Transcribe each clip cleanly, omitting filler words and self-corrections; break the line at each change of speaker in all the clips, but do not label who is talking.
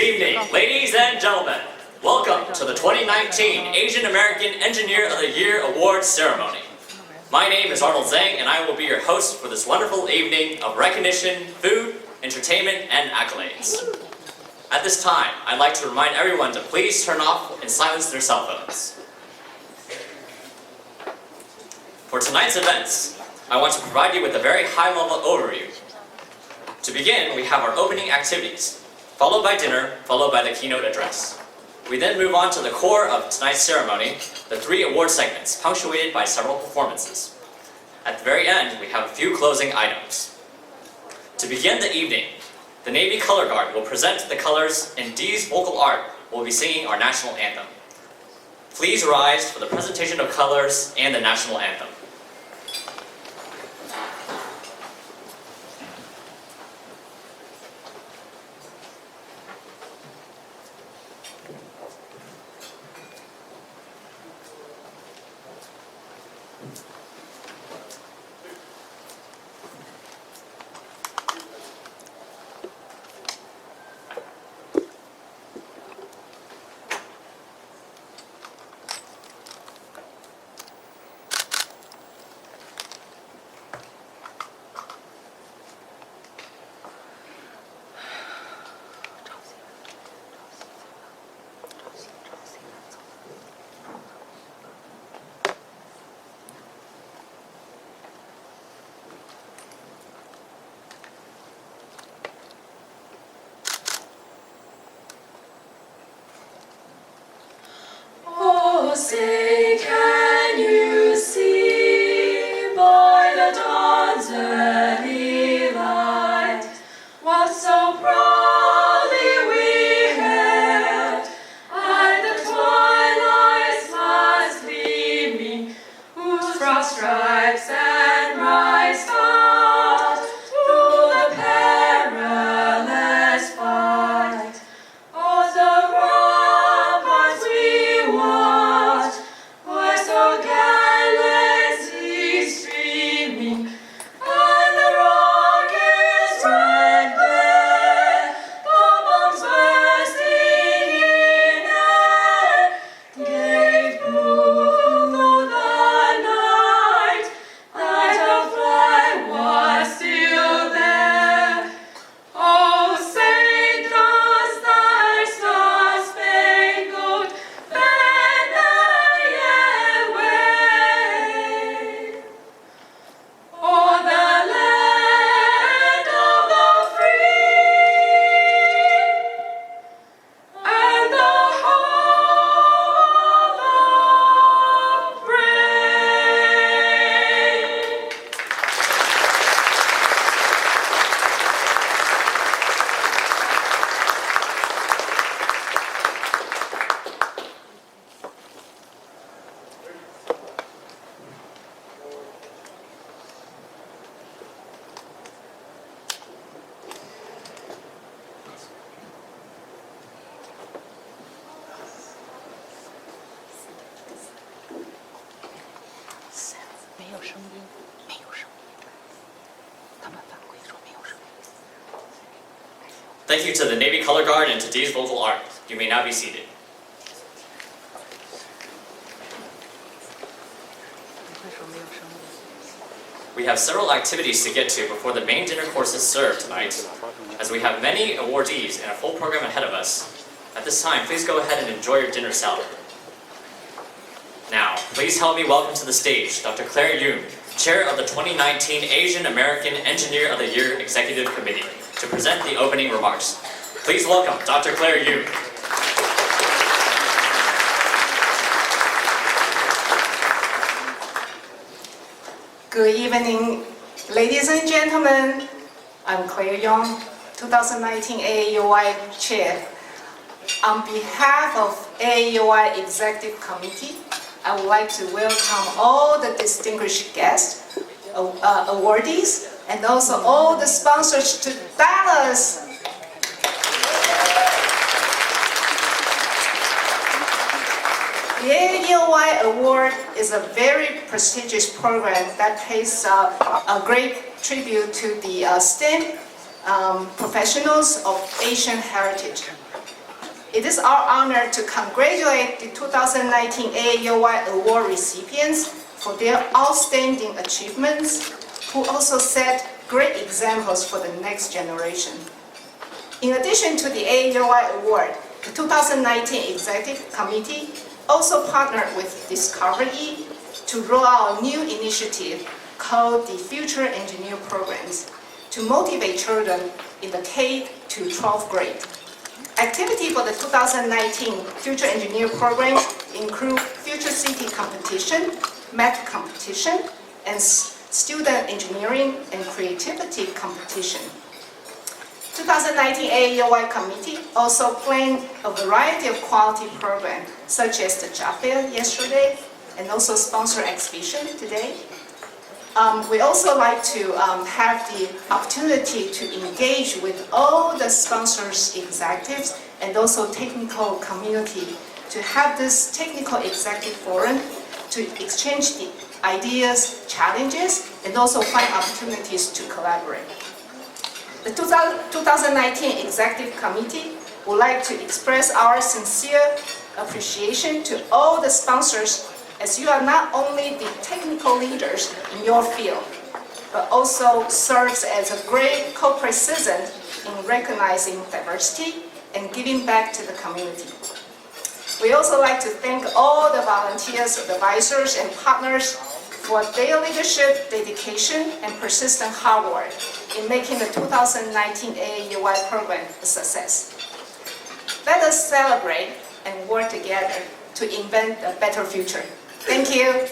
Good evening, ladies and gentlemen. Welcome to the 2019 Asian American Engineer of the Year Award ceremony. My name is Arnold Zhang, and I will be your host for this wonderful evening of recognition, food, entertainment, and accolades. At this time, I'd like to remind everyone to please turn off and silence their cell phones. For tonight's events, I want to provide you with a very high-level overview. To begin, we have our opening activities, followed by dinner, followed by the keynote address. We then move on to the core of tonight's ceremony, the 3 award segments, punctuated by several performances. At the very end, we have a few closing items. To begin the evening, the Navy Color Guard will present the colors, and Dee's vocal art will be singing our national anthem. Please rise for the presentation of colors and the national anthem.
Say, can you see by the dawn's early light what so proudly we hailed at the twilight's last gleaming, whose broad stripes and bright stars through the perilous fight o'er the ramparts we watched, were so gallantly streaming, and the rockets' red glare, the bombs bursting in air, gave proof through the night that our flag was still there. Oh, say does thy star-spangled banner yet wave o'er the land of the free and the home of the brave?
Thank you to the Navy Color Guard and to Dee's vocal art. You may now be seated. We have several activities to get to before the main dinner course is served tonight, as we have many awardees and a full program ahead of us. At this time, please go ahead and enjoy your dinner salad. Now, please help me welcome to the stage Dr. Claire Yoon, Chair of the 2019 Asian American Engineer of the Year Executive Committee, to present the opening remarks. Please welcome Dr. Claire Yoon.
Good evening, ladies and gentlemen. I'm Claire Young, 2019 AAEOY Chair. On behalf of AAEOY Executive Committee, I would like to welcome all the distinguished guests, awardees, and also all the sponsors to Dallas. The AAEOY Award is a very prestigious program that pays a great tribute to the STEM professionals of Asian heritage. It is our honor to congratulate the 2019 AAEOY Award recipients for their outstanding achievements, who also set great examples for the next generation. In addition to the AAEOY Award, the 2019 Executive Committee also partnered with DiscoverE to roll out a new initiative called the Future Engineer Programs to motivate children in the K to 12th grade. Activity for the 2019 Future Engineer Program include Future City Competition, Math Competition, and Student Engineering and Creativity Competition. 2019 AAEOY Committee also planned a variety of quality programs, such as the job fair yesterday, and also sponsor exhibition today. We also like to have the opportunity to engage with all the sponsors, executives, and also technical community to have this technical executive forum to exchange the ideas, challenges, and also find opportunities to collaborate. The 2019 Executive Committee would like to express our sincere appreciation to all the sponsors, as you are not only the technical leaders in your field, but also serves as a great corporate citizen in recognizing diversity and giving back to the community. We also like to thank all the volunteers, advisors, and partners for their leadership, dedication, and persistent hard work in making the 2019 AAEOY program a success. Let us celebrate and work together to invent a better future. Thank you.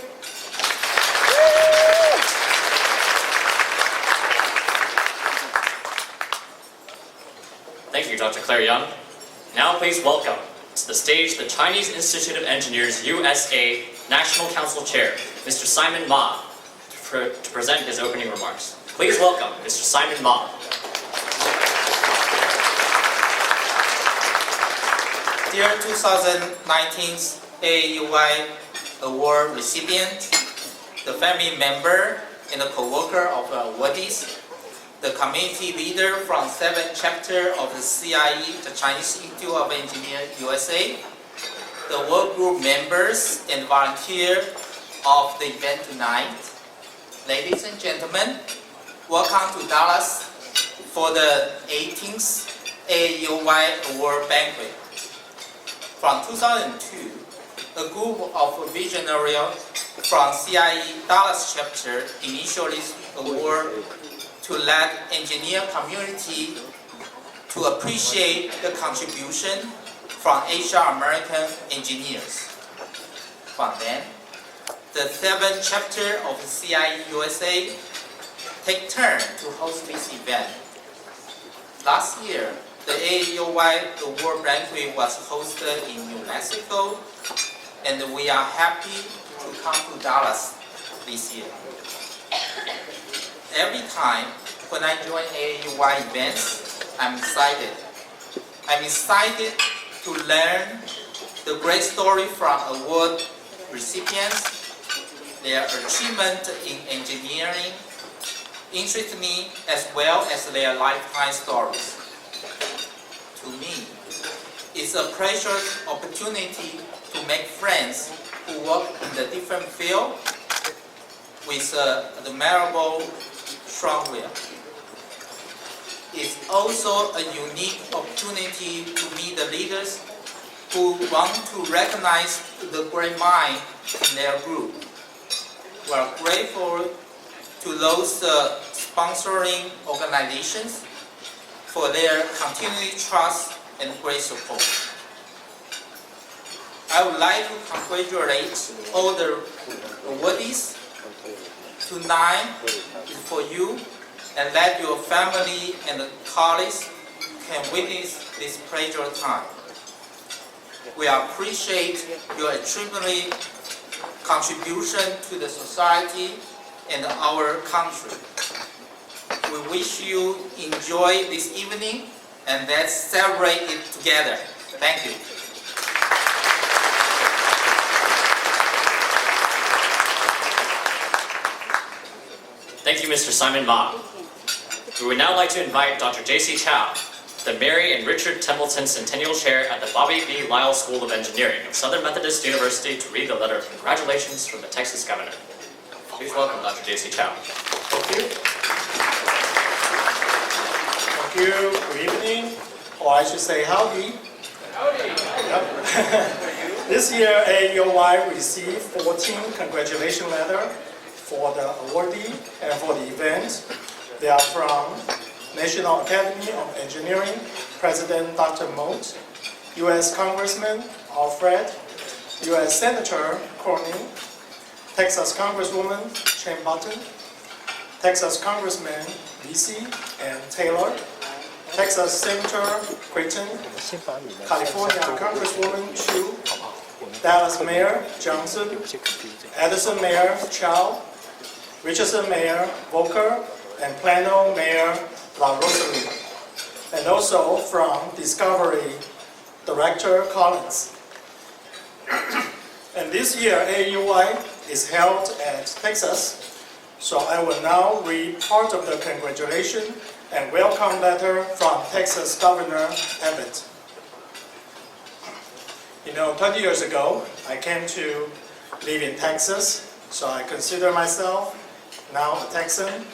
Thank you, Dr. Claire Young. Now please welcome to the stage the Chinese Institute of Engineers USA National Council Chair, Mr. Simon Ma, to present his opening remarks. Please welcome Mr. Simon Ma.
Dear 2019 AAEOY Award recipient, the family member and the co-worker of the awardees, the community leader from 7th chapter of the CIE, the Chinese Institute of Engineers USA, the work group members and volunteers of the event tonight. Ladies and gentlemen, welcome to Dallas for the 18th AAEOY Award Banquet. From 2002, a group of visionaries from CIE Dallas chapter initially award to let engineer community to appreciate the contribution from Asian American engineers. From then, the 7th chapter of CIE USA take turn to host this event. Last year, the AAEOY Award Banquet was hosted in New Mexico, and we are happy to come to Dallas this year. Every time when I join AAEOY events, I'm excited. I'm excited to learn the great story from award recipients, their achievement in engineering interests me as well as their lifetime stories. To me, it's a precious opportunity to make friends who work in the different field with admirable strong will. It's also a unique opportunity to meet the leaders who want to recognize the great mind in their group. We are grateful to those sponsoring organizations for their continued trust and great support. I would like to congratulate all the awardees. Tonight is for you, and let your family and colleagues can witness this pleasure time. We appreciate your extremely contribution to the society and our country. We wish you enjoy this evening, and let's celebrate it together. Thank you.
Thank you, Mr. Simon Ma. We would now like to invite Dr. J.C. Chow, the Mary and Richard Templeton Centennial Chair at the Bobby B. Lyle School of Engineering of Southern Methodist University to read the letter of congratulations from the Texas Governor. Please welcome Dr. J.C. Chow.
Thank you. Thank you. Good evening, or I should say howdy. Howdy. Yep. This year, AAEOY received 14 congratulation letters for the awardee and for the event. They are from National Academy of Engineering President Dr. Moat, U.S. Congressman Alfred, U.S. Senator Corning, Texas Congresswoman Shane Button, Texas Congressman Vesey and Taylor, Texas Senator Creighton, California Congresswoman Chu, Dallas Mayor Johnson, Edison Mayor Chow, Richardson Mayor Volker, and Plano Mayor La Rosalie, and also from Discovery Director Collins. And this year, AAEOY is held at Texas, so I will now read part of the congratulation and welcome letter from Texas Governor Abbott. 20 years ago, I came to live in Texas, so I consider myself now a Texan.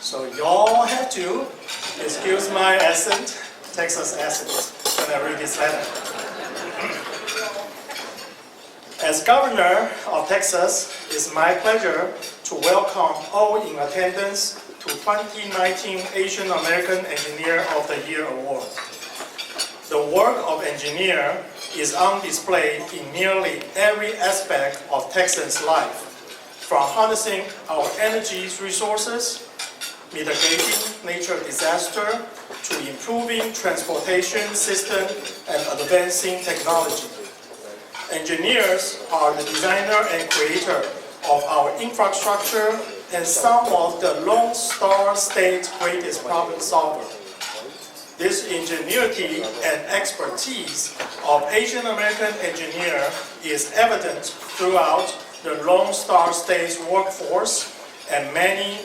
So y'all have to excuse my accent, Texas accent, when I read this letter. As Governor of Texas, it's my pleasure to welcome all in attendance to 2019 Asian American Engineer of the Year Award. The work of engineer is on display in nearly every aspect of Texans' life, from harnessing our energy resources, mitigating natural disaster, to improving transportation system and advancing technology. Engineers are the designer and creator of our infrastructure and some of the Lone Star State's greatest problem solver. This ingenuity and expertise of Asian American engineer is evident throughout the Lone Star State's workforce and many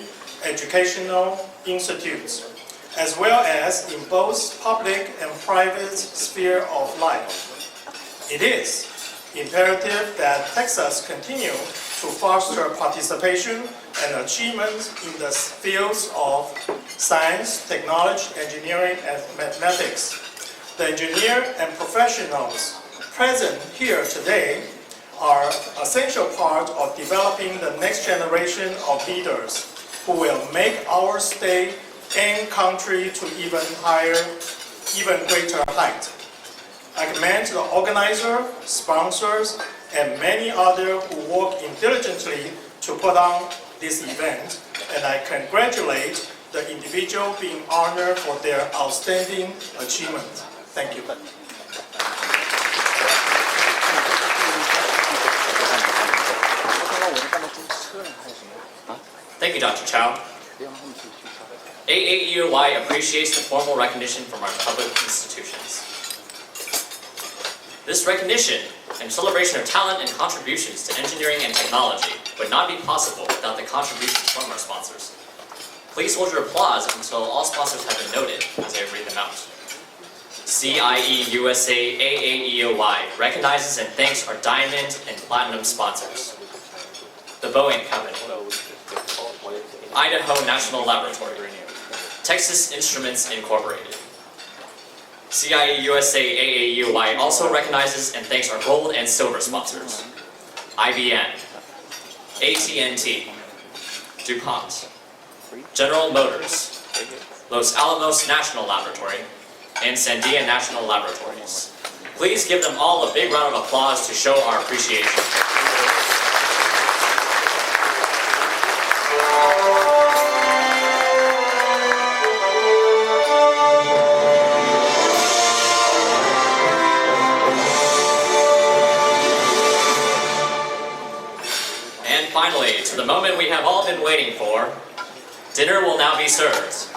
educational institutes, as well as in both public and private sphere of life. It is imperative that Texas continue to foster participation and achievement in the fields of science, technology, engineering, and mathematics. The engineers and professionals present here today are an essential part of developing the next generation of leaders who will make our state and country to even greater height. I commend the organizer, sponsors, and many others who work diligently to put on this event, and I congratulate the individual being honored for their outstanding achievement. Thank you.
Thank you, Dr. Chow. AAEOY appreciates the formal recognition from our public institutions. This recognition and celebration of talent and contributions to engineering and technology would not be possible without the contributions from our sponsors. Please hold your applause until all sponsors have been noted as I read them out. CIE USA AAEOY recognizes and thanks our diamond and platinum sponsors. The Boeing Company, Idaho National Laboratory, Texas Instruments Incorporated. CIE USA AAEOY also recognizes and thanks our gold and silver sponsors. IBM, AT&T, DuPont, General Motors, Los Alamos National Laboratory, and Sandia National Laboratories. Please give them all a big round of applause to show our appreciation. And finally, to the moment we have all been waiting for, dinner will now be served.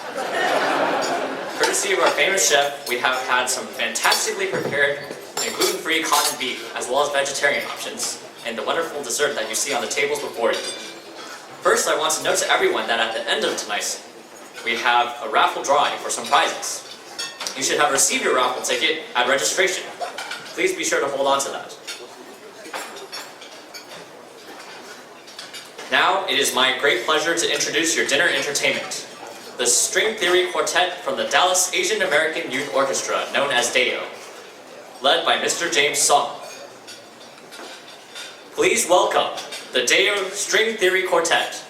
Courtesy of our famous chef, we have had some fantastically prepared and gluten-free cotton beef, as well as vegetarian options, and the wonderful dessert that you see on the tables before you. First, I want to note to everyone that at the end of tonight's, we have a raffle drawing for some prizes. You should have received your raffle ticket at registration. Please be sure to hold on to that. Now, it is my great pleasure to introduce your dinner entertainment, the String Theory Quartet from the Dallas Asian American Youth Orchestra, known as DAO, led by Mr. James Song. Please welcome the DAO String Theory Quartet.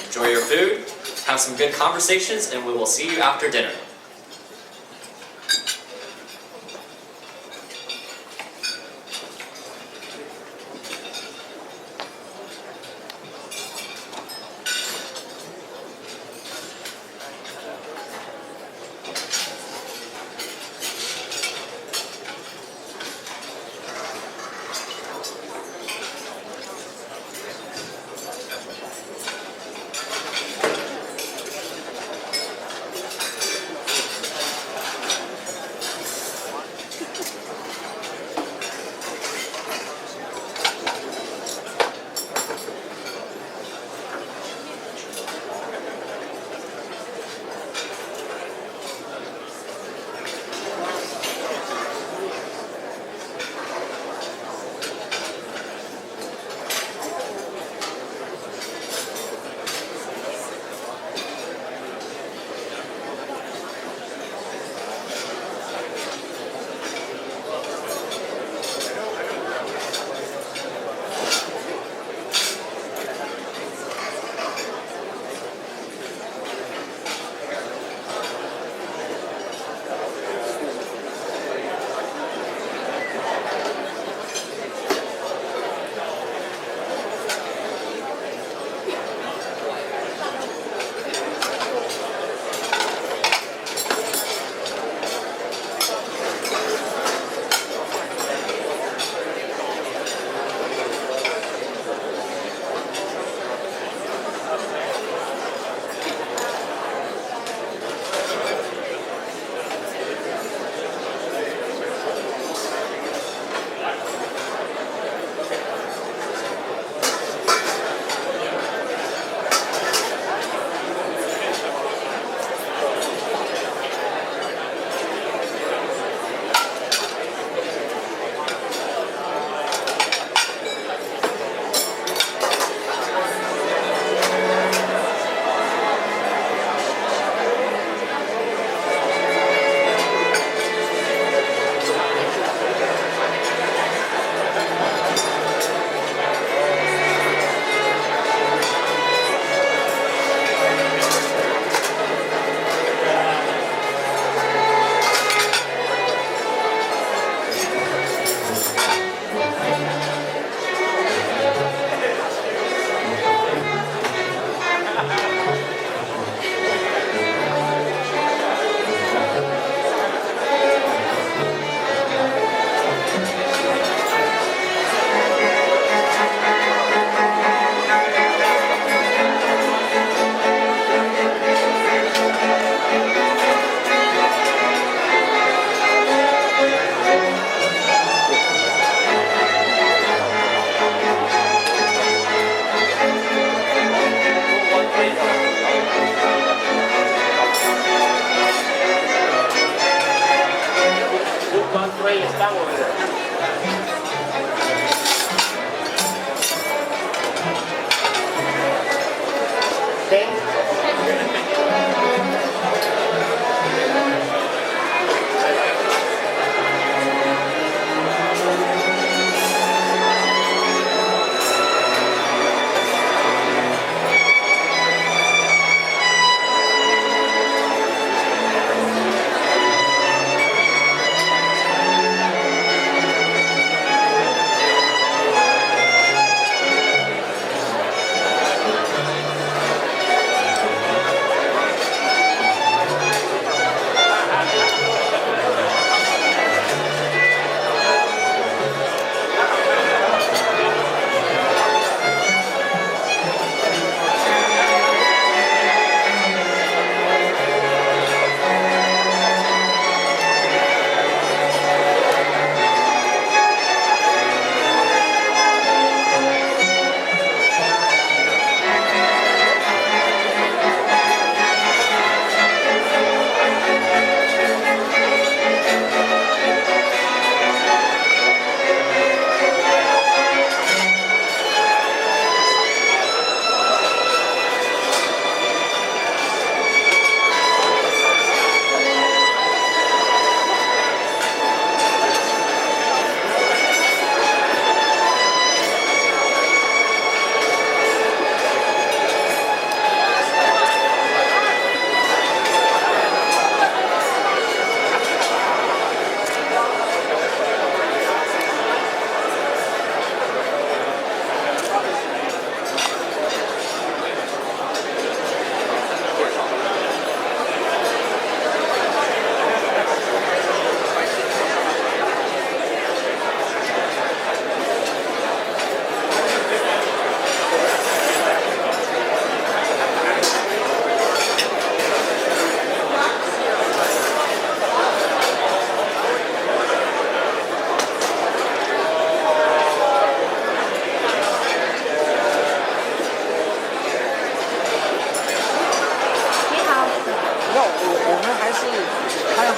Enjoy your food, have some good conversations, and we will see you after dinner.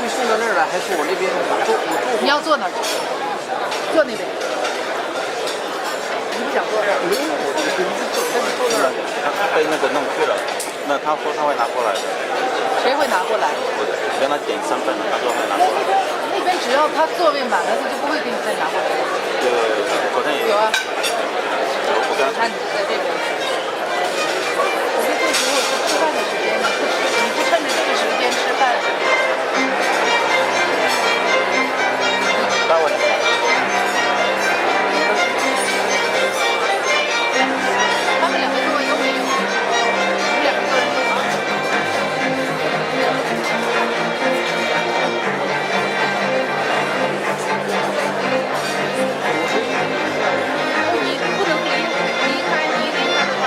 会送到那儿来，还是我那边坐？
你要坐哪儿？坐那边。你不想坐这儿？
没有，我一直坐，但是坐那儿被那个弄去了。那他说他会拿过来的，
谁会拿过来？
我跟他点身份了，他说会拿过来。
那边只要他座位满了，他就不会给你再拿过来。
对，昨天也
有啊，
我跟他
看你在这边。我们这时候是吃饭的时间，你不趁着这个时间吃饭。
待会
他们两个座位都没有，我们两个座位都没有。你不能离开，你离开的话。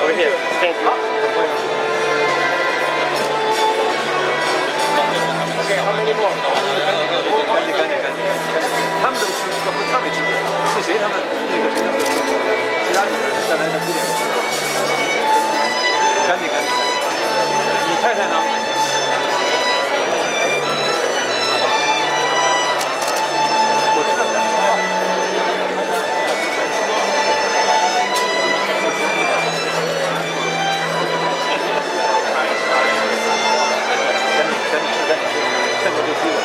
Over here. Thank you. Okay, how many more? 赶紧，他们都是他没吃过，是谁他们那个谁他们其他女人再来的9点。赶紧，你太太呢？我知道。赶紧吃，趁着这机会。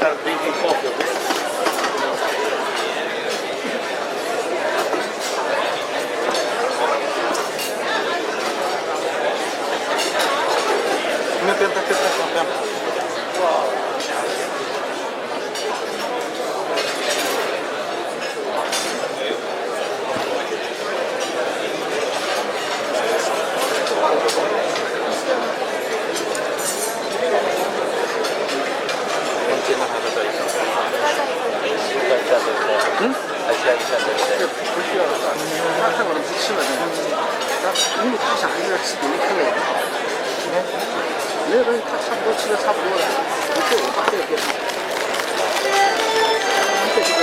start drinking coffee. No,不需要，他看我们不吃了，因为他想还是要吃别的口味的。你看，没有东西，他差不多吃的差不多了，不够，我把这个给他。这个。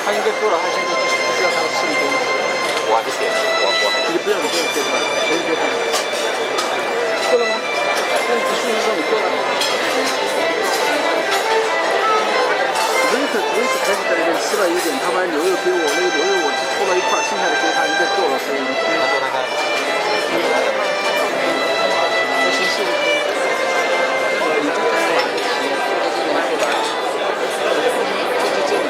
他应该够了，他现在就需要他的吃的东西。我还是点，你不要你不用点吧，谁给他？够了吗？那你是不是说你够了？我一开始在那边吃了一点，他把牛肉给我，那个牛肉我只搓了一块，剩下的给他，应该够了，所以。他说他看。我先试一试。你这个干嘛？这里。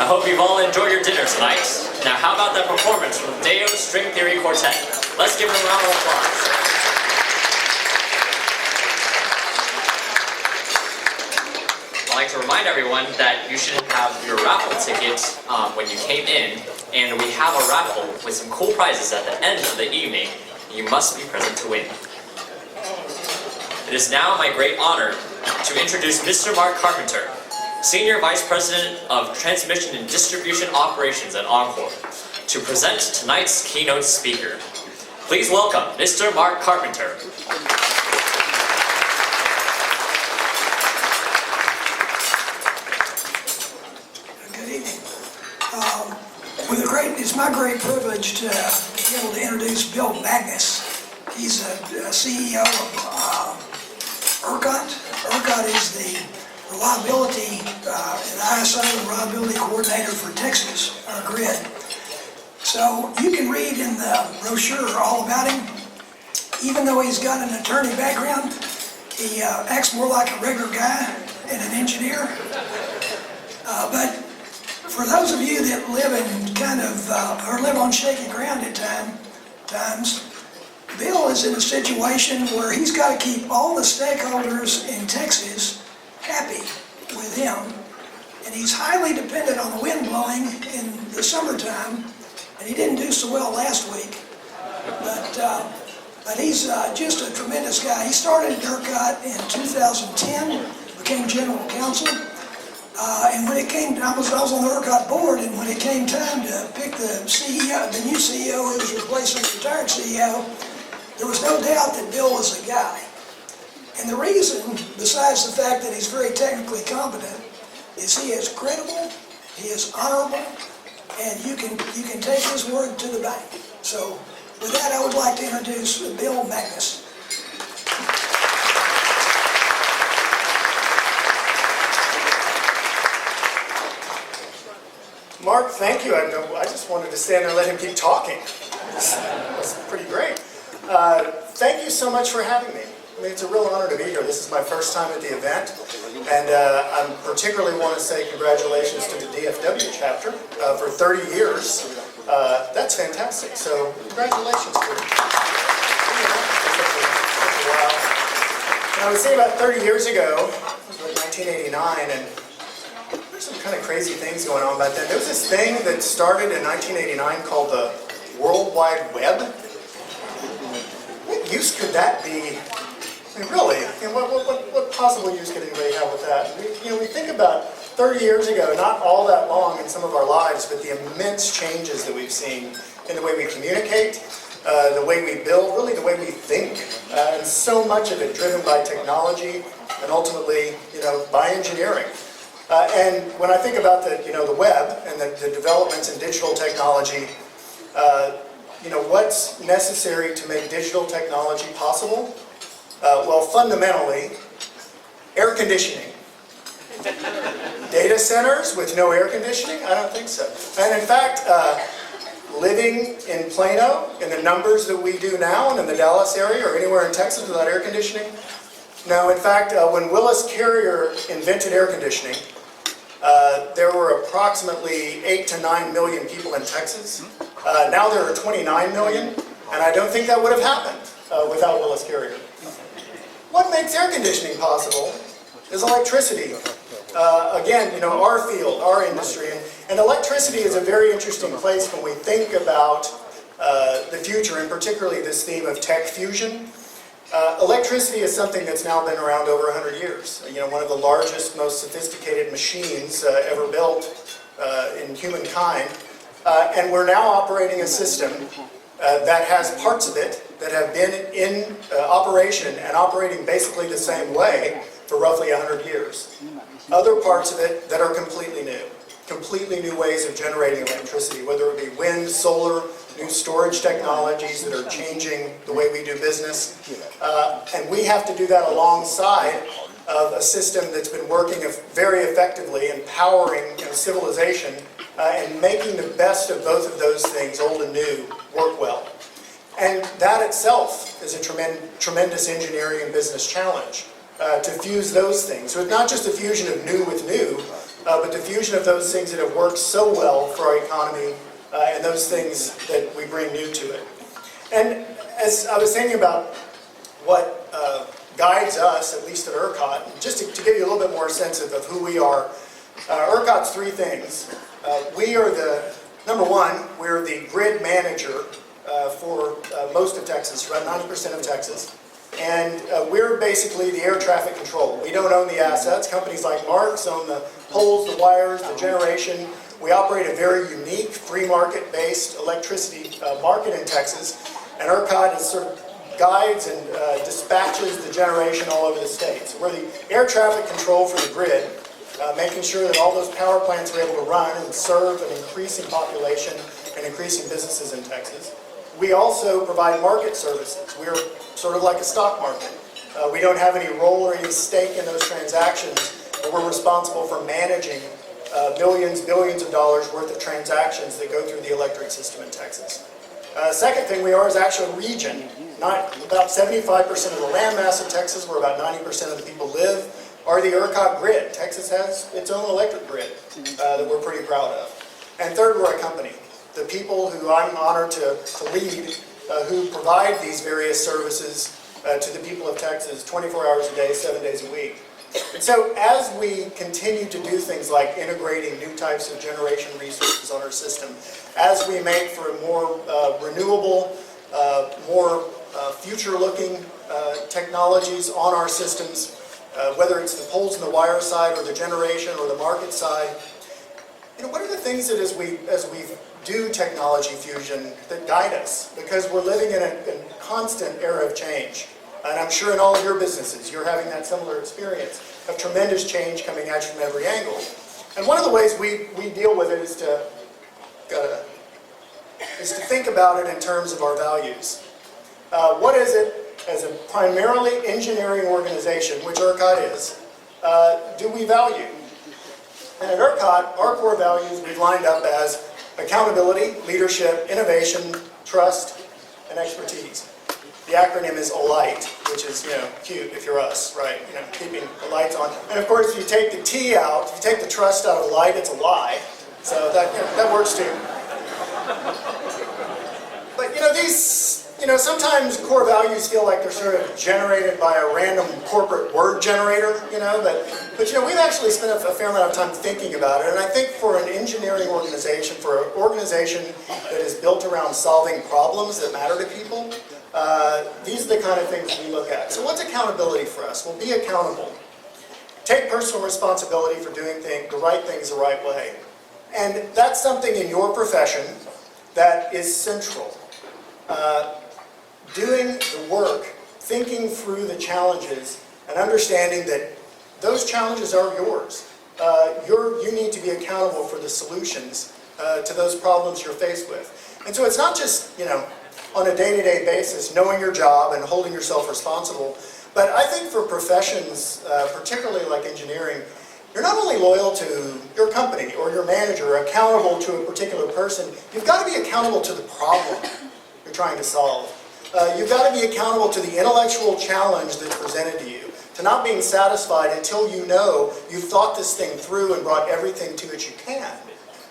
I hope you've all enjoyed your dinner tonight. Now how about that performance from the Deo String Theory Quartet? Let's give them a round of applause. I'd like to remind everyone that you should have your raffle ticket when you came in, and we have a raffle with some cool prizes at the end of the evening. You must be present to win. It is now my great honor to introduce Mr. Mark Carpenter, Senior Vice President of Transmission and Distribution Operations at Encore, to present tonight's keynote speaker. Please welcome Mr. Mark Carpenter.
Good evening. It's my great privilege to be able to introduce Bill Magnus. He's a CEO of ERCOT. ERCOT is the reliability and ISO reliability coordinator for Texas, our grid. So you can read in the brochure all about him. Even though he's got an attorney background, he acts more like a regular guy and an engineer. But for those of you that live in or live on shaky ground at times, Bill is in a situation where he's got to keep all the stakeholders in Texas happy with him, and he's highly dependent on the wind blowing in the summertime, and he didn't do so well last week, but he's just a tremendous guy. He started at ERCOT in 2010, became general counsel, and when it came, I was on the ERCOT board, and when it came time to pick the CEO, the new CEO who was replacing the retired CEO, there was no doubt that Bill was the guy. And the reason, besides the fact that he's very technically competent, is he is credible, he is honorable, and you can take his word to the bank. So with that, I would like to introduce Bill Magnus.
Mark, thank you. I just wanted to stand there and let him keep talking. That's pretty great. Thank you so much for having me. I mean, it's a real honor to be here. This is my first time at the event, and I particularly want to say congratulations to the DFW chapter for 30 years. That's fantastic. So congratulations to them. I was saying about 30 years ago, it was like 1989, and there's some kind of crazy things going on back then. There was this thing that started in 1989 called the World Wide Web. What use could that be? I mean, really, what possible use could anybody have with that? We think about 30 years ago, not all that long in some of our lives, but the immense changes that we've seen in the way we communicate, the way we build, really the way we think, and so much of it driven by technology and ultimately, by engineering. And when I think about the web and the developments in digital technology, what's necessary to make digital technology possible? Well, fundamentally, air conditioning. Data centers with no air conditioning? I don't think so. And in fact, living in Plano in the numbers that we do now and in the Dallas area or anywhere in Texas without air conditioning? No, in fact, when Willis Carrier invented air conditioning, there were approximately 8 to 9 million people in Texas. Now there are 29 million, and I don't think that would have happened without Willis Carrier. What makes air conditioning possible is electricity. Again, our field, our industry, and electricity is a very interesting place when we think about the future, and particularly this theme of tech fusion. Electricity is something that's now been around over 100 years. One of the largest, most sophisticated machines ever built in humankind. And we're now operating a system that has parts of it that have been in operation and operating basically the same way for roughly 100 years. Other parts of it that are completely new ways of generating electricity, whether it be wind, solar, new storage technologies that are changing the way we do business. And we have to do that alongside of a system that's been working very effectively and powering civilization and making the best of both of those things, old and new, work well. And that itself is a tremendous engineering and business challenge to fuse those things. So it's not just a fusion of new with new, but the fusion of those things that have worked so well for our economy and those things that we bring new to it. And as I was thinking about what guides us, at least at ERCOT, just to give you a little bit more sense of who we are, ERCOT's three things. We are number one, we're the grid manager for most of Texas, about 90% of Texas. And we're basically the air traffic control. We don't own the assets. Companies like Marks own the poles, the wires, the generation. We operate a very unique free market-based electricity market in Texas. And ERCOT is sort of guides and dispatches the generation all over the state. So we're the air traffic control for the grid, making sure that all those power plants are able to run and serve an increasing population and increasing businesses in Texas. We also provide market services. We're sort of like a stock market. We don't have any role or any stake in those transactions, but we're responsible for managing millions, billions of dollars worth of transactions that go through the electric system in Texas. Second thing we are is actually a region. About 75% of the land mass of Texas, where about 90% of the people live, are the ERCOT grid. Texas has its own electric grid that we're pretty proud of. And third, we're a company. The people who I'm honored to lead, who provide these various services to the people of Texas 24 hours a day, 7 days a week. And so as we continue to do things like integrating new types of generation resources on our system, as we make for more renewable, more future-looking technologies on our systems, whether it's the poles and the wire side or the generation or the market side, what are the things that as we do technology fusion that guide us? Because we're living in a constant era of change. And I'm sure in all of your businesses, you're having that similar experience of tremendous change coming at you from every angle. And one of the ways we deal with it is to think about it in terms of our values. What is it, as a primarily engineering organization, which ERCOT is, do we value? And at ERCOT, our core values we've lined up as accountability, leadership, innovation, trust, and expertise. The acronym is ALIGHT, which is, cute if you're us, right? Keeping the lights on. And of course, if you take the T out, if you take the trust out of light, it's a lie. So that works too. But these, sometimes core values feel like they're sort of generated by a random corporate word generator, but we've actually spent a fair amount of time thinking about it. And I think for an engineering organization, for an organization that is built around solving problems that matter to people, these are the kind of things we look at. So what's accountability for us? Well, be accountable. Take personal responsibility for doing the right things the right way. And that's something in your profession that is central. Doing the work, thinking through the challenges, and understanding that those challenges are yours. You need to be accountable for the solutions to those problems you're faced with. And so it's not just, on a day-to-day basis, knowing your job and holding yourself responsible, but I think for professions, particularly like engineering, you're not only loyal to your company or your manager, or accountable to a particular person, you've got to be accountable to the problem you're trying to solve. You've got to be accountable to the intellectual challenge that's presented to you, to not being satisfied until you've thought this thing through and brought everything to it you can.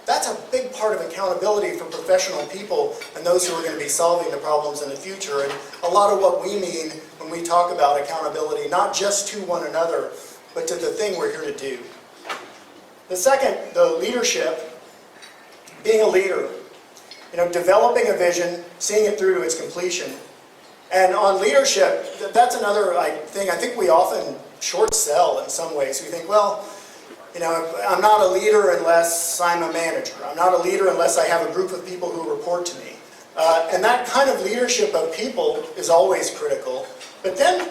That's a big part of accountability for professional people and those who are going to be solving the problems in the future. And a lot of what we mean when we talk about accountability, not just to one another, but to the thing we're here to do. The second, the leadership, being a leader, developing a vision, seeing it through to its completion. And on leadership, that's another thing I think we often short sell in some ways. We think, well, I'm not a leader unless I'm a manager. I'm not a leader unless I have a group of people who report to me. And that kind of leadership of people is always critical. But then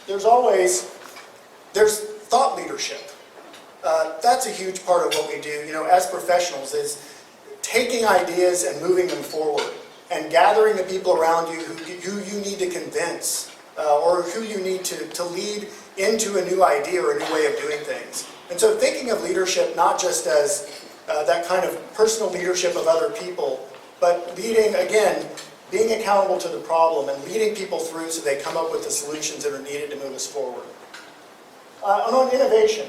there's thought leadership. That's a huge part of what we do, as professionals, is taking ideas and moving them forward and gathering the people around you who you need to convince or who you need to lead into a new idea or a new way of doing things. And so thinking of leadership not just as that kind of personal leadership of other people, but leading, again, being accountable to the problem and leading people through so they come up with the solutions that are needed to move us forward. On innovation,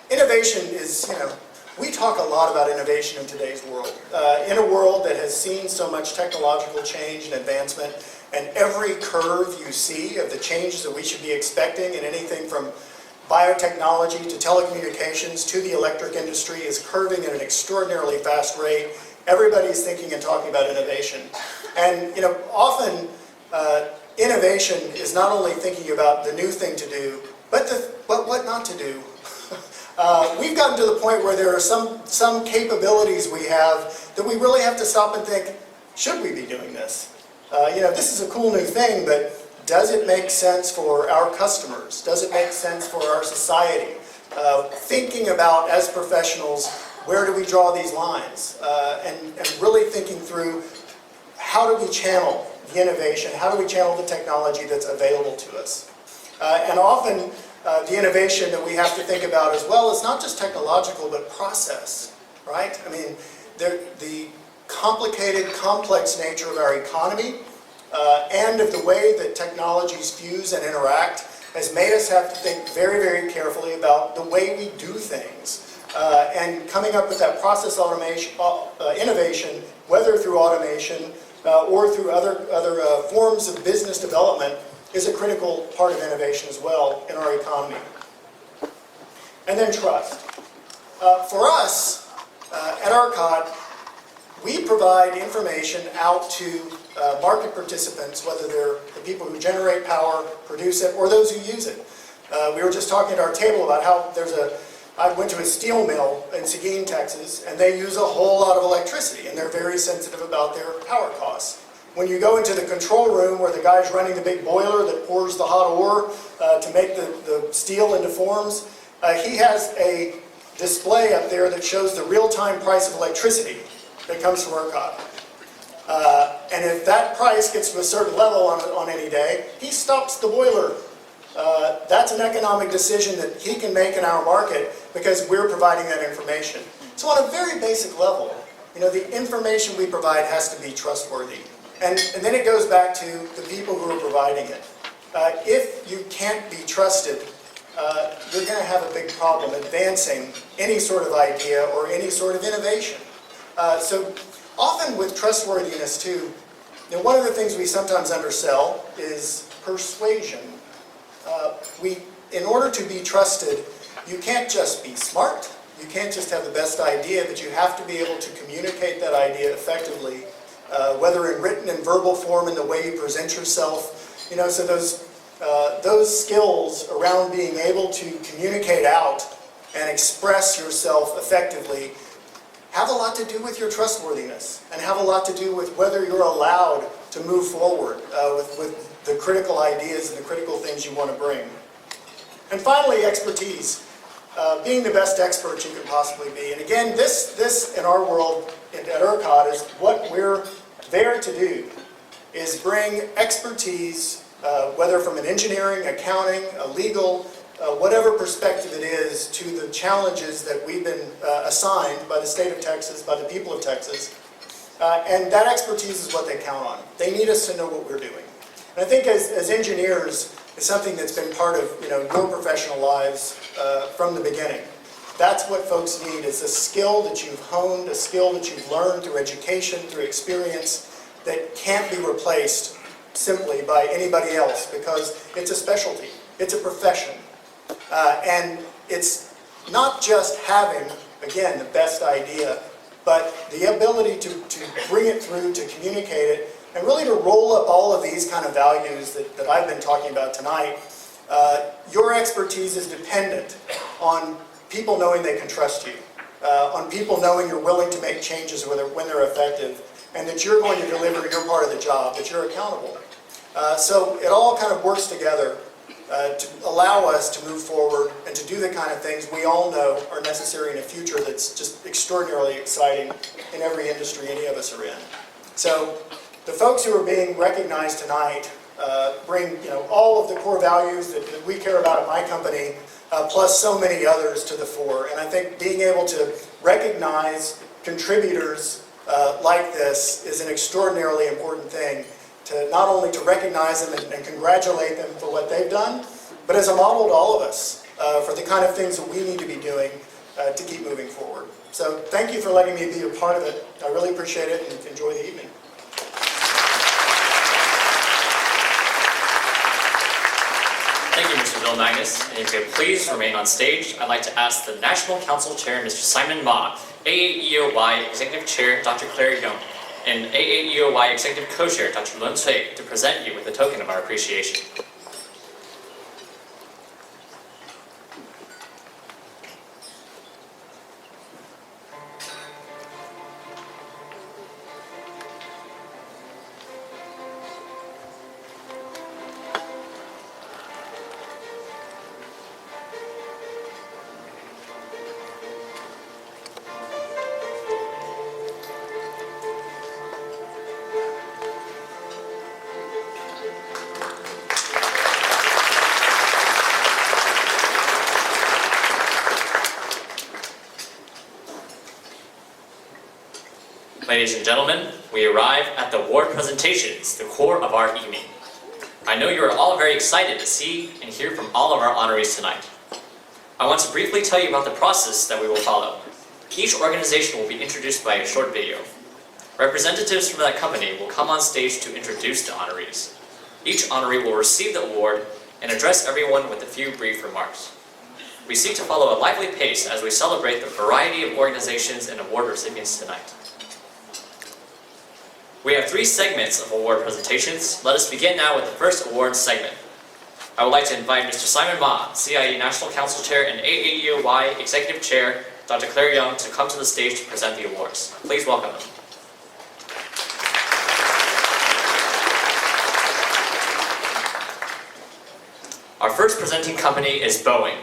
innovation is, we talk a lot about innovation in today's world. In a world that has seen so much technological change and advancement, and every curve you see of the changes that we should be expecting in anything from biotechnology to telecommunications to the electric industry is curving at an extraordinarily fast rate. Everybody's thinking and talking about innovation. And often innovation is not only thinking about the new thing to do, but what not to do. We've gotten to the point where there are some capabilities we have that we really have to stop and think, should we be doing this? This is a cool new thing, but does it make sense for our customers? Does it make sense for our society? Thinking about, as professionals, where do we draw these lines? And really thinking through, how do we channel the innovation? How do we channel the technology that's available to us? And often, the innovation that we have to think about as well is not just technological, but process, right? I mean, the complicated, complex nature of our economy and of the way that technologies fuse and interact has made us have to think very, very carefully about the way we do things. And coming up with that process automation, innovation, whether through automation or through other forms of business development, is a critical part of innovation as well in our economy. And then trust. For us, at ERCOT, we provide information out to market participants, whether they're the people who generate power, produce it, or those who use it. We were just talking at our table about how I went to a steel mill in Seguin, Texas, and they use a whole lot of electricity, and they're very sensitive about their power costs. When you go into the control room where the guy's running the big boiler that pours the hot ore to make the steel into forms, he has a display up there that shows the real-time price of electricity that comes from ERCOT. And if that price gets to a certain level on any day, he stops the boiler. That's an economic decision that he can make in our market because we're providing that information. So on a very basic level, the information we provide has to be trustworthy. And then it goes back to the people who are providing it. If you can't be trusted, you're going to have a big problem advancing any sort of idea or any sort of innovation. So often with trustworthiness too, one of the things we sometimes undersell is persuasion. In order to be trusted, you can't just be smart, you can't just have the best idea, but you have to be able to communicate that idea effectively, whether in written and verbal form in the way you present yourself. So those skills around being able to communicate out and express yourself effectively have a lot to do with your trustworthiness and have a lot to do with whether you're allowed to move forward with the critical ideas and the critical things you want to bring. And finally, expertise. Being the best expert you can possibly be. And again, this in our world at ERCOT is what we're there to do, is bring expertise, whether from an engineering, accounting, a legal, whatever perspective it is, to the challenges that we've been assigned by the state of Texas, by the people of Texas. And that expertise is what they count on. They need us to know what we're doing. And I think as engineers, it's something that's been part of your professional lives from the beginning. That's what folks need, is a skill that you've honed, a skill that you've learned through education, through experience, that can't be replaced simply by anybody else, because it's a specialty, it's a profession. And it's not just having, again, the best idea, but the ability to bring it through, to communicate it, and really to roll up all of these kind of values that I've been talking about tonight. Your expertise is dependent on people knowing they can trust you, on people knowing you're willing to make changes when they're effective, and that you're going to deliver your part of the job, that you're accountable. So it all kind of works together to allow us to move forward and to do the kind of things we all know are necessary in a future that's just extraordinarily exciting in every industry any of us are in. So the folks who are being recognized tonight bring all of the core values that we care about at my company, plus so many others to the fore. And I think being able to recognize contributors like this is an extraordinarily important thing, to not only to recognize them and congratulate them for what they've done, but as a model to all of us. for the kind of things that we need to be doing to keep moving forward. So thank you for letting me be a part of it. I really appreciate it, and enjoy the evening.
Thank you, Mr. Bill Magnus. And if you could please remain on stage, I'd like to ask the National Council Chair, Mr. Simon Ma, AAEOY Executive Chair, Dr. Claire Young, and AAEOY Executive Co-Chair, Dr. Lun Cui, to present you with a token of our appreciation. Ladies and gentlemen, we arrive at the award presentations, the core of our evening. I know you are all very excited to see and hear from all of our honorees tonight. I want to briefly tell you about the process that we will follow. Each organization will be introduced by a short video. Representatives from that company will come on stage to introduce the honorees. Each honoree will receive the award and address everyone with a few brief remarks. We seek to follow a lively pace as we celebrate the variety of organizations and award recipients tonight. We have 3 segments of award presentations. Let us begin now with the first award segment. I would like to invite Mr. Simon Ma, CIE National Council Chair and AAEOY Executive Chair, Dr. Claire Young, to come to the stage to present the awards. Please welcome them. Our first presenting company is Boeing.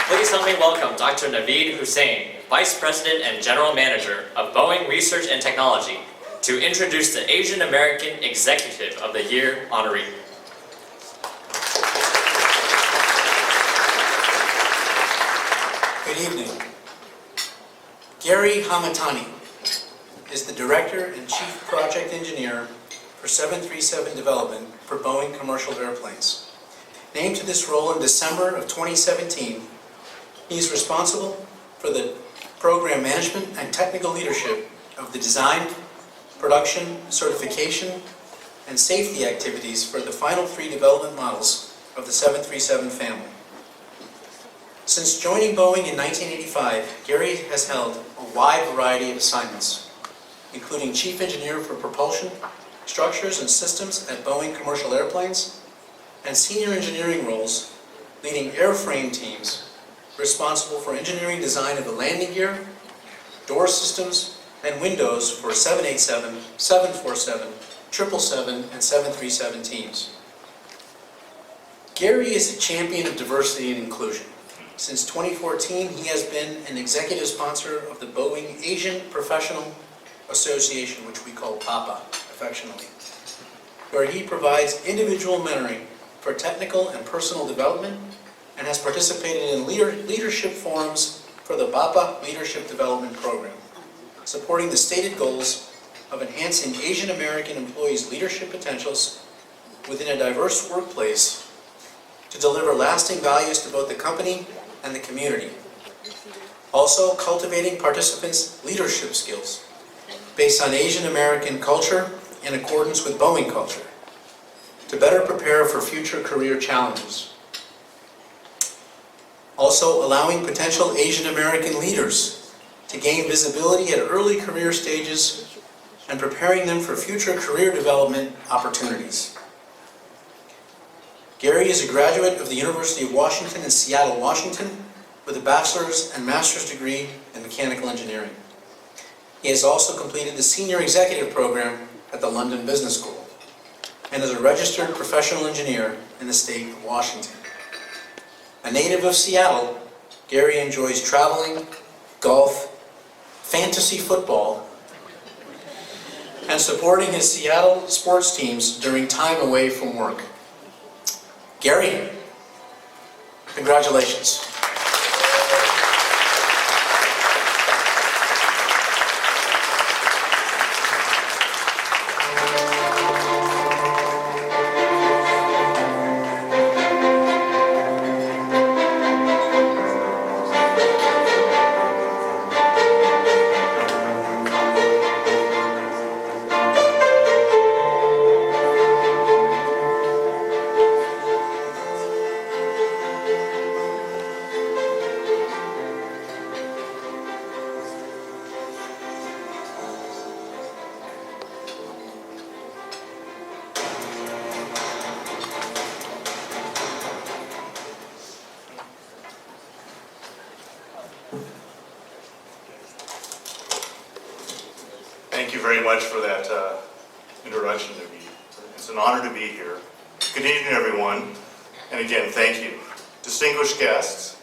Please help me welcome Dr. Naveed Hussain, Vice President and General Manager of Boeing Research and Technology, to introduce the Asian American Executive of the Year honoree.
Good evening. Gary Hamatani is the Director and Chief Project Engineer for 737 development for Boeing commercial airplanes. Named to this role in December of 2017, he is responsible for the program management and technical leadership of the design, production, certification, and safety activities for the final 3 development models of the 737 family. Since joining Boeing in 1985, Gary has held a wide variety of assignments, including Chief Engineer for Propulsion, Structures and Systems at Boeing Commercial Airplanes, and senior engineering roles leading airframe teams responsible for engineering design of the landing gear, door systems, and windows for 787, 747, 777, and 737 teams. Gary is a champion of diversity and inclusion. Since 2014, he has been an executive sponsor of the Boeing Asian Professional Association, which we call PAPA affectionately, where he provides individual mentoring for technical and personal development and has participated in leadership forums for the PAPA Leadership Development Program, supporting the stated goals of enhancing Asian American employees' leadership potentials within a diverse workplace to deliver lasting values to both the company and the community. Also, cultivating participants' leadership skills based on Asian American culture in accordance with Boeing culture to better prepare for future career challenges. Also, allowing potential Asian American leaders to gain visibility at early career stages and preparing them for future career development opportunities. Gary is a graduate of the University of Washington in Seattle, Washington, with a bachelor's and master's degree in mechanical engineering. He has also completed the Senior Executive Program at the London Business School and is a registered professional engineer in the state of Washington. A native of Seattle, Gary enjoys traveling, golf, fantasy football, and supporting his Seattle sports teams during time away from work. Gary, congratulations.
Thank you very much for that introduction to me. It's an honor to be here. Good evening, everyone. And again, thank you. Distinguished guests,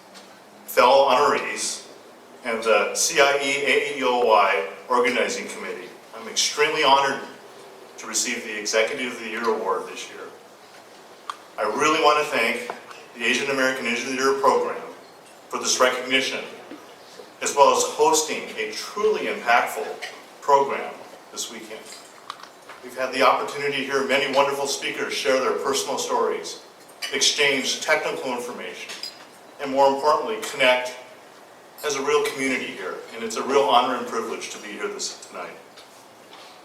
fellow honorees, and the CIE AAEOY Organizing Committee. I'm extremely honored to receive the Executive of the Year Award this year. I really want to thank the Asian American Engineer Program for this recognition, as well as hosting a truly impactful program this weekend. We've had the opportunity to hear many wonderful speakers share their personal stories, exchange technical information, and more importantly, connect as a real community here. And it's a real honor and privilege to be here tonight.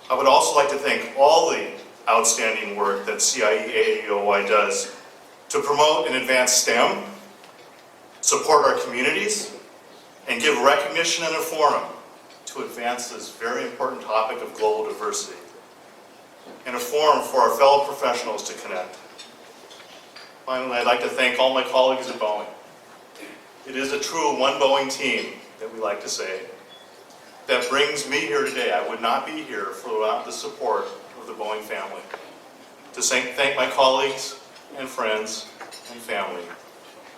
I would also like to thank all the outstanding work that CIE AAEOY does to promote and advance STEM, support our communities, and give recognition and a forum to advance this very important topic of global diversity, and a forum for our fellow professionals to connect. Finally, I'd like to thank all my colleagues at Boeing. It is a true one Boeing team, that we like to say, that brings me here today. I would not be here without the support of the Boeing family. To thank my colleagues and friends and family.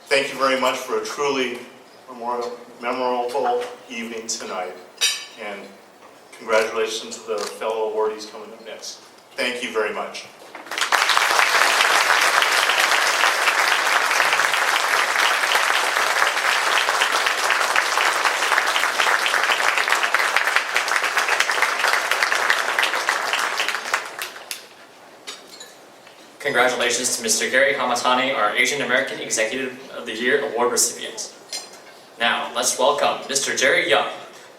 Thank you very much for a truly memorable evening tonight. And congratulations to the fellow awardees coming up next. Thank you very much.
Congratulations to Mr. Gary Hamatani, our Asian American Executive of the Year Award recipient. Now, let's welcome Mr. Jerry Young,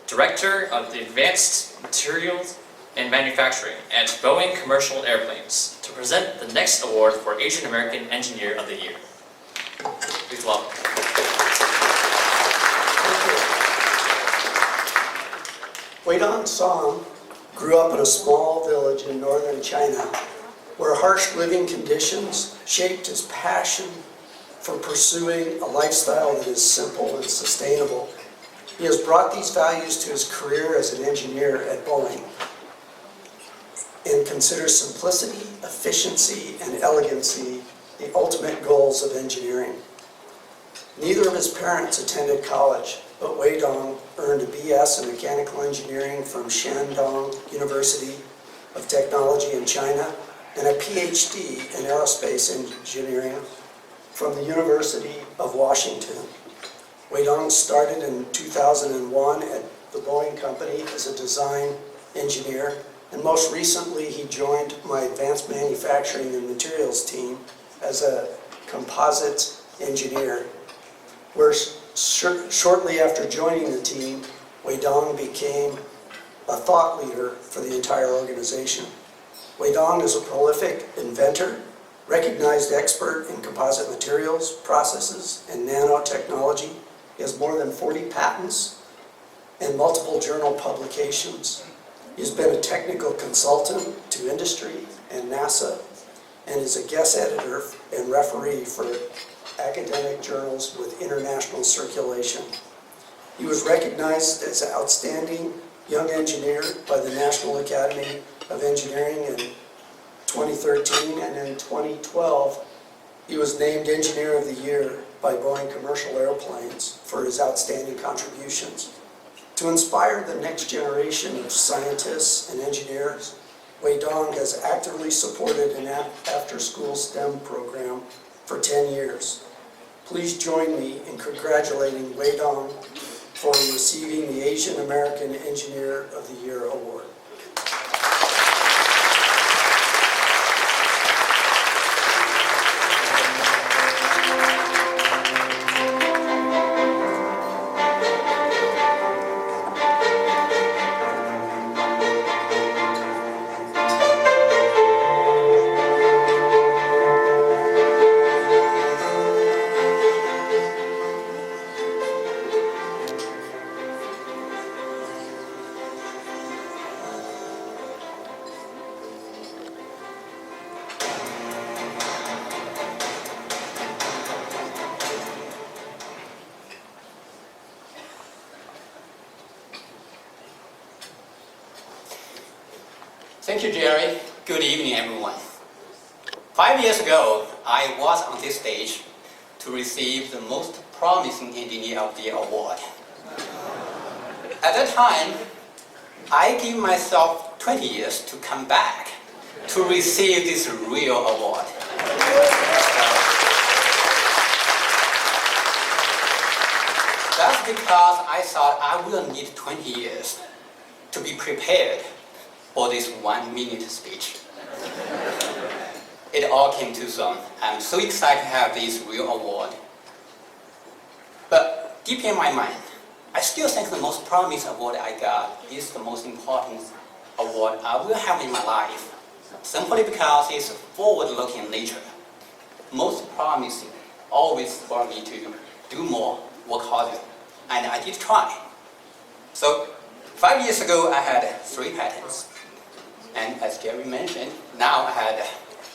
Director of the Advanced Materials and Manufacturing at Boeing Commercial Airplanes, to present the next award for Asian American Engineer of the Year. Please welcome.
Weidan Song grew up in a small village in northern China where harsh living conditions shaped his passion for pursuing a lifestyle that is simple and sustainable. He has brought these values to his career as an engineer at Boeing and considers simplicity, efficiency, and elegancy the ultimate goals of engineering. Neither of his parents attended college, but Wei Dong earned a BS in mechanical engineering from Shandong University of Technology in China and a PhD in aerospace engineering from the University of Washington. Wei Dong started in 2001 at the Boeing Company as a design engineer, and most recently he joined my advanced manufacturing and materials team as a composites engineer, where shortly after joining the team, Wei Dong became a thought leader for the entire organization. Wei Dong is a prolific inventor, recognized expert in composite materials, processes, and nanotechnology. He has more than 40 patents and multiple journal publications. He's been a technical consultant to industry and NASA, and is a guest editor and referee for academic journals with international circulation. He was recognized as an outstanding young engineer by the National Academy of Engineering in 2013, and in 2012, he was named Engineer of the Year by Boeing Commercial Airplanes for his outstanding contributions. To inspire the next generation of scientists and engineers, Wei Dong has actively supported an after-school STEM program for 10 years. Please join me in congratulating Wei Dong for receiving the Asian American Engineer of the Year Award.
Thank you, Jerry. Good evening, everyone. 5 years ago, I was on this stage to receive the Most Promising Engineer of the Year award. At that time, I gave myself 20 years to come back to receive this real award. That's because I thought I will need 20 years to be prepared for this 1 minute speech. It all came too soon. I'm so excited to have this real award. But deep in my mind, I still think the most promising award I got is the most important award I will have in my life, simply because it's forward-looking in nature. Most promising always for me to do more, work harder, and I did try. So 5 years ago, I had 3 patents. And as Jerry mentioned, now I had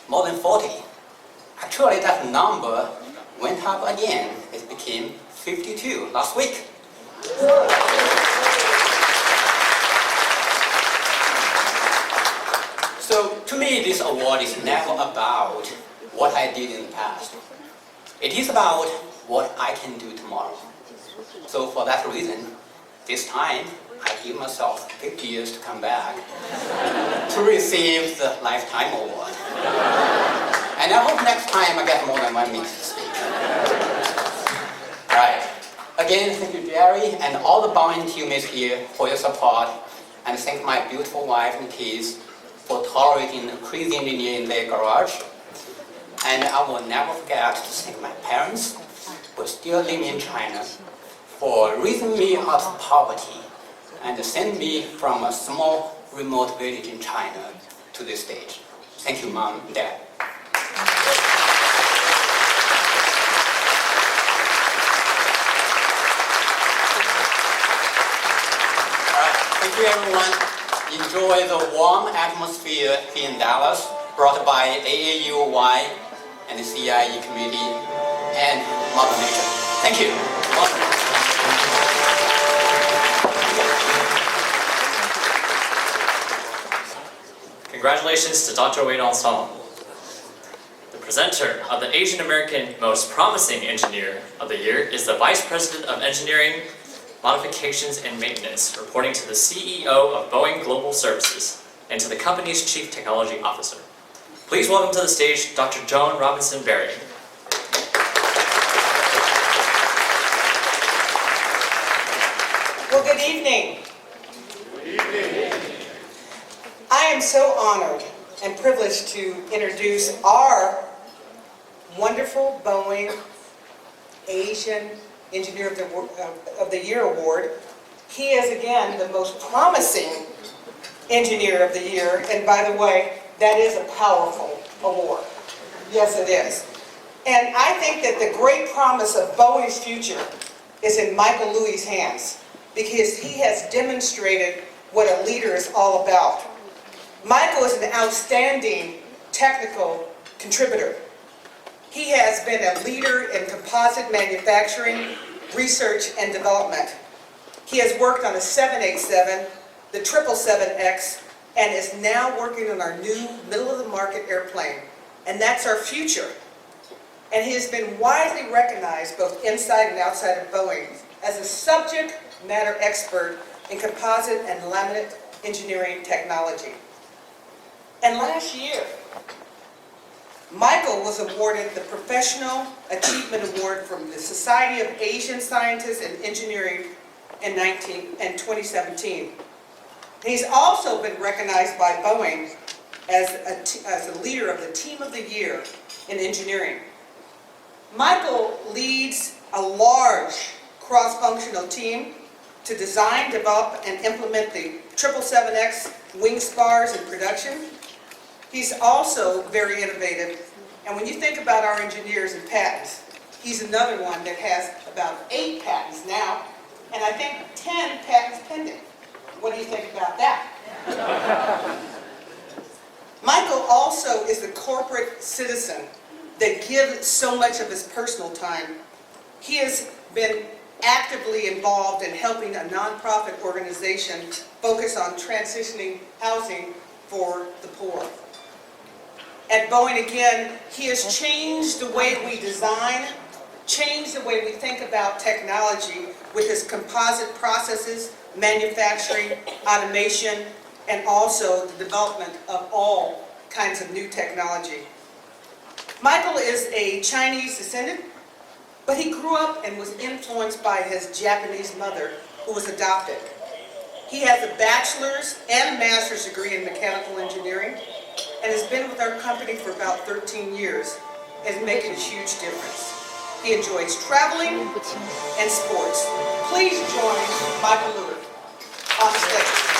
more than 40. Actually, that number went up again. It became 52 last week. So to me, this award is never about what I did in the past. It is about what I can do tomorrow. So for that reason, this time, I give myself 50 years to come back to receive the Lifetime Award. And I hope next time I get more than 1 minute to speak. Right. Again, thank you, Jerry, and all the Boeing teammates here for your support. And thank my beautiful wife and kids for tolerating a crazy engineer in their garage. And I will never forget to thank my parents who are still living in China for raising me out of poverty and send me from a small, remote village in China to this stage. Thank you, Mom and Dad. All right, thank you, everyone. Enjoy the warm atmosphere here in Dallas, brought by AAEOY and the CIE committee and Mother Nature. Thank you. Welcome.
Congratulations to Dr. Wei Dong Song. The presenter of the Asian American Most Promising Engineer of the Year is the Vice President of Engineering, Modifications and Maintenance, reporting to the CEO of Boeing Global Services and to the company's Chief Technology Officer. Please welcome to the stage Dr. Joan Robinson Berry.
Well, good evening. I am so honored and privileged to introduce our wonderful Boeing Asian Engineer of the Year Award. He is, again, the most promising Engineer of the Year, and by the way, that is a powerful award. Yes, it is. And I think that the great promise of Boeing's future is in Michael Louie's hands, because he has demonstrated what a leader is all about. Michael is an outstanding technical contributor. He has been a leader in composite manufacturing, research, and development. He has worked on the 787, the 777X, and is now working on our new middle-of-the-market airplane. And that's our future. And he has been widely recognized both inside and outside of Boeing as a subject matter expert in composite and laminate engineering technology. And last year, Michael was awarded the Professional Achievement Award from the Society of Asian Scientists and Engineering in 2017. He's also been recognized by Boeing as a leader of the Team of the Year in engineering. Michael leads a large cross-functional team to design, develop, and implement the 777X wing spars in production. He's also very innovative, and when you think about our engineers and patents, he's another one that has about 8 patents now, and I think 10 patents pending. What do you think about that? Michael also is the corporate citizen that gives so much of his personal time. He has been actively involved in helping a nonprofit organization focus on transitioning housing for the poor. At Boeing, again, he has changed the way we design, changed the way we think about technology with his composite processes, manufacturing, automation, and also the development of all kinds of new technology. Michael is a Chinese descendant, but he grew up and was influenced by his Japanese mother, who was adopted. He has a bachelor's and a master's degree in mechanical engineering and has been with our company for about 13 years and is making a huge difference. He enjoys traveling and sports. Please join Michael Louie on the stage.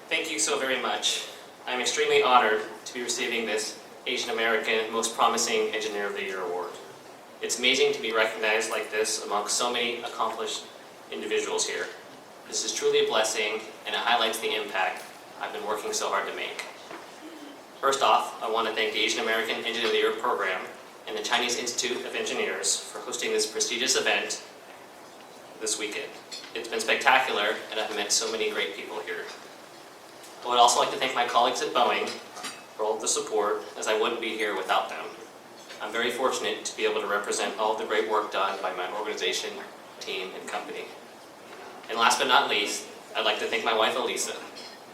Thank you so very much. I'm extremely honored to be receiving this Asian American Most Promising Engineer of the Year Award. It's amazing to be recognized like this amongst so many accomplished individuals here. This is truly a blessing, and it highlights the impact I've been working so hard to make. First off, I want to thank the Asian American Engineer of the Year program and the Chinese Institute of Engineers for hosting this prestigious event this weekend. It's been spectacular, and I've met so many great people here. I would also like to thank my colleagues at Boeing for all of the support, as I wouldn't be here without them. I'm very fortunate to be able to represent all of the great work done by my organization, team, and company. And last but not least, I'd like to thank my wife, Elisa.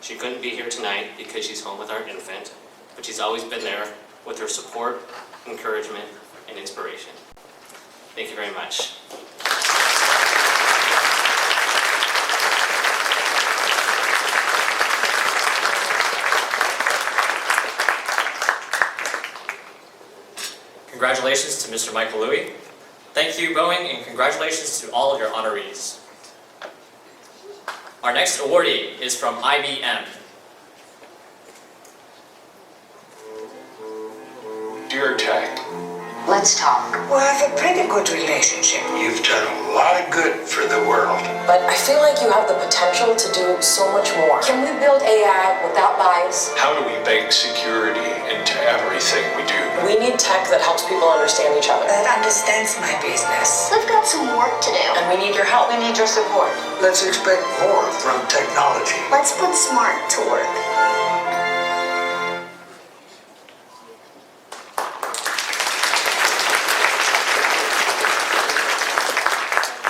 She couldn't be here tonight because she's home with our infant, but she's always been there with her support, encouragement, and inspiration. Thank you very much. congratulations to Mr. Michael Louie. Thank you, Boeing, and congratulations to all of your honorees. Our next awardee is from IBM.
Dear Tech,
Let's talk.
We have a pretty good relationship.
you've done a lot of good for the world.
But I feel like you have the potential to do so much more. Can we build AI without bias?
How do we bake security into everything we do?
We need tech that helps people understand each other.
That understands my business.
We've got some work to do. And we need your help. We need your support.
Let's expect more from technology.
Let's put smart to work.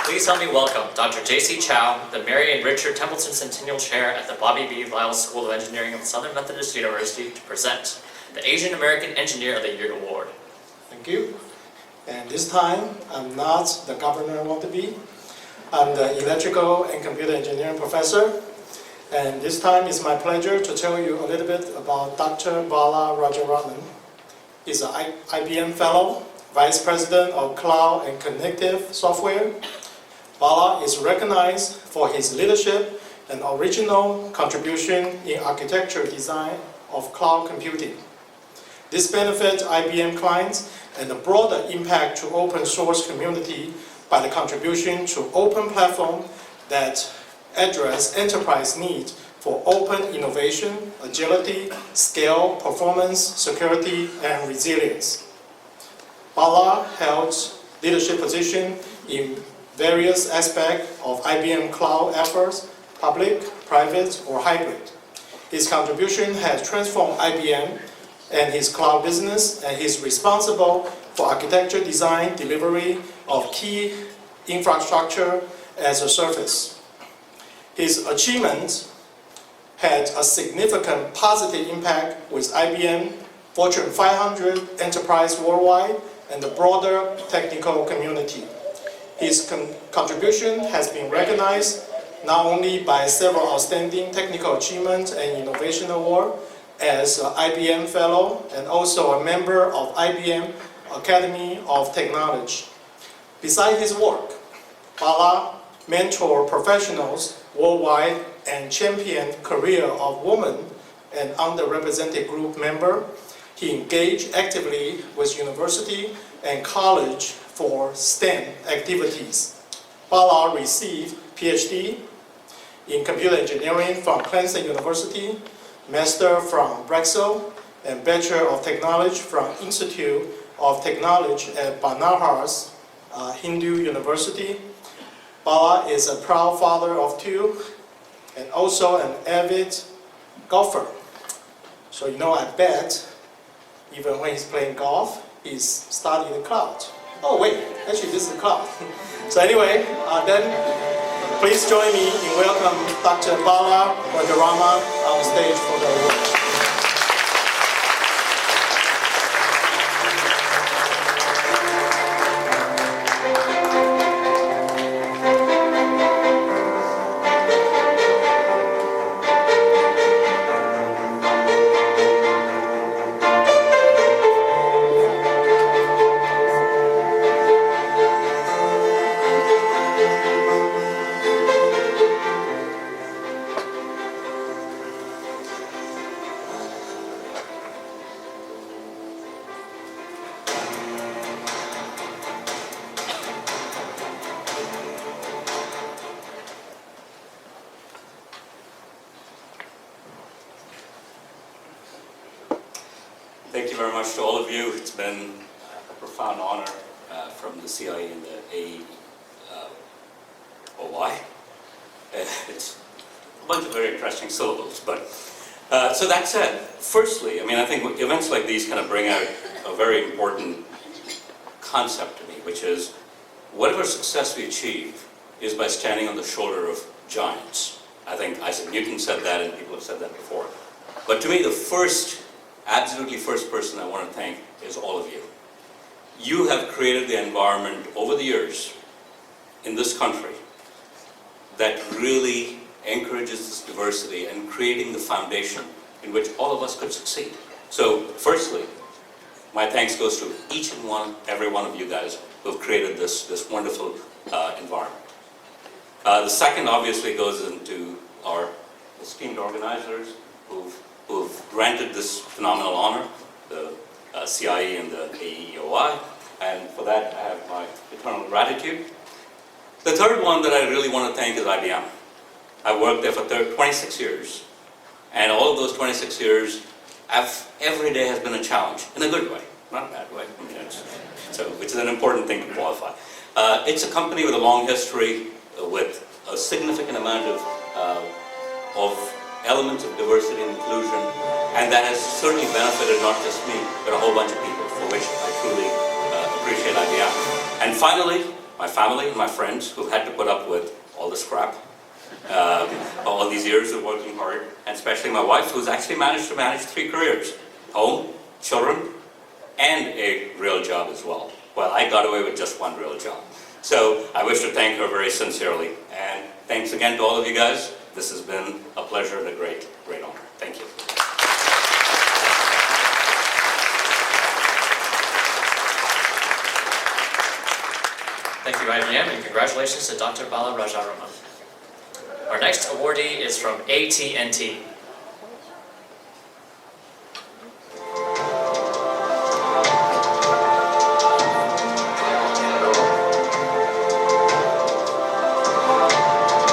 Please help me welcome Dr. J.C. Chow, the Mary and Richard Templeton Centennial Chair at the Bobby B. Lyle School of Engineering of Southern Methodist University, to present the Asian American Engineer of the Year Award.
Thank you. And this time, I'm not the governor I want to be. I'm the electrical and computer engineering professor. And this time it's my pleasure to tell you a little bit about Dr. Bala Rajaraman. He's an IBM Fellow, Vice President of Cloud and Connective Software. Bala is recognized for his leadership and original contribution in architecture design of cloud computing. This benefits IBM clients and the broader impact to open source community by the contribution to open platform that address enterprise needs for open innovation, agility, scale, performance, security, and resilience. Bala held leadership position in various aspects of IBM cloud efforts, public, private, or hybrid. His contribution has transformed IBM and his cloud business, and he's responsible for architecture design, delivery of key infrastructure as a service. His achievements had a significant positive impact with IBM, Fortune 500 enterprise worldwide, and the broader technical community. His contribution has been recognized not only by several outstanding technical achievements and innovation awards as an IBM Fellow and also a member of IBM Academy of Technology. Besides his work, Bala mentored professionals worldwide and championed career of women and underrepresented group member. He engaged actively with university and college for STEM activities. Bala received PhD in computer engineering from Clemson University, Master from Drexel, and Bachelor of Technology from Institute of Technology at Banaras Hindu University. Bala is a proud father of two and also an avid golfer. So you know, I bet even when he's playing golf, he's studying the cloud. Oh wait, actually this is the cloud. So anyway, then please join me in welcome Dr. Bala Rajaraman on stage for the award.
Thank you very much to all of you. It's been a profound honor from the CIA and the AAEOY. It's a bunch of very interesting syllables, but so that said, firstly, I mean, I think events like these kind of bring out a very important concept to me, which is whatever success we achieve is by standing on the shoulder of giants. I think Isaac Newton said that, and people have said that before. But to me, the absolutely first person I want to thank is all of you. You have created the environment over the years in this country that really encourages this diversity and creating the foundation in which all of us could succeed. So firstly, my thanks goes to each and every one of you guys who have created this wonderful environment. The second obviously goes into our esteemed organizers who've granted this phenomenal honor, the CIE and the AAEOY, and for that I have my eternal gratitude. The third one that I really want to thank is IBM. I worked there for 26 years, and all of those 26 years, every day has been a challenge, in a good way, not a bad way, which is an important thing to qualify. It's a company with a long history, with a significant amount of elements of diversity and inclusion, and that has certainly benefited not just me, but a whole bunch of people, for which I truly appreciate IBM. And finally, my family and my friends who've had to put up with all this crap, all these years of working hard, and especially my wife, who's actually managed to manage 3 careers: home, children, and a real job as well. Well, I got away with just 1 real job. So I wish to thank her very sincerely, and thanks again to all of you guys. This has been a pleasure and a great honor. Thank you.
Thank you, IBM, and congratulations to Dr. Bala Rajaraman. Our next awardee is from AT&T.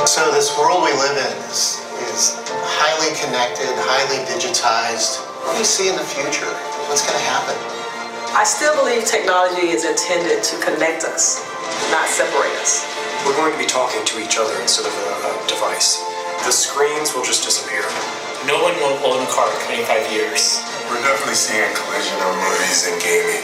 So this world we live in is highly connected, highly digitized. What do you see in the future? What's going to happen?
I still believe technology is intended to connect us, not separate us.
We're going to be talking to each other instead of a device. The screens will just disappear.
No one will own a car in 25 years.
We're definitely seeing a collision of movies and gaming.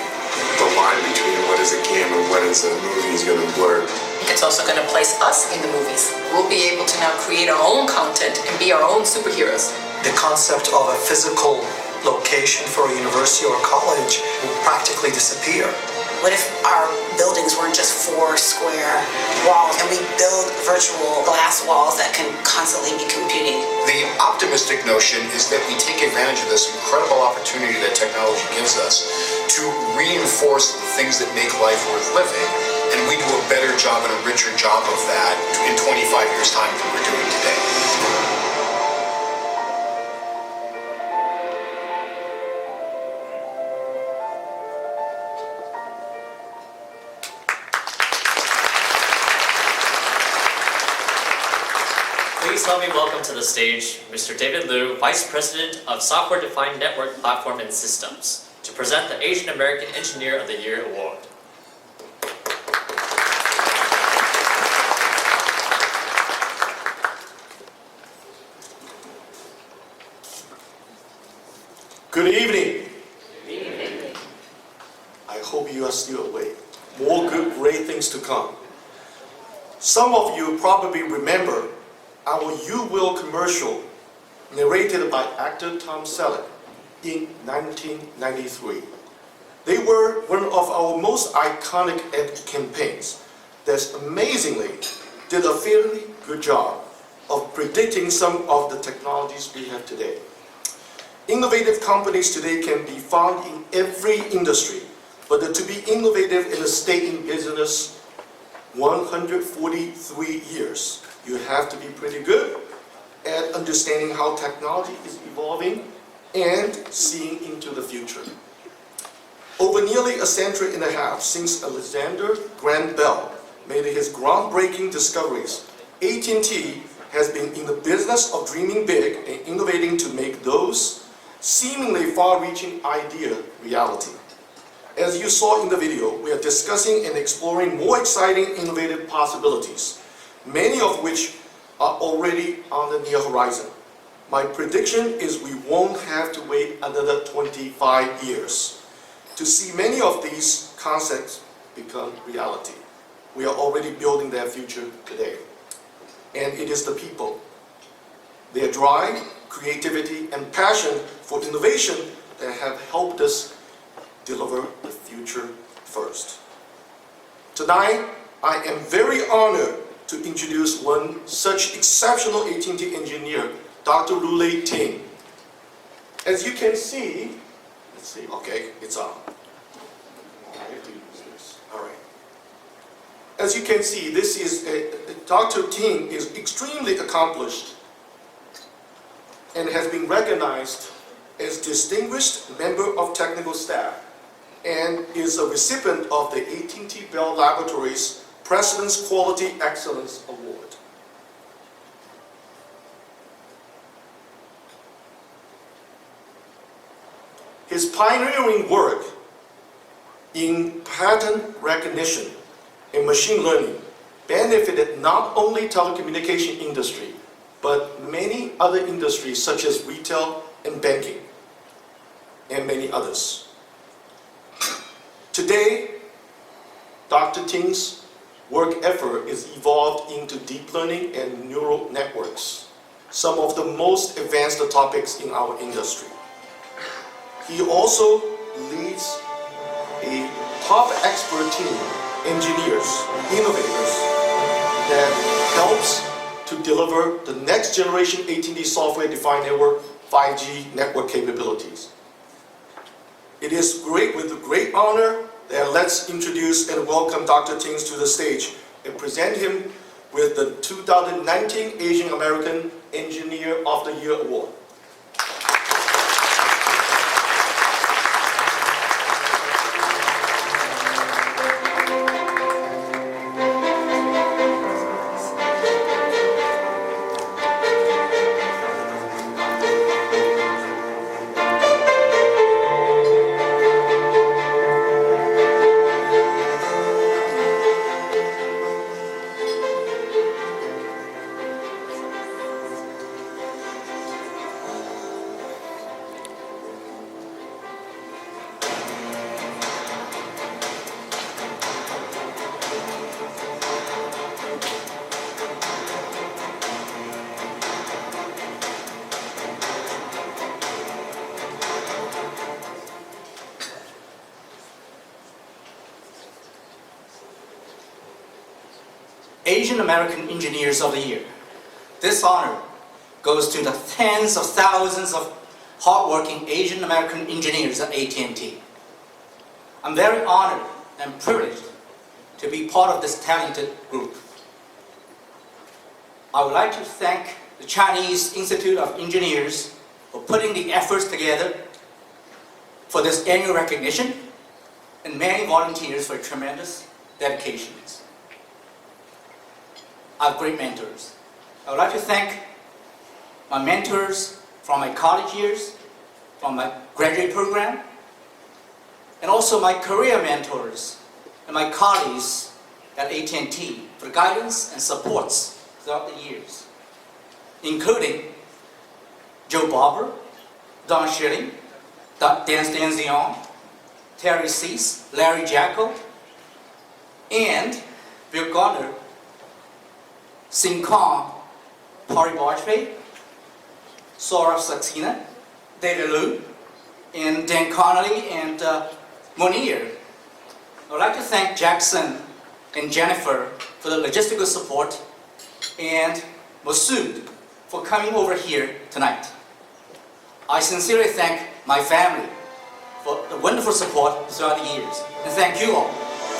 The line between what is a game and what is a movie is going to blur.
It's also going to place us in the movies. We'll be able to now create our own content and be our own superheroes.
The concept of a physical location for a university or college will practically disappear.
What if our buildings weren't just 4 square walls and we build virtual glass walls that can constantly be computing?
The optimistic notion is that we take advantage of this incredible opportunity that technology gives us to reinforce the things that make life worth living, and we do a better job and a richer job of that in 25 years' time than we're doing today.
Please help me welcome to the stage Mr. David Liu, Vice President of Software Defined Network Platform and Systems, to present the Asian American Engineer of the Year Award.
Good evening. I hope you are still awake. More good, great things to come. Some of you probably remember our You Will commercial narrated by actor Tom Selleck in 1993. They were one of our most iconic ad campaigns that amazingly did a fairly good job of predicting some of the technologies we have today. Innovative companies today can be found in every industry, but to be innovative and stay in business 143 years, you have to be pretty good at understanding how technology is evolving and seeing into the future. Over nearly a century and a half since Alexander Graham Bell made his groundbreaking discoveries, AT&T has been in the business of dreaming big and innovating to make those seemingly far-reaching ideas reality. As you saw in the video, we are discussing and exploring more exciting innovative possibilities, many of which are already on the near horizon. My prediction is we won't have to wait another 25 years to see many of these concepts become reality. We are already building their future today. And it is the people, their drive, creativity, and passion for innovation that have helped us deliver the future first. Tonight, I am very honored to introduce one such exceptional AT&T engineer, Dr. Lulei Ting. As you can see, let's see, okay, it's on.
as you can see, this is Dr. Ting is extremely accomplished and has been recognized as distinguished member of technical staff and is a recipient of the AT&T Bell Laboratories President's Quality Excellence Award. His pioneering work in pattern recognition and machine learning benefited not only telecommunication industry, but many other industries such as retail and banking, and many others. Today, Dr. Ting's work effort is evolved into deep learning and neural networks, some of the most advanced topics in our industry. He also leads a top expert team, engineers, innovators, that helps to deliver the next generation AT&T software-defined network 5G network capabilities. It is with great honor that let's introduce and welcome Dr. Ting to the stage and present him with the 2019 Asian American Engineer of the Year Award.
Asian American Engineers of the Year. This honor goes to the tens of thousands of hardworking Asian American engineers at AT&T. I'm very honored and privileged to be part of this talented group. I would like to thank the Chinese Institute of Engineers for putting the efforts together for this annual recognition and many volunteers for tremendous dedications. I have great mentors. I would like to thank my mentors from my college years, from my graduate program, and also my career mentors and my colleagues at AT&T for guidance and supports throughout the years, including Joe Barber, Don Schilling, Dan Stanzion, Terry Cease, Larry Jacko, and Bill Garner, Sing Kong, Pari Bajpai, Saurabh Saxena, David Liu, and Dan Connolly, and Munir. I would like to thank Jackson and Jennifer for the logistical support, and Masood for coming over here tonight. I sincerely thank my family for the wonderful support throughout the years, and thank you all.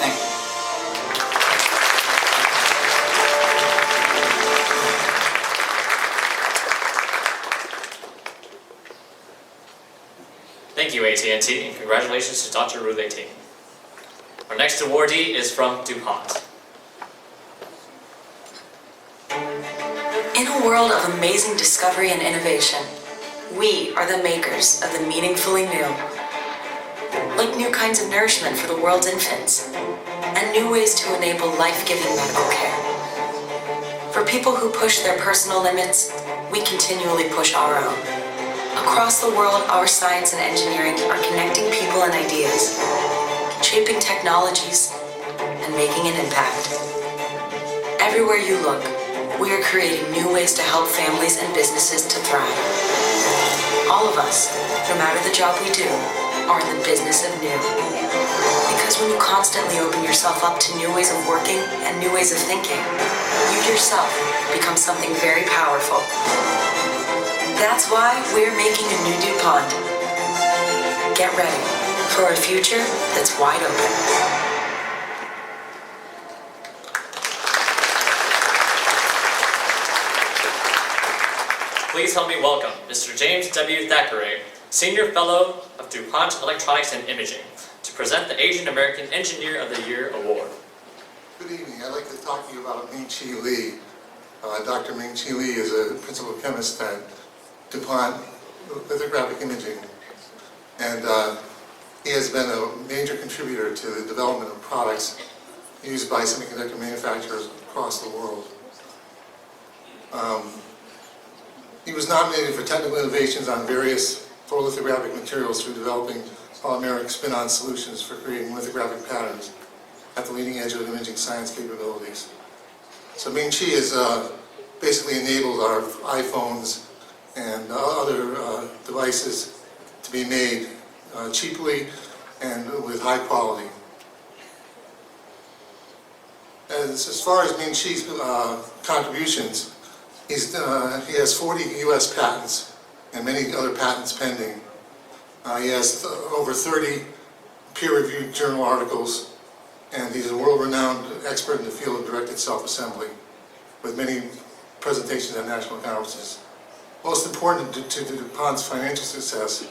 Thank you.
Thank you, AT&T, and congratulations to Dr. Ru Ting. Our next awardee is from DuPont.
In a world of amazing discovery and innovation, we are the makers of the meaningfully new. Like new kinds of nourishment for the world's infants, and new ways to enable life-giving medical care. For people who push their personal limits, we continually push our own. Across the world, our science and engineering are connecting people and ideas, shaping technologies, and making an impact. Everywhere you look, we are creating new ways to help families and businesses to thrive. All of us, no matter the job we do, are in the business of new. Because when you constantly open yourself up to new ways of working and new ways of thinking, you yourself become something very powerful. That's why we're making a new DuPont. Get ready for a future that's wide open.
Please help me welcome Mr. James W. Thackeray, Senior Fellow of DuPont Electronics and Imaging, to present the Asian American Engineer of the Year Award.
Good evening. I'd like to talk to you about Ming-Chi Lee. Dr. Ming-Chi Lee is a principal chemist at DuPont Lithographic Imaging, and he has been a major contributor to the development of products used by semiconductor manufacturers across the world. He was nominated for technical innovations on various photolithographic materials through developing polymeric spin-on solutions for creating lithographic patterns at the leading edge of imaging science capabilities. So Ming-Chi is basically enables our iPhones and other devices to be made cheaply and with high quality. As far as Ming-Chi's contributions, he has 40 U.S. patents and many other patents pending. He has over 30 peer-reviewed journal articles, and he's a world-renowned expert in the field of directed self-assembly, with many presentations at national conferences. Most important to DuPont's financial success,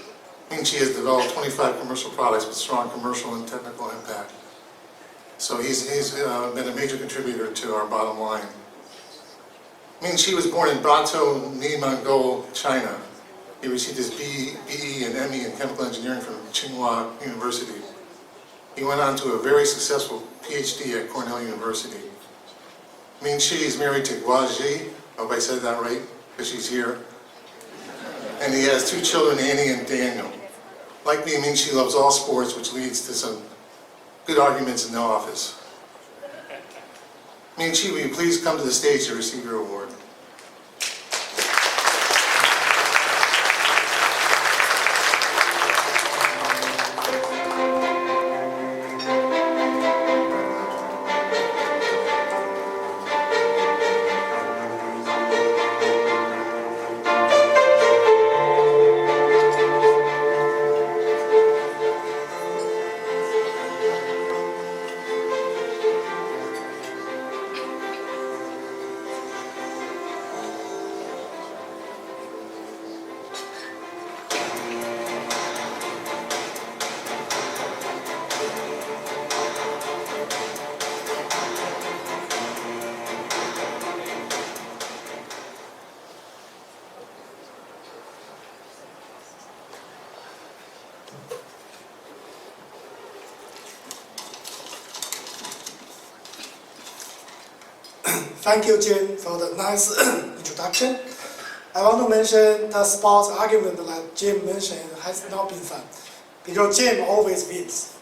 Ming-Chi has developed 25 commercial products with strong commercial and technical impact. So he's been a major contributor to our bottom line. Ming-Chi was born in Bato, Mongol, China. He received his BE and ME in chemical engineering from Tsinghua University. He went on to a very successful PhD at Cornell University. Ming-Chi is married to Guaji, I hope I said that right, because she's here. And he has 2 children, Annie and Daniel. Like me, Ming-Chi loves all sports, which leads to some good arguments in the office. Ming-Chi, will you please come to the stage to receive your award?
Thank you, Jim, for the nice introduction. I want to mention the sports argument that Jim mentioned has not been fun, because Jim always wins.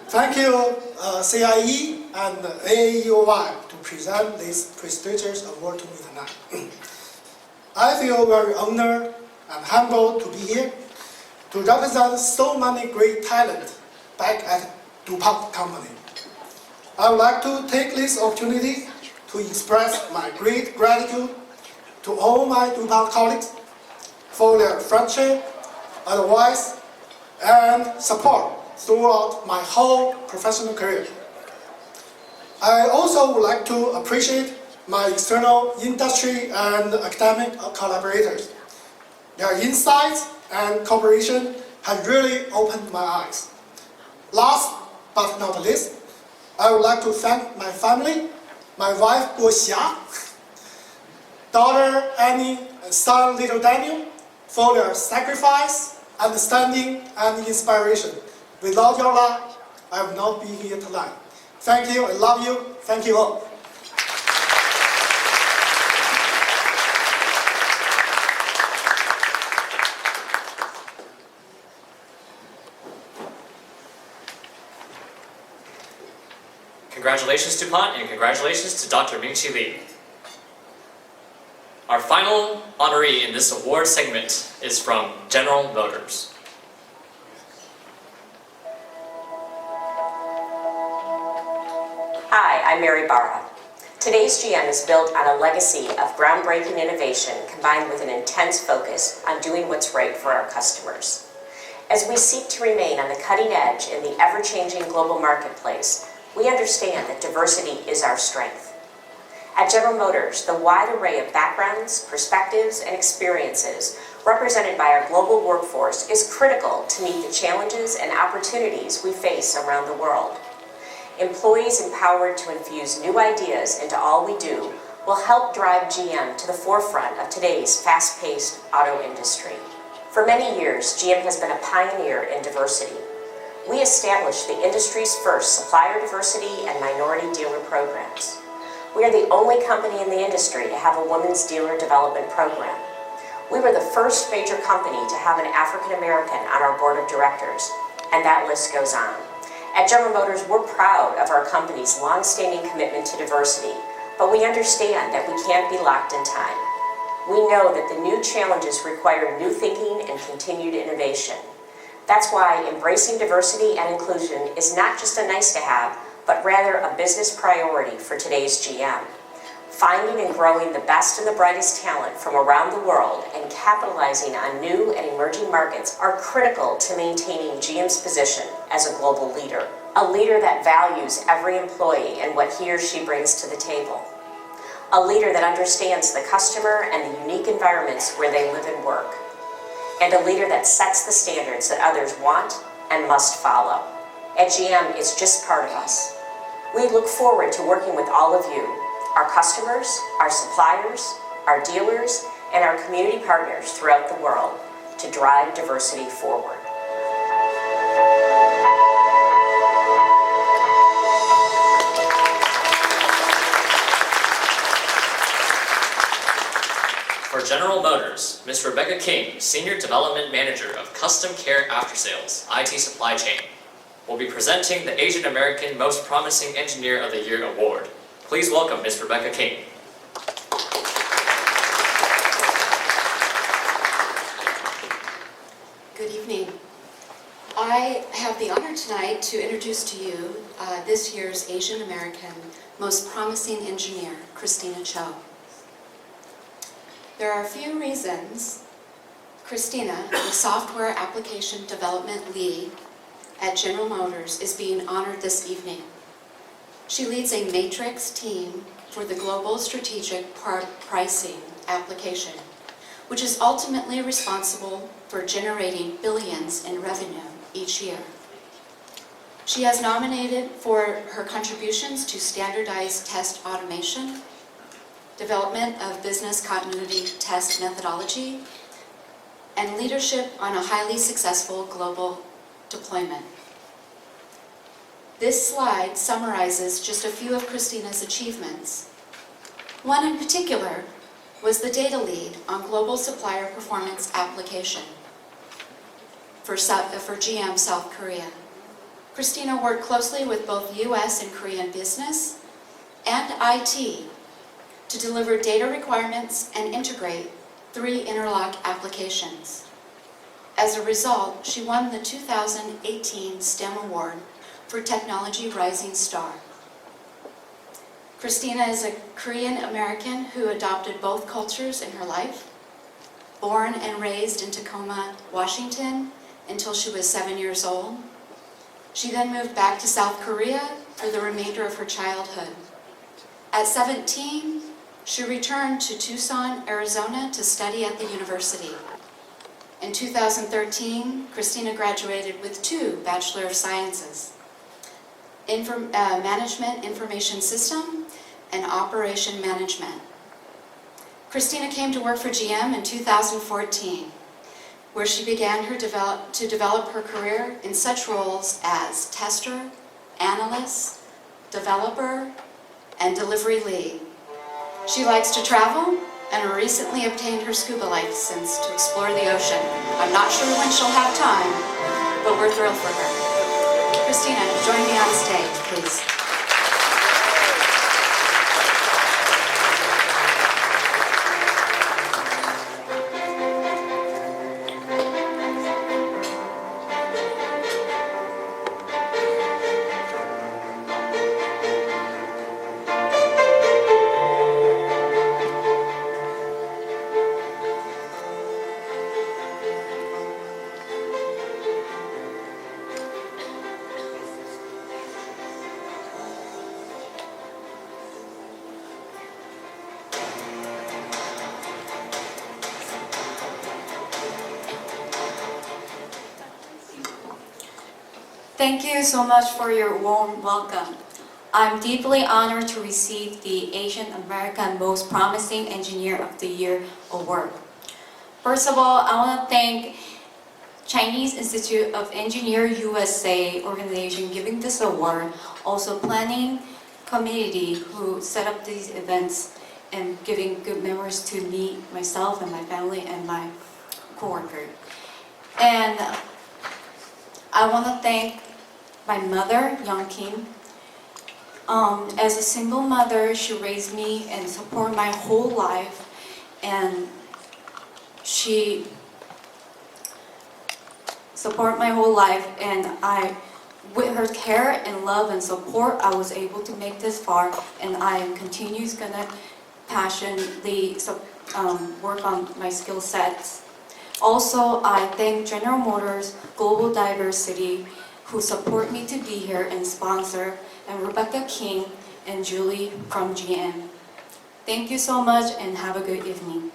Thank you, CIE and AAEOY, to present this prestigious award to me tonight. I feel very honored and humbled to be here to represent so many great talent back at DuPont Company. I would like to take this opportunity to express my great gratitude to all my DuPont colleagues for their friendship, advice, and support throughout my whole professional career. I also would like to appreciate my external industry and academic collaborators. Their insights and cooperation have really opened my eyes. Last but not least, I would like to thank my family, my wife Guoxia, daughter Annie, and son little Daniel, for their sacrifice, understanding, and inspiration. Without your love, I would not be here tonight. Thank you, I love you, thank you all.
Congratulations, DuPont, and congratulations to Dr. Ming-Chi Lee. Our final honoree in this award segment is from General Motors.
Hi, I'm Mary Barra. Today's GM is built on a legacy of groundbreaking innovation combined with an intense focus on doing what's right for our customers. As we seek to remain on the cutting edge in the ever-changing global marketplace, we understand that diversity is our strength. At General Motors, the wide array of backgrounds, perspectives, and experiences represented by our global workforce is critical to meet the challenges and opportunities we face around the world. Employees empowered to infuse new ideas into all we do will help drive GM to the forefront of today's fast-paced auto industry. For many years, GM has been a pioneer in diversity. We established the industry's first supplier diversity and minority dealer programs. We are the only company in the industry to have a women's dealer development program. We were the first major company to have an African American on our board of directors, and that list goes on. At General Motors, we're proud of our company's long-standing commitment to diversity, but we understand that we can't be locked in time. We know that the new challenges require new thinking and continued innovation. That's why embracing diversity and inclusion is not just a nice to have, but rather a business priority for today's GM. Finding and growing the best and the brightest talent from around the world and capitalizing on new and emerging markets are critical to maintaining GM's position as a global leader. A leader that values every employee and what he or she brings to the table. A leader that understands the customer and the unique environments where they live and work. And a leader that sets the standards that others want and must follow. At GM, it's just part of us. We look forward to working with all of you, our customers, our suppliers, our dealers, and our community partners throughout the world to drive diversity forward.
For General Motors, Ms. Rebecca King, Senior Development Manager of Custom Care After Sales, IT Supply Chain, will be presenting the Asian American Most Promising Engineer of the Year Award. Please welcome Ms. Rebecca King.
Good evening. I have the honor tonight to introduce to you this year's Asian American Most Promising Engineer, Christina Cho. There are a few reasons Christina, the Software Application Development Lead at General Motors, is being honored this evening. She leads a matrix team for the Global Strategic Pricing application, which is ultimately responsible for generating billions in revenue each year. She has nominated for her contributions to standardized test automation, development of business continuity test methodology, and leadership on a highly successful global deployment. This slide summarizes just a few of Christina's achievements. One in particular was the data lead on global supplier performance application for GM South Korea. Christina worked closely with both US and Korean business and IT to deliver data requirements and integrate 3 interlock applications. As a result, she won the 2018 STEM Award for Technology Rising Star. Christina is a Korean American who adopted both cultures in her life. Born and raised in Tacoma, Washington, until she was 7 years old. She then moved back to South Korea for the remainder of her childhood. At 17, she returned to Tucson, Arizona to study at the university. In 2013, Christina graduated with 2 Bachelor of Sciences, Management Information System and Operation Management. Christina came to work for GM in 2014, where she began to develop her career in such roles as tester, analyst, developer, and delivery lead. She likes to travel and recently obtained her scuba license to explore the ocean. I'm not sure when she'll have time, but we're thrilled for her. Christina, join me on stage, please.
Thank you so much for your warm welcome. I'm deeply honored to receive the Asian American Most Promising Engineer of the Year award. First of all, I want to thank Chinese Institute of Engineer USA organization giving this award, also planning committee who set up these events and giving good memories to me, myself, and my family and my coworker. And I want to thank my mother, Young Kim. As a single mother, she raised me and supported my whole life, and she supported my whole life, and with her care and love and support, I was able to make this far, and I am continuously gonna passionately work on my skill sets. Also, I thank General Motors Global Diversity who support me to be here and sponsor, and Rebecca King and Julie from GM. Thank you so much and have a good evening.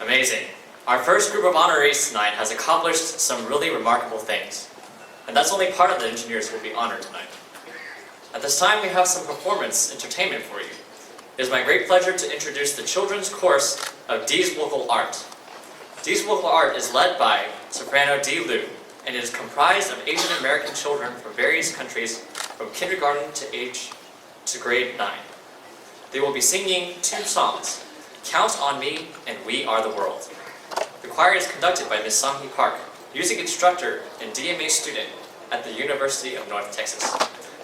Amazing. Our first group of honorees tonight has accomplished some really remarkable things. And that's only part of the engineers who will be honored tonight. At this time, we have some performance entertainment for you. It is my great pleasure to introduce the children's course of D's Vocal Art. D's Vocal Art is led by soprano Dee Liu, and it is comprised of Asian American children from various countries from kindergarten to grade 9. They will be singing 2 songs, Count on Me and We Are the World. The choir is conducted by Ms. Sang-hee Park, music instructor and DMA student at the University of North Texas.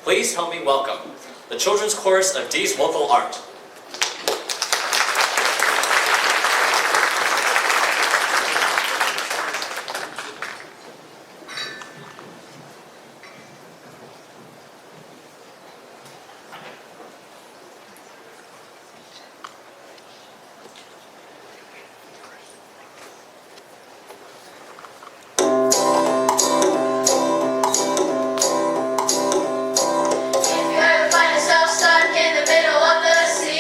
Please help me welcome the children's chorus of D's Vocal Art.
If you ever find yourself stuck in the middle of the sea,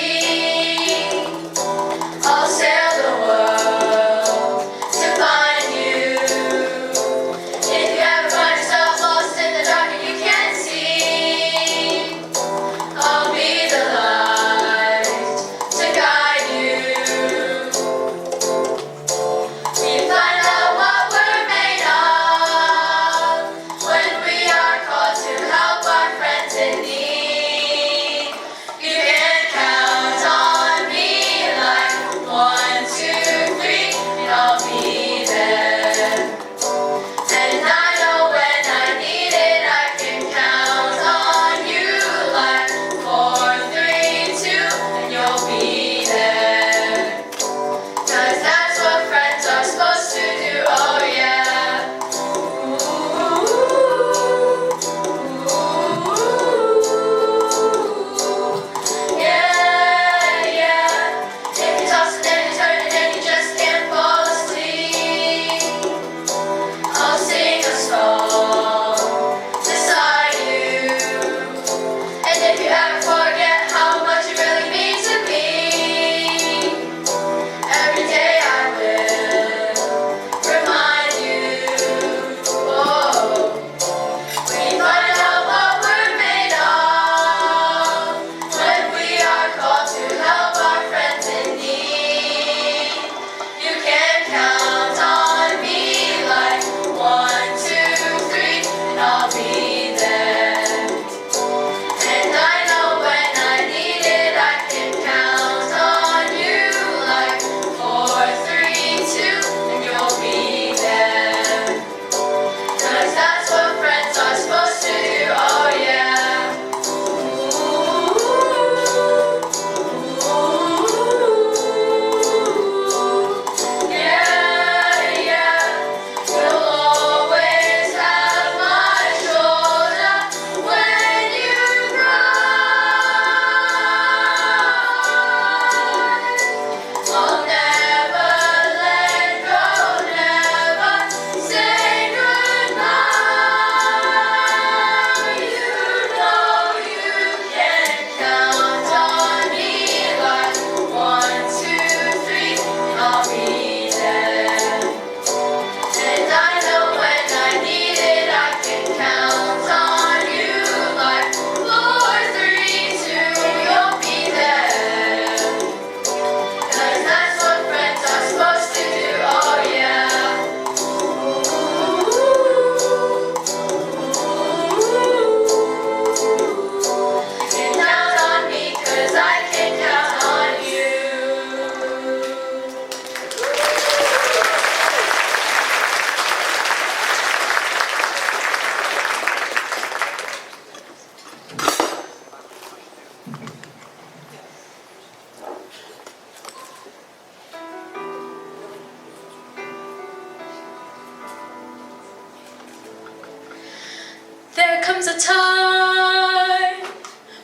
comes a time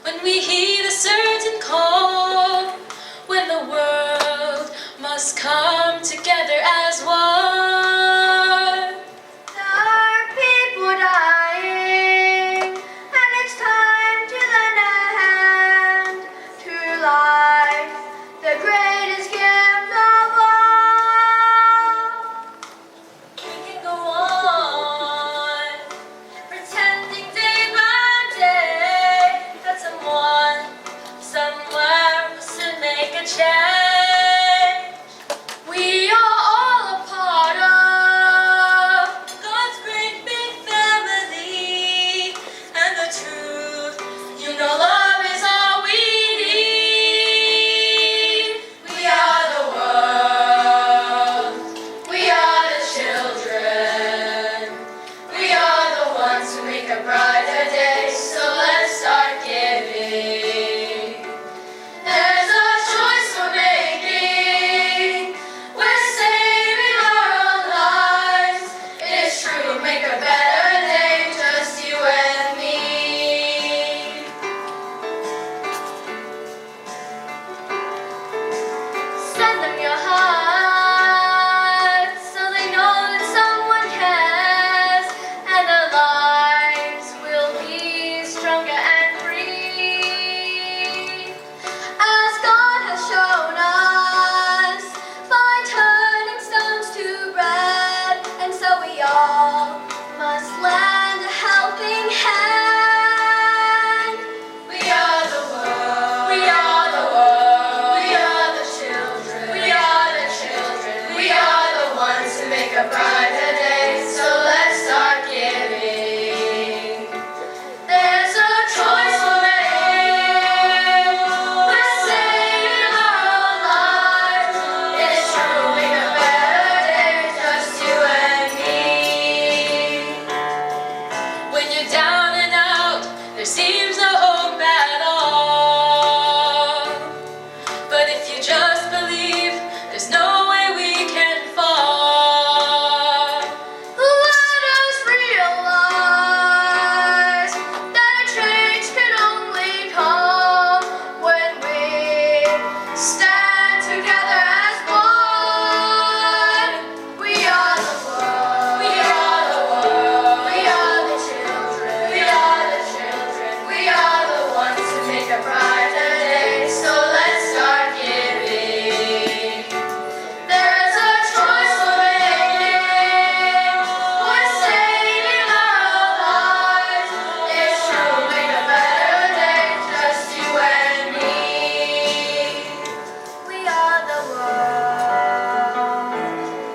when we heed a certain call, when the world must come together as one.
There are people dying, and it's time to lend a hand to life, the greatest gift of all.
We can go on, pretending day by day that someone, somewhere will soon make a change. We are all a part of God's great big family, and the truth, you know, love is all we need. We are the world, we are the children, we are the ones who make a brighter day, so let's start giving. There's a choice we're making, we're saving our own lives. It's true, make a better day, just you and me. Send them your heart, so they know that someone cares, and their lives will be stronger and free. As God has shown us by turning stones to bread, and so we all must lend a helping hand. We are the world, we are the world, we are the children, we are the children, we are the ones who make a brighter day, so let's start giving. There's a choice we're making, we're saving our own lives. It's true, make a better day, just you and me. When you're down and out, there seems no hope at all. But if you just believe, there's no way we can fall. Let us realize that a change can only come when we stand together as one. We are the world, we are the world, we are the children, we are the children, we are the ones who make a brighter day, so let's start giving. There's a choice we're making, we're saving our own lives. It's true, make a better day, just you and me. We are the world,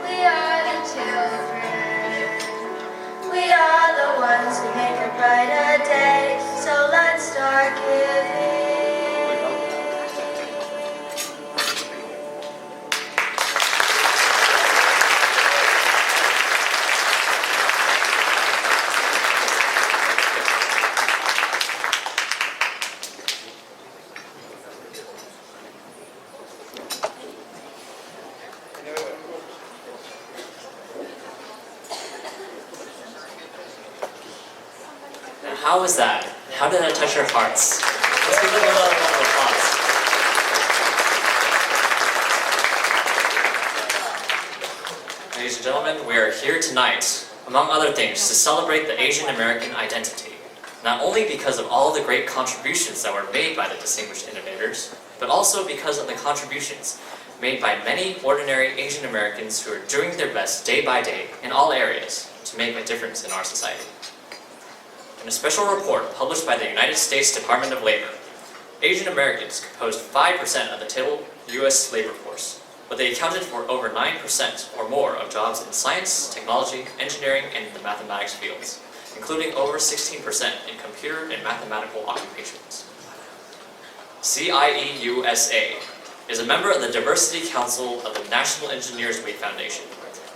we are the children, we are the ones who make a brighter day, so let's start giving.
Now, how was that? How did that touch your hearts? Let's give them a round of applause. Ladies and gentlemen, we are here tonight, among other things, to celebrate the Asian American identity. Not only because of all the great contributions that were made by the distinguished innovators, but also because of the contributions made by many ordinary Asian Americans who are doing their best day by day in all areas to make a difference in our society. In a special report published by the United States Department of Labor, Asian Americans composed 5% of the total U.S. labor force, but they accounted for over 9% or more of jobs in science, technology, engineering, and the mathematics fields, including over 16% in computer and mathematical occupations. CIEUSA is a member of the Diversity Council of the National Engineers Week Foundation,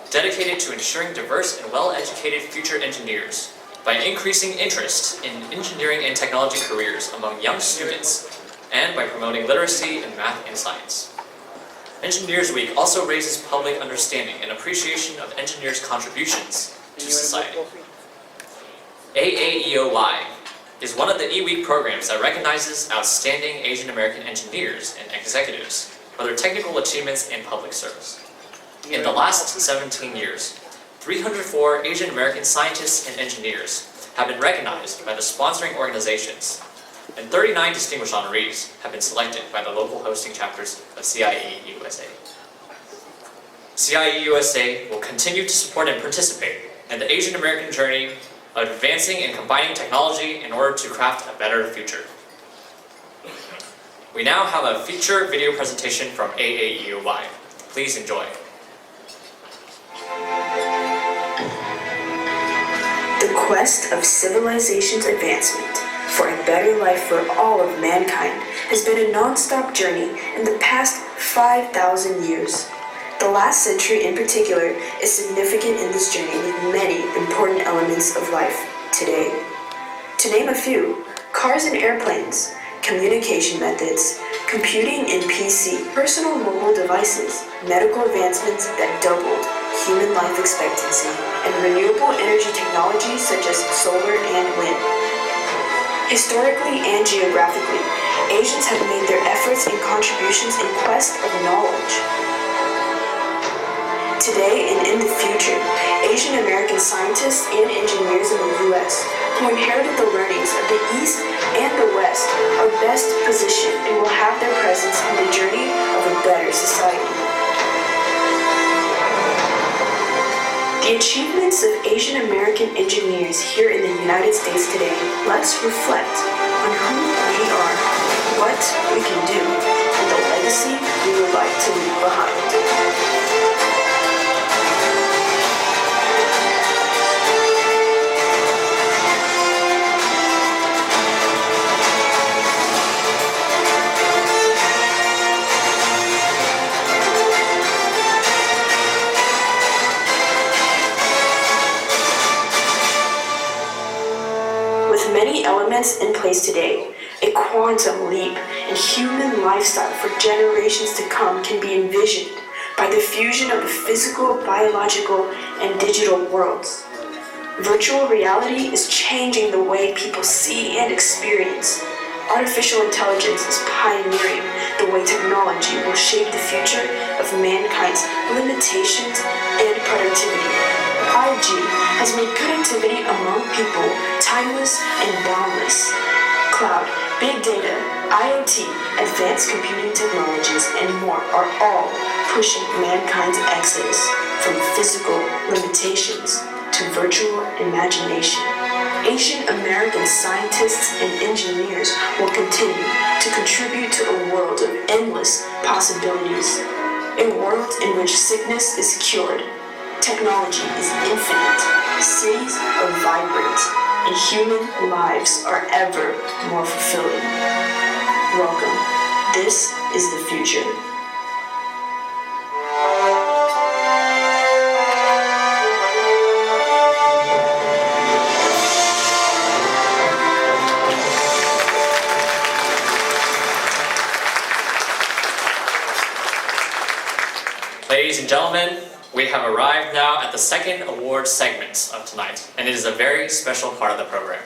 dedicated to ensuring diverse and well-educated future engineers by increasing interest in engineering and technology careers among young students, and by promoting literacy in math and science. Engineers Week also raises public understanding and appreciation of engineers' contributions to society. AAEOY is one of the E-Week programs that recognizes outstanding Asian American engineers and executives for their technical achievements in public service. In the last 17 years, 304 Asian American scientists and engineers have been recognized by the sponsoring organizations, and 39 distinguished honorees have been selected by the local hosting chapters of CIE USA. CIE USA will continue to support and participate in the Asian American journey of advancing and combining technology in order to craft a better future. We now have a feature video presentation from AAEOY. Please enjoy.
The quest of civilization's advancement for a better life for all of mankind has been a non-stop journey in the past 5,000 years. The last century in particular is significant in this journey with many important elements of life today. To name a few, cars and airplanes, communication methods, computing and PC, personal mobile devices, medical advancements that doubled human life expectancy, and renewable energy technologies such as solar and wind. Historically and geographically, Asians have made their efforts and contributions in quest of knowledge. Today and in the future, Asian American scientists and engineers in the U.S. who inherited the learnings of the East and the West are best positioned and will have their presence in the journey of a better society. The achievements of Asian American engineers here in the United States today let's reflect on who we are, what we can do, and the legacy we would like to leave behind. With many elements in place today, a quantum leap in human lifestyle for generations to come can be envisioned by the fusion of the physical, biological, and digital worlds. Virtual reality is changing the way people see and experience. Artificial intelligence is pioneering the way technology will shape the future of mankind's limitations and productivity. 5G has made connectivity among people timeless and boundless. Cloud, big data, IoT, advanced computing technologies, and more are all pushing mankind's exodus from physical limitations to virtual imagination. Asian American scientists and engineers will continue to contribute to a world of endless possibilities. A world in which sickness is cured, technology is infinite, cities are vibrant, and human lives are ever more fulfilling. Welcome. This is the future.
Ladies and gentlemen, we have arrived now at the second award segment of tonight, and it is a very special part of the program.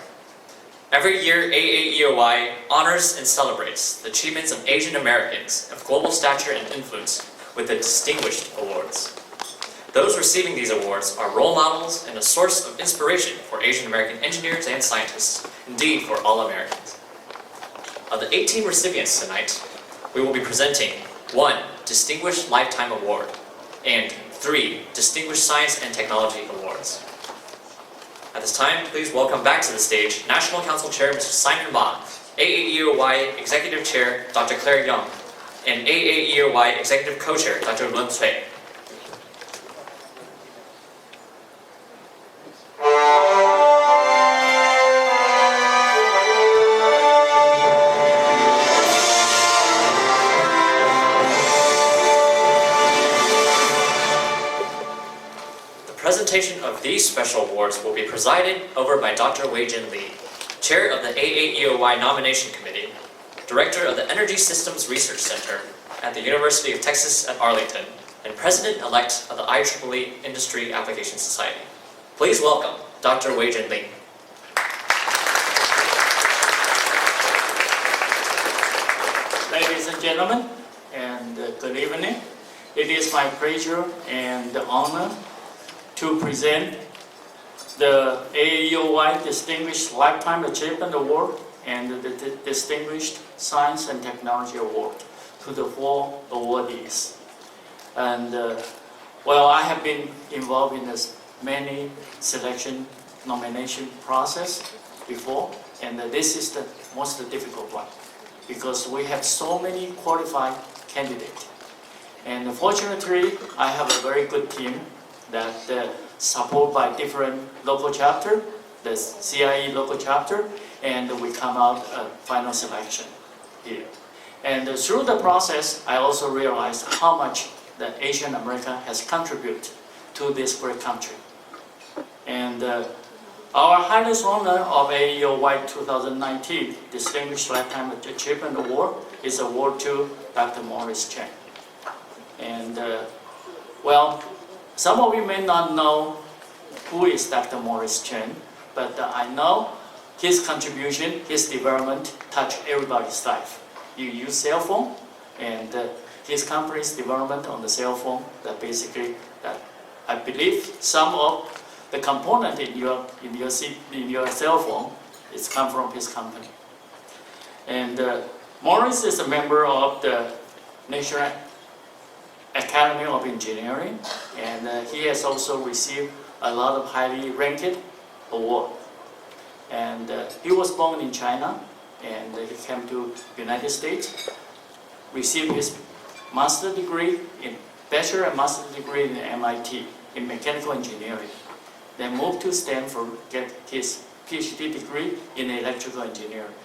Every year, AAEOY honors and celebrates the achievements of Asian Americans of global stature and influence with the distinguished awards. Those receiving these awards are role models and a source of inspiration for Asian American engineers and scientists, indeed for all Americans. Of the 18 recipients tonight, we will be presenting 1 Distinguished Lifetime Award and 3 Distinguished Science and Technology Awards. At this time, please welcome back to the stage National Council Chair Mr. Simon Ma, AAEOY Executive Chair Dr. Claire Young, and AAEOY Executive Co-Chair Dr. Lun Cui. The presentation of these special awards will be presided over by Dr. Wei-Jin Lee, Chair of the AAEOY Nomination Committee, Director of the Energy Systems Research Center at the University of Texas at Arlington, and President-elect of the IEEE Industry Application Society. Please welcome Dr. Wei-Jin Lee.
gentlemen, and good evening. It is my pleasure and honor to present the AAEOY Distinguished Lifetime Achievement Award and the Distinguished Science and Technology Award to the 4 awardees. And well, I have been involved in this many selection nomination process before, and this is the most difficult one because we have so many qualified candidates. And fortunately, I have a very good team that supported by different local chapter, the CIE local chapter, and we come out a final selection here. And through the process, I also realized how much that Asian America has contributed to this great country. And our highest honor of AAEOY 2019 Distinguished Lifetime Achievement Award is award to Dr. Morris Chen. And well, some of you may not know who is Dr. Morris Chen, but I know his contribution, his development touched everybody's life. You use cell phone, and his company's development on the cell phone that basically, that I believe some of the component in your cell phone is come from his company. And Morris is a member of the National Academy of Engineering, and he has also received a lot of highly ranked awards. And he was born in China, and he came to United States, received his master's degree in bachelor and master's degree in MIT in mechanical engineering. Then moved to Stanford, get his PhD degree in electrical engineering.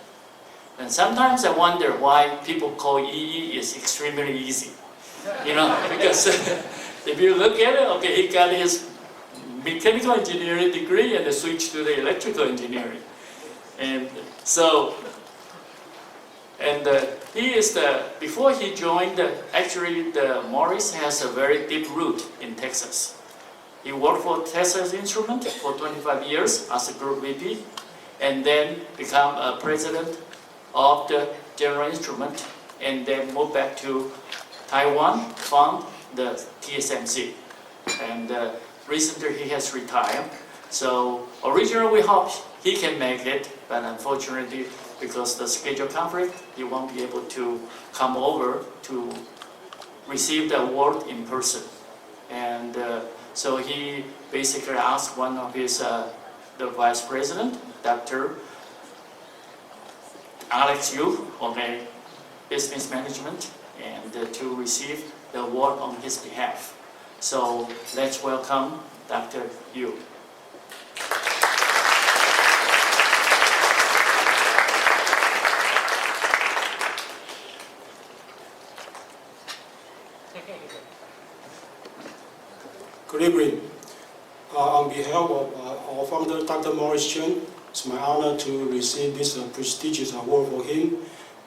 And sometimes I wonder why people call EE is extremely easy. You know, because if you look at it, okay, he got his mechanical engineering degree and switched to the electrical engineering. And so, he is before he joined, actually Morris has a very deep root in Texas. He worked for Texas Instruments for 25 years as a group VP, and then become a president of the General Instrument, and then moved back to Taiwan, found the TSMC. And recently he has retired. So originally we hoped he can make it, but unfortunately, because the schedule conflict, he won't be able to come over to receive the award in person. And so he basically asked one of his, the vice president, Dr. Alex Yu, okay, business management, and to receive the award on his behalf. So let's welcome Dr. Yu.
Good evening. On behalf of our founder, Dr. Morris Chen, it's my honor to receive this prestigious award for him.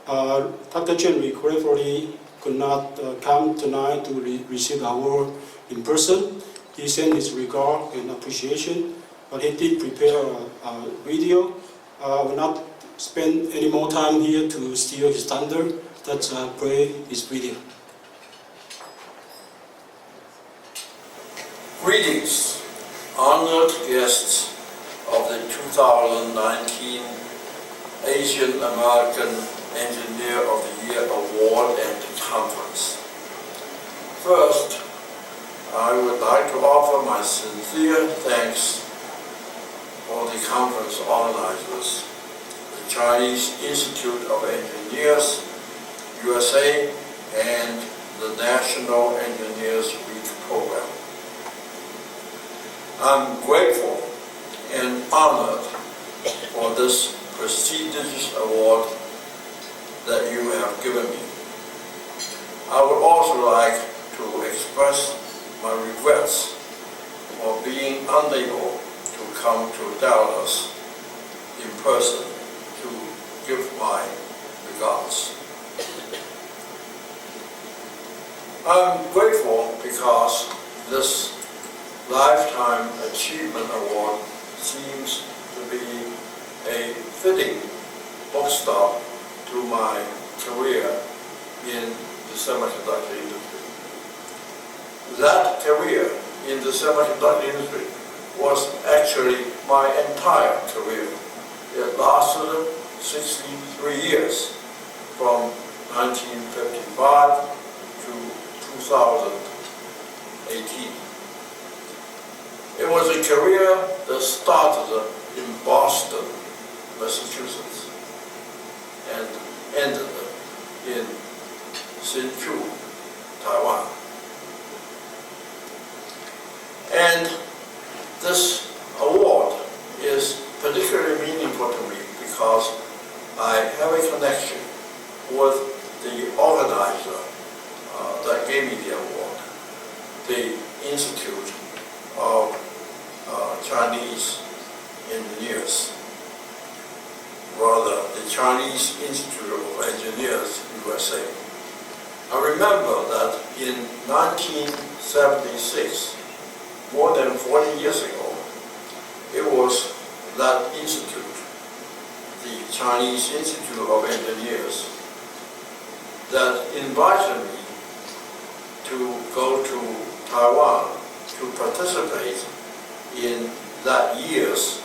Dr. Chen regretfully could not come tonight to receive the award in person. He sent his regard and appreciation, but he did prepare a video. I will not spend any more time here to steal his thunder. Let's play his video.
Greetings, honored guests of the 2019 Asian American Engineer of the Year Award and Conference. First, I would like to offer my sincere thanks for the conference organizers, the Chinese Institute of Engineers, USA, and the National Engineers Week program. I'm grateful and honored for this prestigious award that you have given me. I would also like to express my regrets for being unable to come to Dallas in person to give my regards. I'm grateful because this Lifetime Achievement Award seems to be a fitting book stop to my career in the semiconductor industry. That career in the semiconductor industry was actually my entire career. It lasted 63 years, from 1955 to 2018. It was a career that started in Boston, Massachusetts, and ended in Hsinchu, Taiwan. And this award is particularly meaningful to me because I have a connection with the organizer that gave me the award, the Institute of Chinese Engineers, rather the Chinese Institute of Engineers, USA. I remember that in 1976, more than 40 years ago, it was that institute, the Chinese Institute of Engineers, that invited me to go to Taiwan to participate in that year's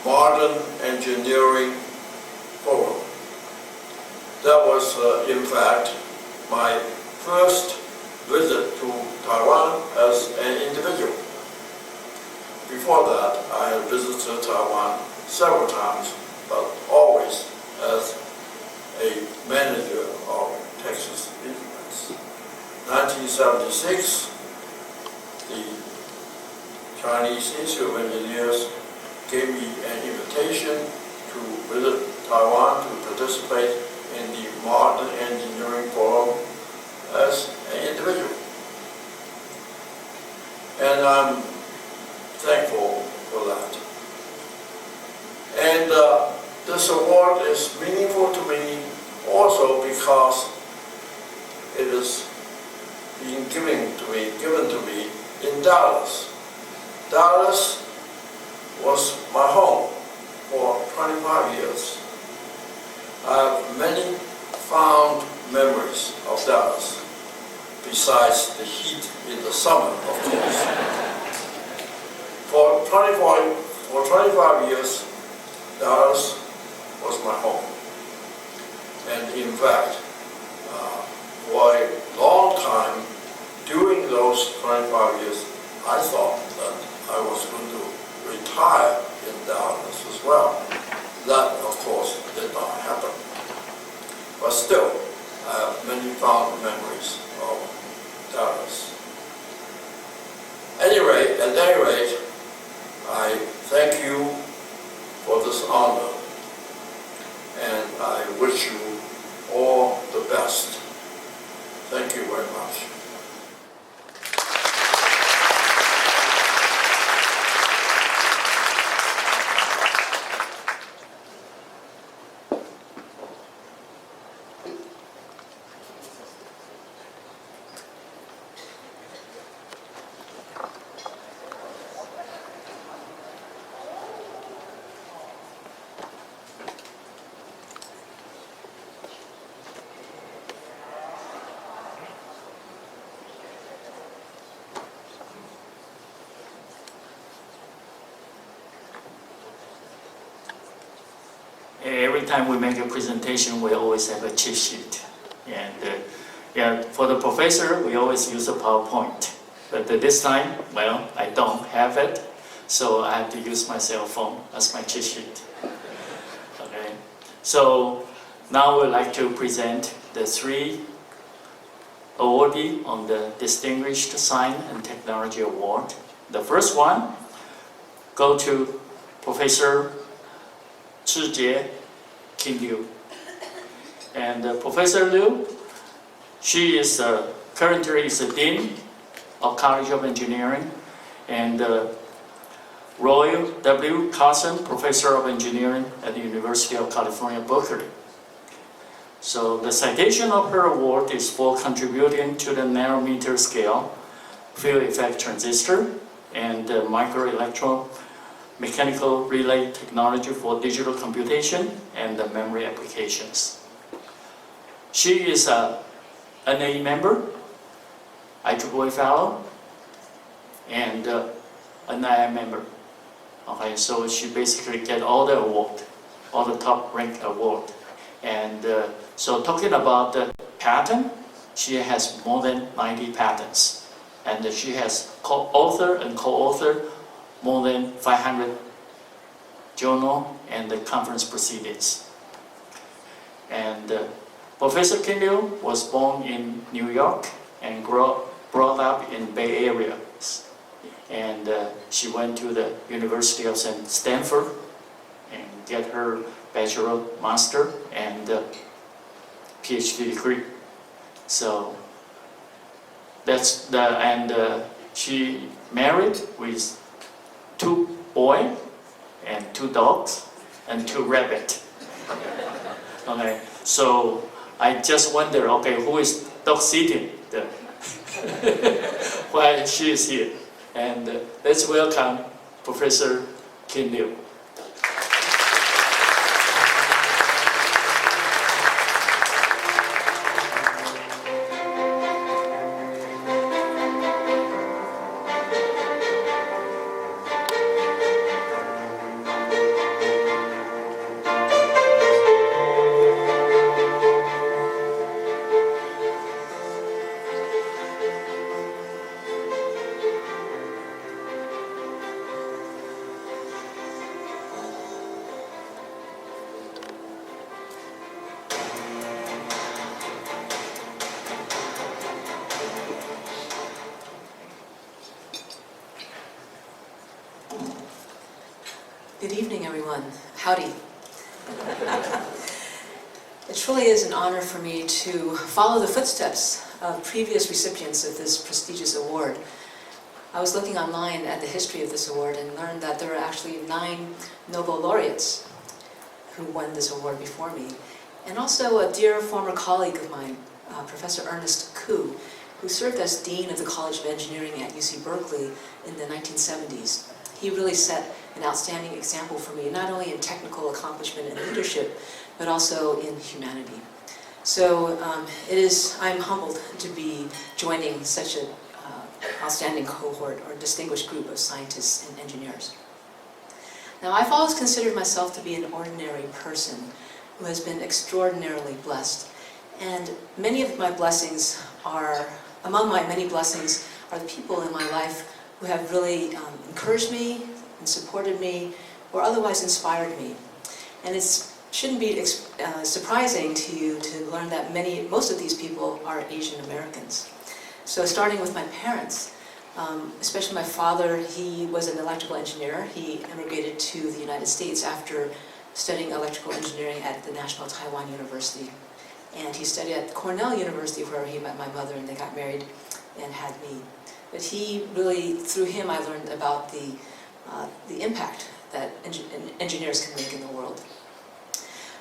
Modern Engineering Forum. That was, in fact, my first visit to Taiwan as an individual. Before that, I had visited Taiwan several times, but always as a manager of Texas Instruments. 1976, the Chinese Institute of Engineers gave me an invitation to visit Taiwan to participate in the Modern Engineering Forum as an individual. And I'm thankful for that. And this award is meaningful to me also because it is being given to me in Dallas. Dallas was my home for 25 years. I have many fond memories of Dallas, besides the heat in the summer, of course. For 25 years, Dallas was my home. And in fact, for a long time, during those 25 years, I thought that I was going to retire in Dallas as well. That, of course, did not happen. But still, I have many fond memories of Dallas. At any rate, I thank you for this honor, and I wish you all the best. Thank you very much.
Every time we make a presentation, we always have a cheat sheet. And for the professor, we always use a PowerPoint. But this time, well, I don't have it, so I have to use my cell phone as my cheat sheet. Okay. So now we'd like to present the 3 awardees on the Distinguished Science and Technology Award. The first one go to Professor Zhijie King Liu. And Professor Liu, she is currently is the Dean of College of Engineering and Roy W. Carson Professor of Engineering at the University of California, Berkeley. So the citation of her award is for contributing to the nanometer scale field effect transistor and microelectromechanical relay technology for digital computation and the memory applications. She is an NA member, IAAEOY fellow, and an NIA member. Okay, so she basically get all the award, all the top ranked award. And so talking about the patent, she has more than 90 patents. And she has co-author and co-author more than 500 journal and the conference proceedings. And Professor Kim Liu was born in New York and brought up in Bay Area. And she went to the University of Stanford and get her bachelor, master, and PhD degree. So that's she married with 2 boys and 2 dogs and 2 rabbits. Okay, so I just wonder, okay, who is dog sitting there while she is here? And let's welcome Professor Kim Liu.
Good evening, everyone. Howdy. It truly is an honor for me to follow the footsteps of previous recipients of this prestigious award. I was looking online at the history of this award and learned that there are actually 9 Nobel laureates who won this award before me. And also a dear former colleague of mine, Professor Ernest Koo, who served as Dean of the College of Engineering at UC Berkeley in the 1970s. He really set an outstanding example for me, not only in technical accomplishment and leadership, but also in humanity. So I'm humbled to be joining such an outstanding cohort or distinguished group of scientists and engineers. Now, I've always considered myself to be an ordinary person who has been extraordinarily blessed. And many of my blessings among my many blessings are the people in my life who have really encouraged me and supported me or otherwise inspired me. And it shouldn't be surprising to you to learn that most of these people are Asian Americans. So starting with my parents, especially my father, he was an electrical engineer. He immigrated to the United States after studying electrical engineering at the National Taiwan University. And he studied at Cornell University where he met my mother and they got married and had me. But through him I learned about the impact that engineers can make in the world.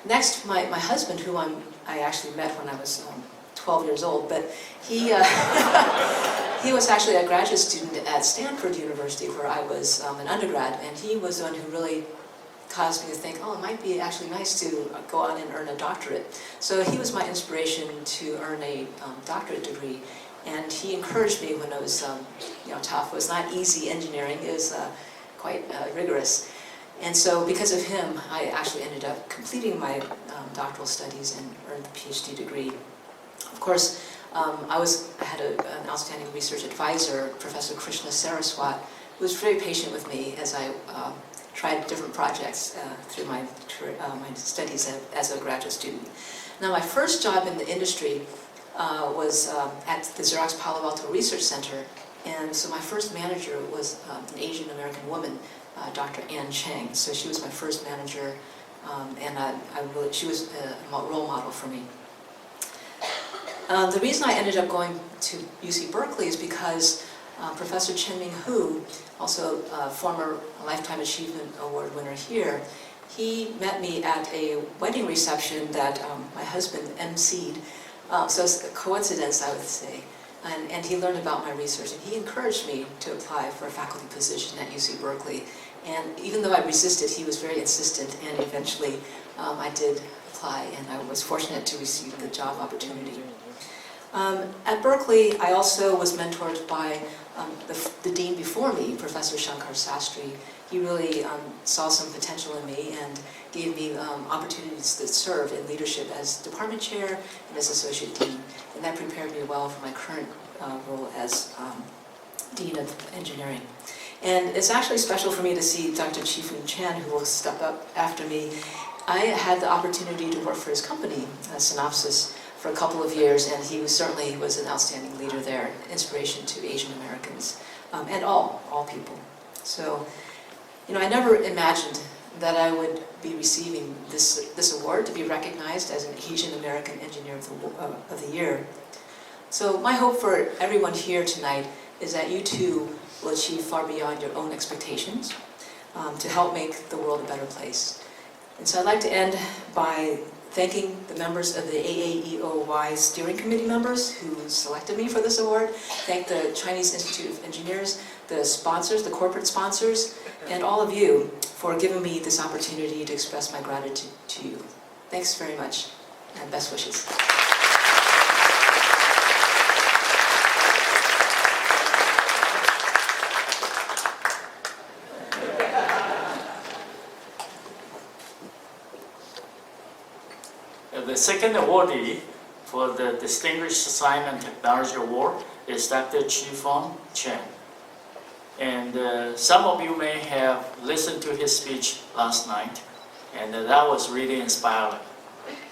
Next, my husband, who I actually met when I was 12 years old, but he was actually a graduate student at Stanford University where I was an undergrad, and he was the one who really caused me to think, oh, it might be actually nice to go on and earn a doctorate. So he was my inspiration to earn a doctorate degree. And he encouraged me when it was tough. It was not easy engineering. It was quite rigorous. And so because of him, I actually ended up completing my doctoral studies and earned the PhD degree. Of course, I had an outstanding research advisor, Professor Krishna Saraswat, who was very patient with me as I tried different projects through my studies as a graduate student. Now, my first job in the industry was at the Xerox Palo Alto Research Center, and so my first manager was an Asian American woman, Dr. Ann Chang. So she was my first manager, and she was a role model for me. The reason I ended up going to UC Berkeley is because Professor Chen-Ming Hu, also a former Lifetime Achievement Award winner here, he met me at a wedding reception that my husband emceed. So it's a coincidence, I would say. and he learned about my research, and he encouraged me to apply for a faculty position at UC Berkeley. And even though I resisted, he was very insistent, and eventually I did apply, and I was fortunate to receive the job opportunity. At Berkeley, I also was mentored by the dean before me, Professor Shankar Sastry. He really saw some potential in me and gave me opportunities to serve in leadership as department chair and as associate dean. And that prepared me well for my current role as dean of engineering. And it's actually special for me to see Dr. Chi-Foon Chan, who will step up after me. I had the opportunity to work for his company, Synopsys, for a couple of years, and he certainly was an outstanding leader there, inspiration to Asian Americans, and all people. So, I never imagined that I would be receiving this award, to be recognized as an Asian American Engineer of the Year. So my hope for everyone here tonight is that you too will achieve far beyond your own expectations to help make the world a better place. And so I'd like to end by thanking the members of the AAEOY Steering Committee members who selected me for this award, thank the Chinese Institute of Engineers, the sponsors, the corporate sponsors, and all of you for giving me this opportunity to express my gratitude to you. Thanks very much, and best wishes.
The second awardee for the Distinguished Science and Technology Award is Dr. Chi-Foon Chan. And some of you may have listened to his speech last night, and that was really inspiring.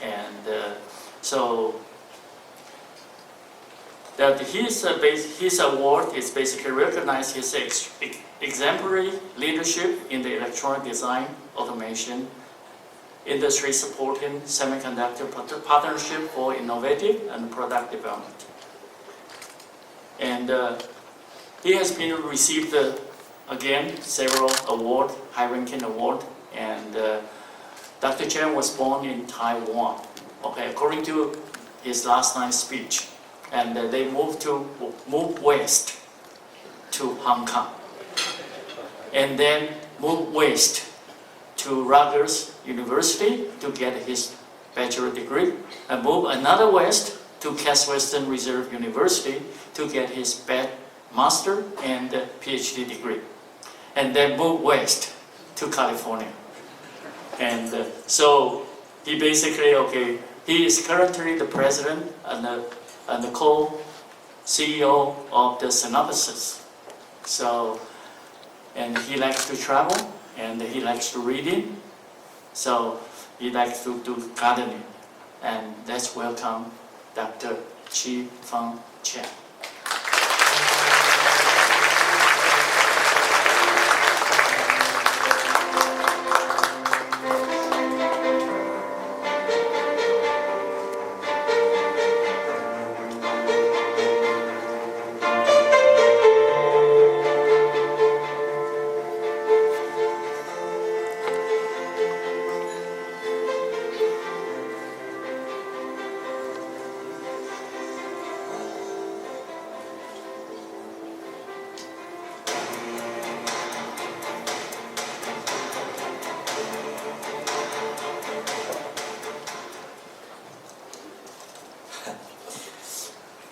And so that his award is basically recognize his exemplary leadership in the electronic design, automation, industry supporting semiconductor partnership for innovative and product development. And he has been received again several awards, high-ranking award, and Dr. Chen was born in Taiwan, okay, according to his last night's speech, and they moved west to Hong Kong, and then moved west to Rutgers University to get his bachelor degree, and moved another west to Case Western Reserve University to get his master and PhD degree, and then moved west to California. And so he basically, okay, he is currently the president and the co-CEO of the Synopsys. So, and he likes to travel, and he likes to reading, so he likes to do gardening. And let's welcome Dr. Chi-Foon Chan.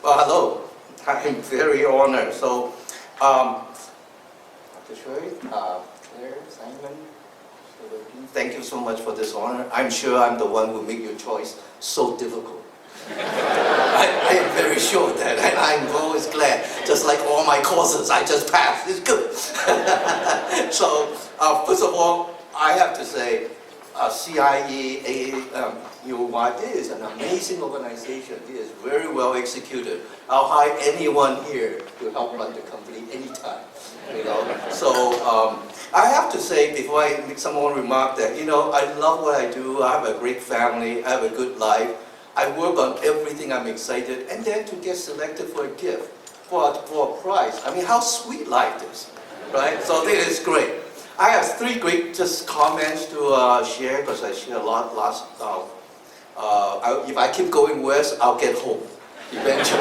Well, hello. I'm very honored. So, Dr. Shui, Claire, Simon, thank you so much for this honor. I'm sure I'm the one who made your choice so difficult. I am very sure of that, and I'm always glad. Just like all my courses, I just passed. It's good. So, first of all, I have to say, AAEOY is an amazing organization. It is very well executed. I'll hire anyone here to help run the company anytime. So I have to say, before I make some more remark, that I love what I do. I have a great family. I have a good life. I work on everything. I'm excited, and then to get selected for a gift, for a prize. I mean, how sweet life is, right? So this is great. I have 3 quick just comments to share, because I share a lot. If I keep going west, I'll get home. eventually.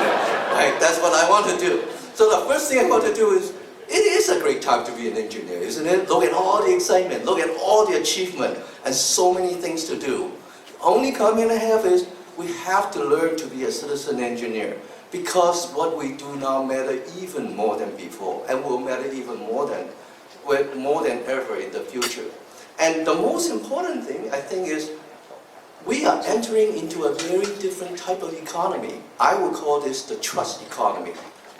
Right? That's what I want to do. So the first thing I want to do is, it is a great time to be an engineer, isn't it? Look at all the excitement, look at all the achievement, and so many things to do. Only comment I have is, we have to learn to be a citizen engineer, because what we do now matter even more than before, and will matter even more than ever in the future. And the most important thing, I think, is we are entering into a very different type of economy. I would call this the trust economy.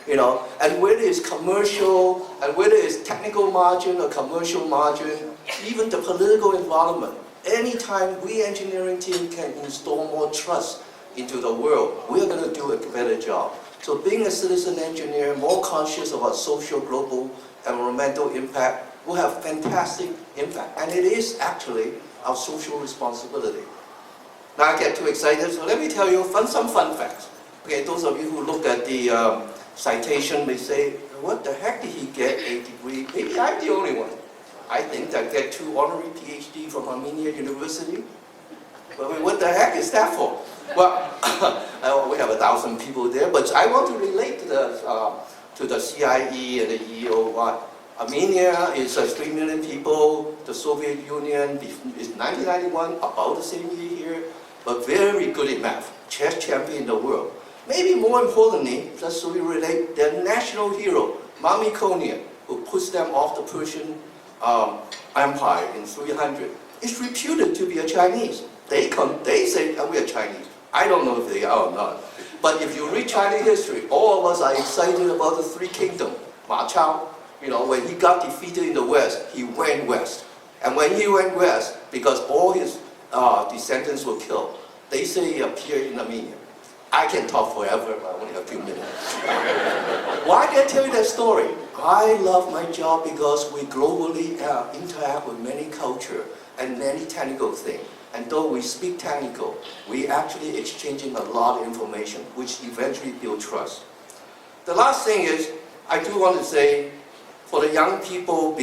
You know, and whether it's commercial, and whether it's technical margin or commercial margin, even the political environment, anytime we engineering team can install more trust into the world, we're going to do a better job. So being a citizen engineer, more conscious of our social, global, environmental impact, will have fantastic impact. And it is actually our social responsibility. Now I get too excited, so let me tell you some fun facts. Okay, those of you who look at the citation may say, what the heck did he get a degree? Maybe I'm the only one. I think I get 2 honorary PhD from Armenia University. But what the heck is that for? Well, we have 1,000 people there, but I want to relate to the CIE and the AAEOY. Armenia is 3 million people. The Soviet Union is 1991, about the same year here, but very good in math. Chess champion in the world. Maybe more importantly, just so we relate, their national hero, Mamikonian, who puts them off the Persian Empire in 300, is reputed to be a Chinese. They say we are Chinese. I don't know if they are or not. But if you read Chinese history, all of us are excited about the Three Kingdoms. Ma Chao, you know, when he got defeated in the West, he went west. And when he went west, because all his descendants were killed, they say he appeared in Armenia. I can talk forever, but I only have a few minutes. Why did I tell you that story? I love my job because we globally interact with many cultures and many technical things. And though we speak technical, we actually exchanging a lot of information, which eventually build trust. The last thing is, I do want to say, for the young people,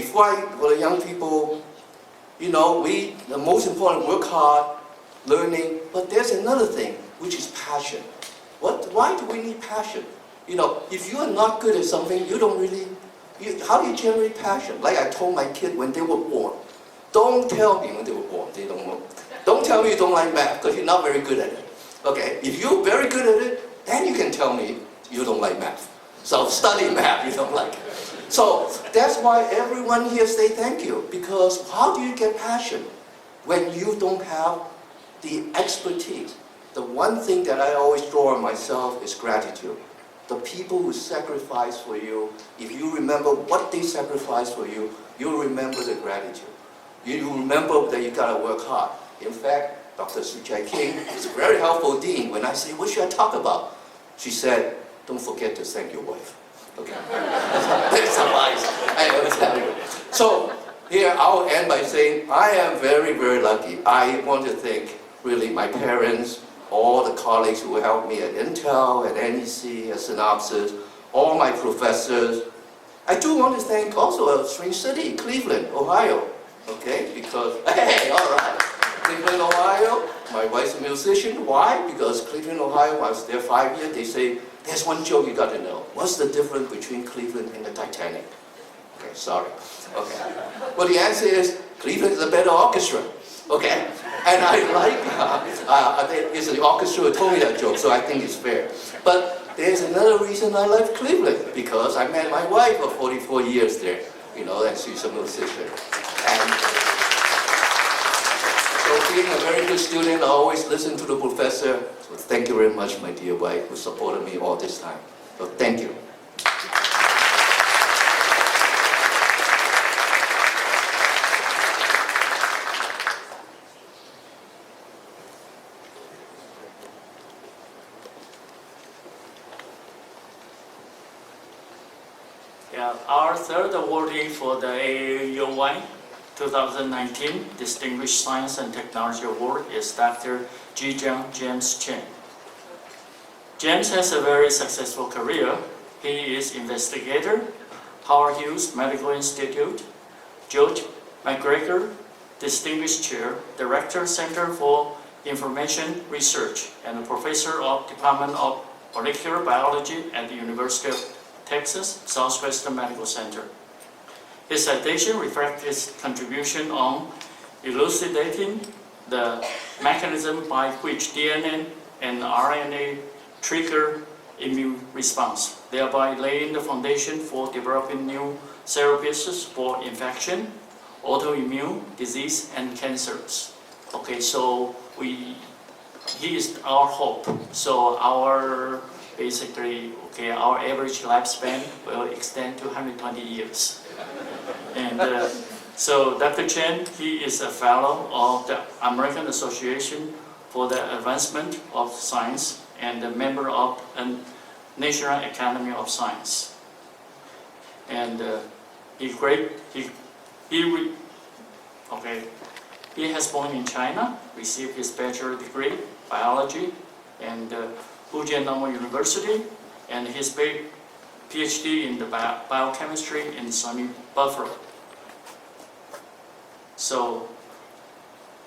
you know, the most important, work hard, learning, but there's another thing, which is passion. Why do we need passion? You know, if you are not good at something, you don't really, how do you generate passion? Like I told my kid when they were born, don't tell me when they were born, they don't know. Don't tell me you don't like math, because you're not very good at it. Okay, if you're very good at it, then you can tell me you don't like math. So study math, you don't like it. So that's why everyone here say thank you, because how do you get passion when you don't have the expertise? The one thing that I always draw on myself is gratitude. The people who sacrifice for you, if you remember what they sacrificed for you, you'll remember the gratitude. You remember that you gotta work hard. In fact, Dr. Sujai King is a very helpful dean. When I say, what should I talk about? She said, don't forget to thank your wife. Okay? That's advice I always tell you. So here I'll end by saying, I am very, very lucky. I want to thank really my parents, all the colleagues who helped me at Intel, at NEC, at Synopsys, all my professors. I do want to thank also a strange city, Cleveland, Ohio. Okay, because, hey, all right. Cleveland, Ohio, my wife's a musician. Why? Because Cleveland, Ohio, I was there 5 years, they say, there's one joke you got to know. What's the difference between Cleveland and the Titanic? Okay, sorry. Okay. Well, the answer is, Cleveland is a better orchestra. Okay? And I like, it's the orchestra who told me that joke, so I think it's fair. But there's another reason I left Cleveland, because I met my wife for 44 years there, you know, and she's a musician. And so being a very good student, I always listen to the professor. So thank you very much, my dear wife, who supported me all this time. So thank you.
Yeah, our third awardee for the AAEOY 2019 Distinguished Science and Technology Award is Dr. Zhijiang James Chen. James has a very successful career. He is investigator, Howard Hughes Medical Institute, George McGregor Distinguished Chair, Director, Center for Information Research, and a professor of Department of molecular biology at the University of Texas, Southwestern Medical Center. His citation reflects his contribution on elucidating the mechanism by which DNA and RNA trigger immune response, thereby laying the foundation for developing new therapies for infection, autoimmune disease, and cancers. Okay, so he is our hope. So our average lifespan will extend to 120 years. And so Dr. Chen, he is a fellow of the American Association for the Advancement of Science and a member of the National Academy of Science. And he has born in China, received his bachelor degree, biology, and Fujian Normal University, and his PhD in the biochemistry in sunny Buffalo. So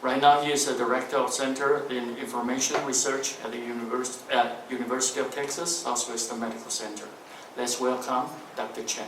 right now he is the director of Center in Information Research at the University of Texas, Southwestern Medical Center. Let's welcome Dr. Chen.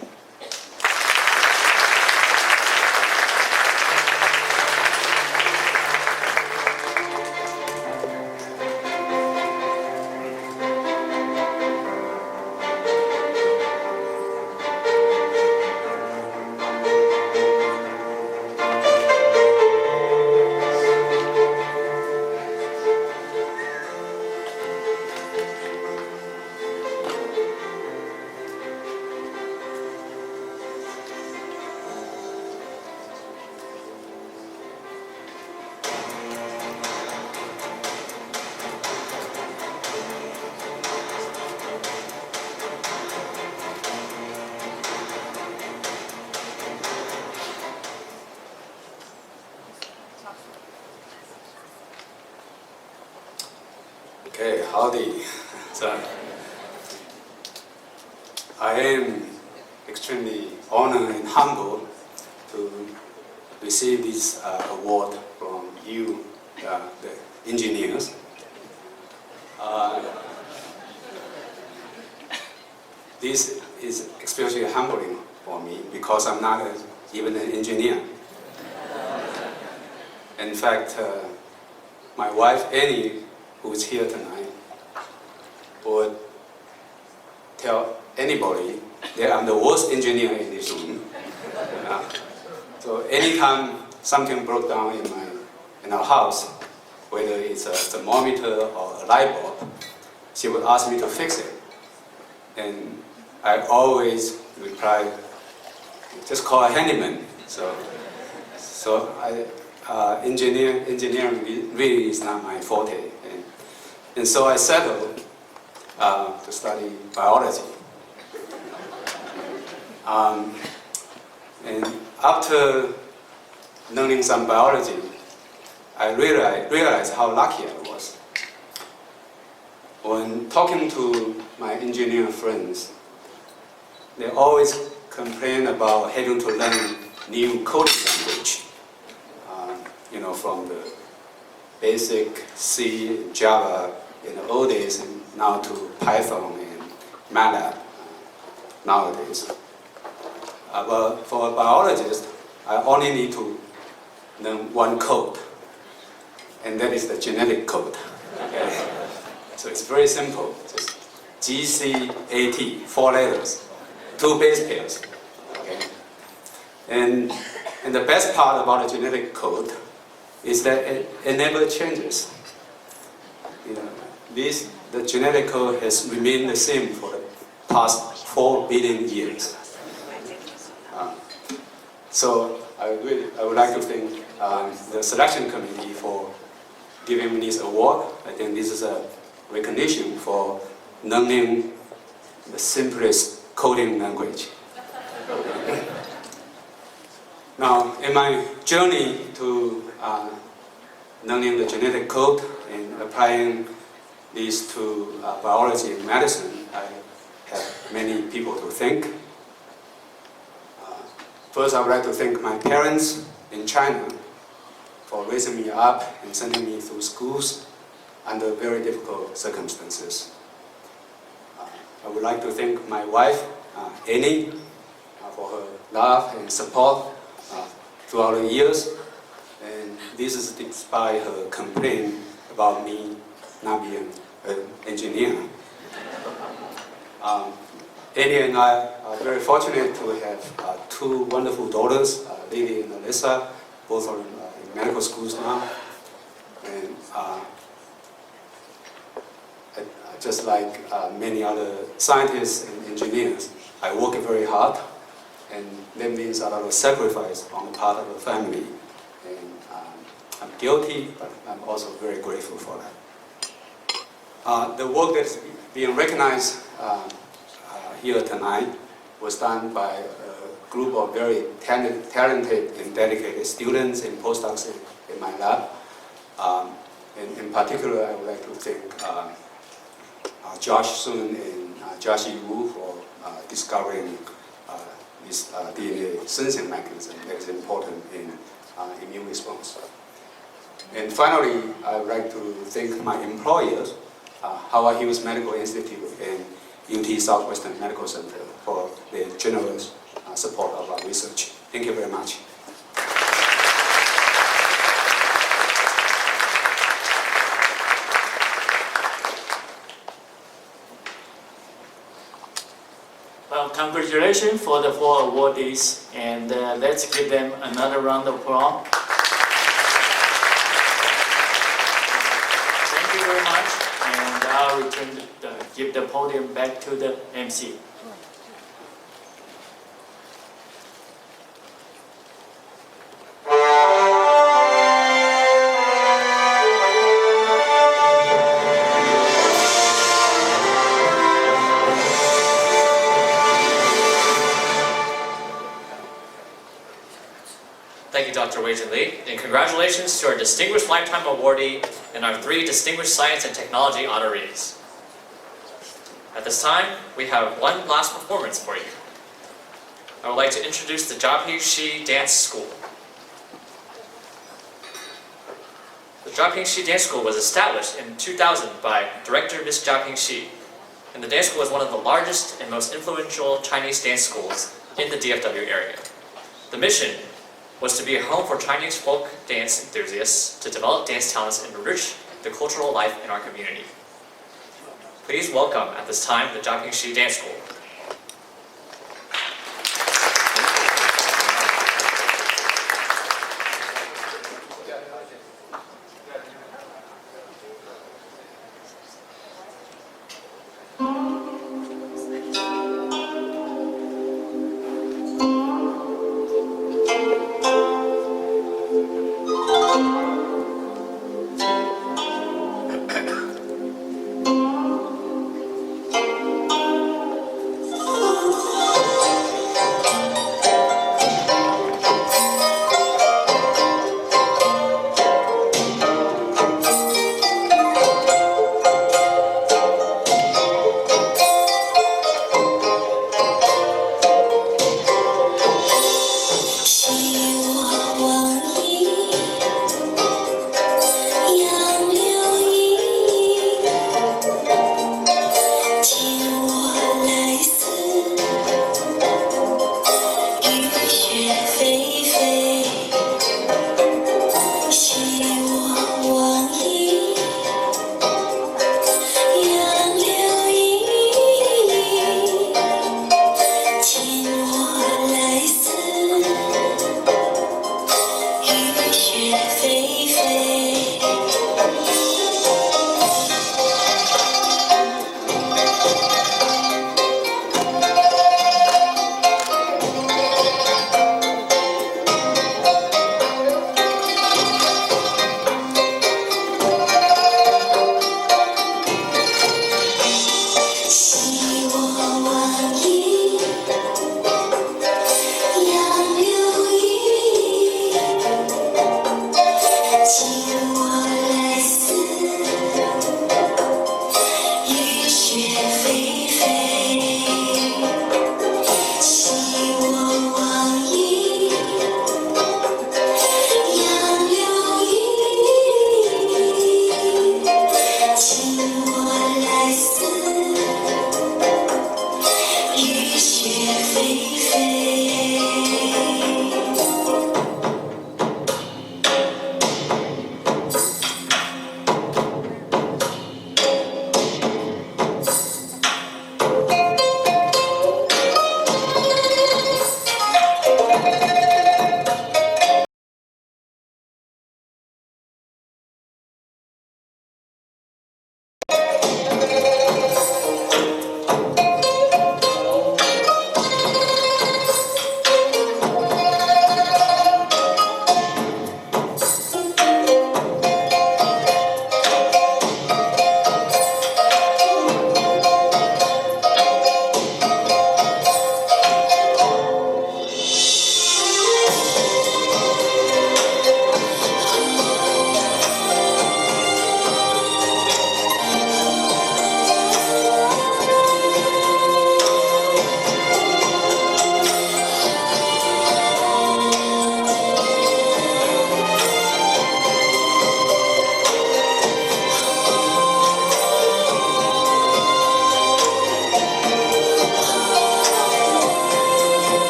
Okay, howdy. So, I am extremely honored and humbled to receive this award from you, the engineers. This is especially humbling for me because I'm not even an engineer. In fact, my wife Annie, who is here tonight, would tell anybody that I'm the worst engineer in this room. So anytime something broke down in our house, whether it's a thermometer or a light bulb, she would ask me to fix it. And I always reply, just call a handyman. So engineering really is not my forte. And so I settled to study biology. And after learning some biology, I realized how lucky I was. When talking to my engineer friends, they always complain about having to learn new coding language, from the basic C, Java in the old days, and now to Python and MATLAB nowadays. But for a biologist, I only need to learn one code, and that is the genetic code. Okay? So it's very simple. Just GCAT, 4 letters, 2 base pairs. Okay? And the best part about the genetic code is that it never changes. The genetic code has remained the same for the past 4 billion years. So I would like to thank the selection committee for giving me this award. I think this is a recognition for learning the simplest coding language. Now, in my journey to learning the genetic code and applying this to biology and medicine, I have many people to thank. First, I would like to thank my parents in China for raising me up and sending me through schools under very difficult circumstances. I would like to thank my wife, Annie, for her love and support throughout the years. And this is despite her complaint about me not being an engineer. Annie and I are very fortunate to have two wonderful daughters, Lily and Alyssa, both are in medical schools now. And just like many other scientists and engineers, I work very hard, and that means a lot of sacrifice on the part of the family. And I'm guilty, but I'm also very grateful for that. The work that's being recognized here tonight was done by a group of very talented and dedicated students and postdocs in my lab. And in particular, I would like to thank Josh Sun and Josh Wu for discovering this DNA sensing mechanism that is important in immune response. And finally, I would like to thank my employers, Howard Hughes Medical Institute and UT Southwestern Medical Center, for their generous support of our research. Thank you very much.
Well, congratulations for the 4 awardees, and let's give them another round of applause. Thank you very much, and I'll give the podium back to the MC.
Thank you, Dr. Wei-Jin Lee, and congratulations to our Distinguished Lifetime Awardee and our 3 Distinguished Science and Technology honorees. At this time, we have one last performance for you. I would like to introduce the Jiaping Shi Dance School. The Jiaping Shi Dance School was established in 2000 by Director Ms. Jiaping Shi, and the dance school is one of the largest and most influential Chinese dance schools in the DFW area. The mission was to be a home for Chinese folk dance enthusiasts to develop dance talents and enrich the cultural life in our community. Please welcome at this time the Jiaping Shi Dance School.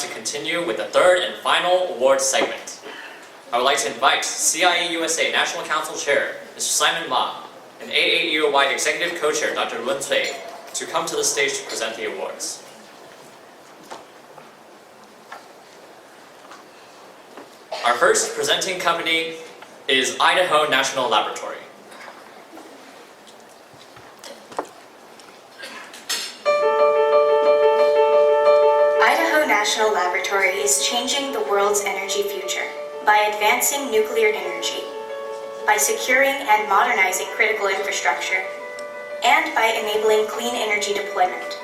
to continue with the third and final award segment. I would like to invite CIE USA National Council Chair, Mr. Simon Ma, and AAEOY Executive Co-Chair, Dr. Lun Cui, to come to the stage to present the awards. Our first presenting company is Idaho National Laboratory.
Idaho National Laboratory is changing the world's energy future by advancing nuclear energy, by securing and modernizing critical infrastructure, and by enabling clean energy deployment.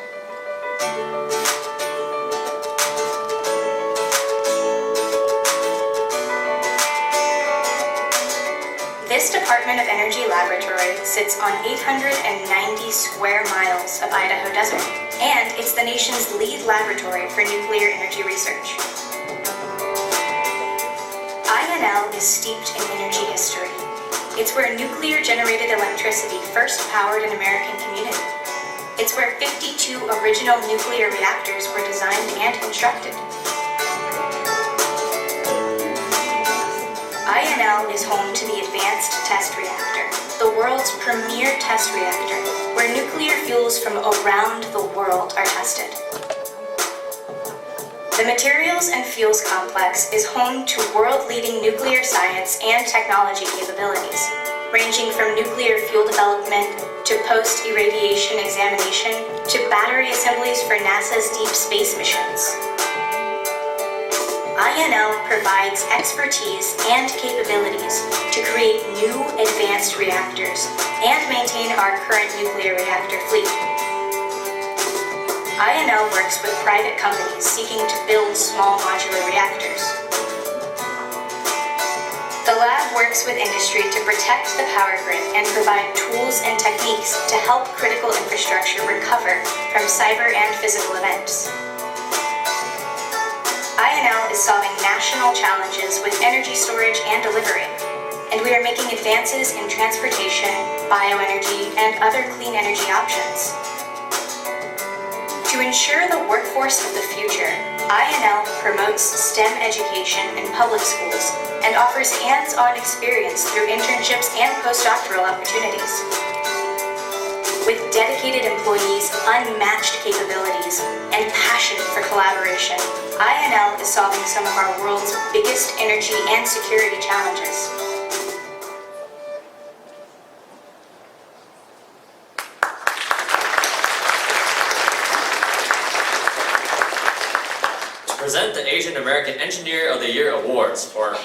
This Department of Energy laboratory sits on 890 square miles of Idaho desert, and it's the nation's lead laboratory for nuclear energy research. INL is steeped in energy history. It's where nuclear-generated electricity first powered an American community. It's where 52 original nuclear reactors were designed and constructed. INL is home to the Advanced Test Reactor, the world's premier test reactor, where nuclear fuels from around the world are tested. The Materials and Fuels Complex is home to world-leading nuclear science and technology capabilities, ranging from nuclear fuel development to post-irradiation examination to battery assemblies for NASA's deep space missions. INL provides expertise and capabilities to create new advanced reactors and maintain our current nuclear reactor fleet. INL works with private companies seeking to build small modular reactors. The lab works with industry to protect the power grid and provide tools and techniques to help critical infrastructure recover from cyber and physical events. INL is solving national challenges with energy storage and delivery, and we are making advances in transportation, bioenergy, and other clean energy options. To ensure the workforce of the future, INL promotes STEM education in public schools and offers hands-on experience through internships and postdoctoral opportunities. With dedicated employees, unmatched capabilities, and passion for collaboration, INL is solving some of our world's biggest energy and security challenges.
To present the Asian American Engineer of the Year Awards for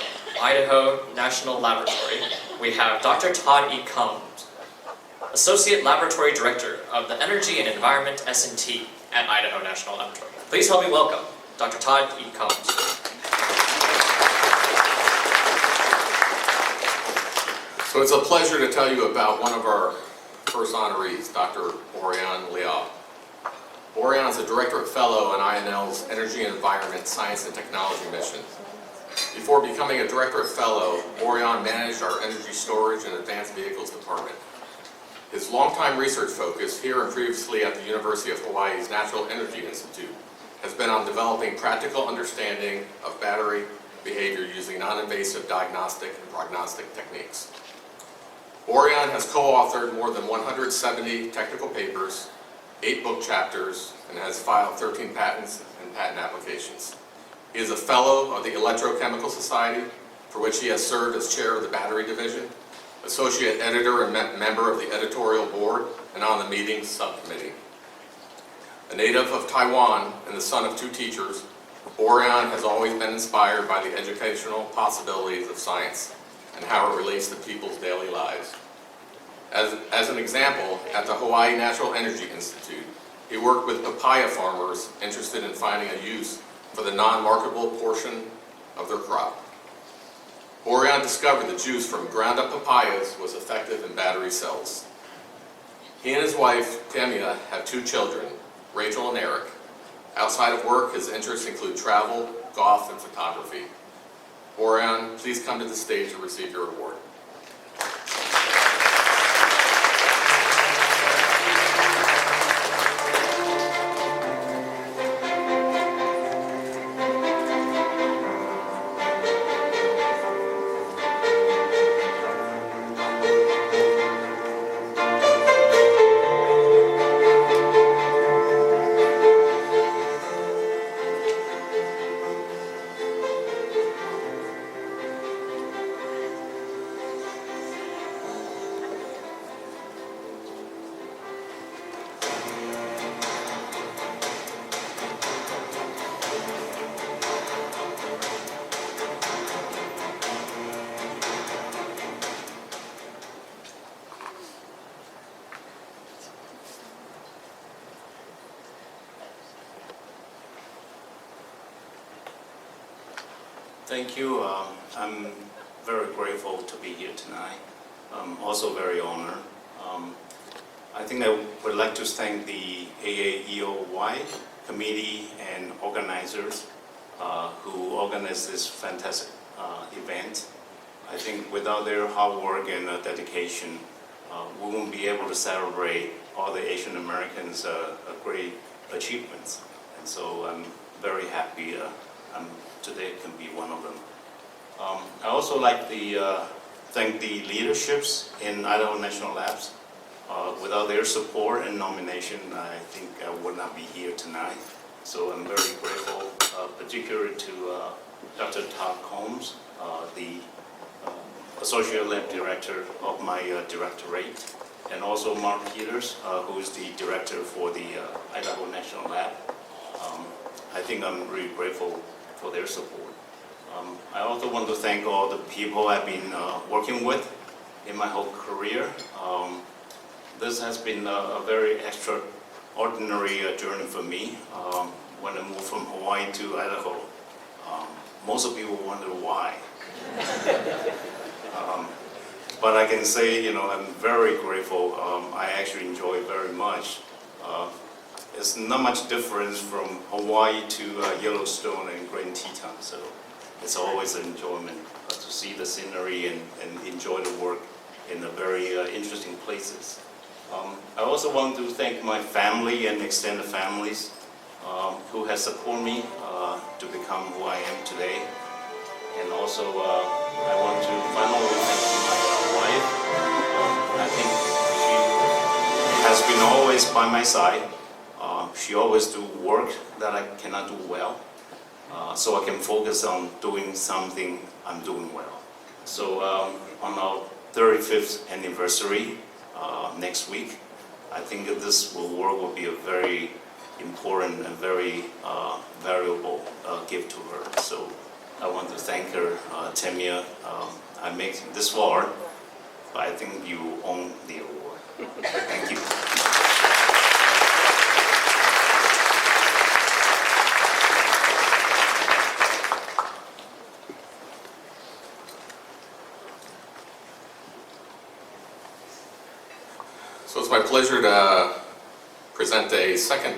Idaho National Laboratory, we have Dr. Todd E. Combs, Associate Laboratory Director of the Energy and Environment S&T at Idaho National Laboratory. Please help me welcome Dr. Todd E. Combs.
So it's a pleasure to tell you about one of our first honorees, Dr. Orion Liao. Orion is a Directorate Fellow in INL's Energy and Environment Science and Technology mission. Before becoming a Directorate Fellow, Orion managed our Energy Storage and Advanced Vehicles Department. His longtime research focus, here and previously at the University of Hawaii's Natural Energy Institute, has been on developing practical understanding of battery behavior using non-invasive diagnostic and prognostic techniques. Orion has co-authored more than 170 technical papers, 8 book chapters, and has filed 13 patents and patent applications. He is a Fellow of the Electrochemical Society, for which he has served as Chair of the Battery Division, Associate Editor and member of the Editorial Board, and on the Meetings Subcommittee. A native of Taiwan and the son of 2 teachers, Orion has always been inspired by the educational possibilities of science and how it relates to people's daily lives. As an example, at the Hawaii Natural Energy Institute, he worked with papaya farmers interested in finding a use for the non-marketable portion of their crop. Orion discovered the juice from ground-up papayas was effective in battery cells. He and his wife, Tamia, have 2 children, Rachel and Eric. Outside of work, his interests include travel, golf, and photography. Orion, please come to the stage to receive your award.
Thank you. I'm very grateful to be here tonight. I'm also very honored. I think I would like to thank the AAEOY committee and organizers who organized this fantastic event. I think without their hard work and dedication, we won't be able to celebrate all the Asian Americans' great achievements. And so I'm very happy today can be one of them. I also like to thank the leaderships in Idaho National Labs. Without their support and nomination, I think I would not be here tonight. So I'm very grateful, particularly to Dr. Todd Combs, the Associate Lab Director of my directorate, and also Mark Peters, who is the Director for the Idaho National Lab. I think I'm really grateful for their support. I also want to thank all the people I've been working with in my whole career. This has been a very extraordinary journey for me. When I moved from Hawaii to Idaho, most of people wonder why. But I can say, I'm very grateful. I actually enjoy it very much. It's not much difference from Hawaii to Yellowstone and Grand Teton, so it's always an enjoyment to see the scenery and enjoy the work in the very interesting places. I also want to thank my family and extended families who has supported me to become who I am today. And also, I want to finally thank my wife. I think she has been always by my side. She always do work that I cannot do well, so I can focus on doing something I'm doing well. So on our 35th anniversary next week, I think that this work will be a very important and very valuable gift to her. So I want to thank her, Temia. I make this far, but I think you own the award. Thank you.
So it's my pleasure to present a second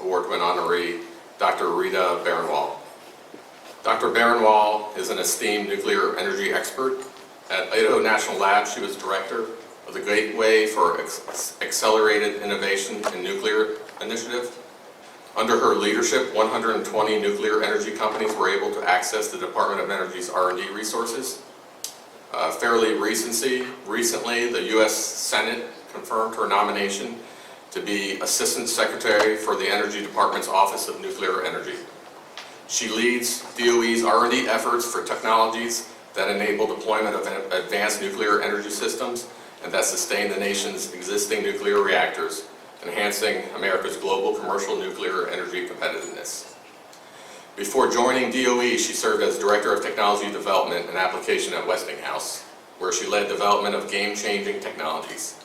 award-winning honoree, Dr. Rita Barenwall. Dr. Barenwall is an esteemed nuclear energy expert. At Idaho National Lab, she was director of the Gateway for Accelerated Innovation in Nuclear Initiative. Under her leadership, 120 nuclear energy companies were able to access the Department of Energy's R&D resources. Fairly recently, the U.S. Senate confirmed her nomination to be Assistant Secretary for the Energy Department's Office of Nuclear Energy. She leads DOE's R&D efforts for technologies that enable deployment of advanced nuclear energy systems and that sustain the nation's existing nuclear reactors, enhancing America's global commercial nuclear energy competitiveness. Before joining DOE, she served as Director of Technology Development and Application at Westinghouse, where she led development of game-changing technologies.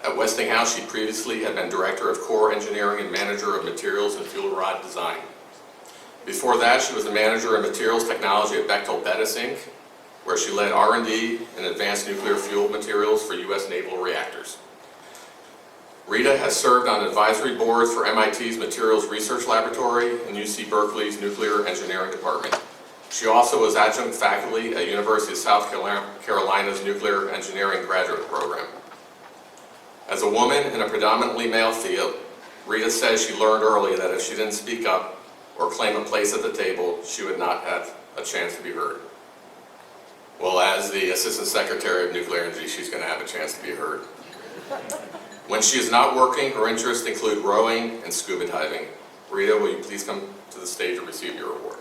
At Westinghouse, she previously had been Director of Core Engineering and Manager of Materials and Fuel Rod Design. Before that, she was the Manager of Materials Technology at Bechtel Bettis Inc., where she led R&D in advanced nuclear fuel materials for U.S. naval reactors. Rita has served on advisory boards for MIT's Materials Research Laboratory and UC Berkeley's Nuclear Engineering Department. She also was adjunct faculty at University of South Carolina's Nuclear Engineering Graduate Program. As a woman in a predominantly male field, Rita says she learned early that if she didn't speak up or claim a place at the table, she would not have a chance to be heard. Well, as the Assistant Secretary of Nuclear Energy, she's going to have a chance to be heard. When she is not working, her interests include rowing and scuba diving. Rita, will you please come to the stage and receive your award?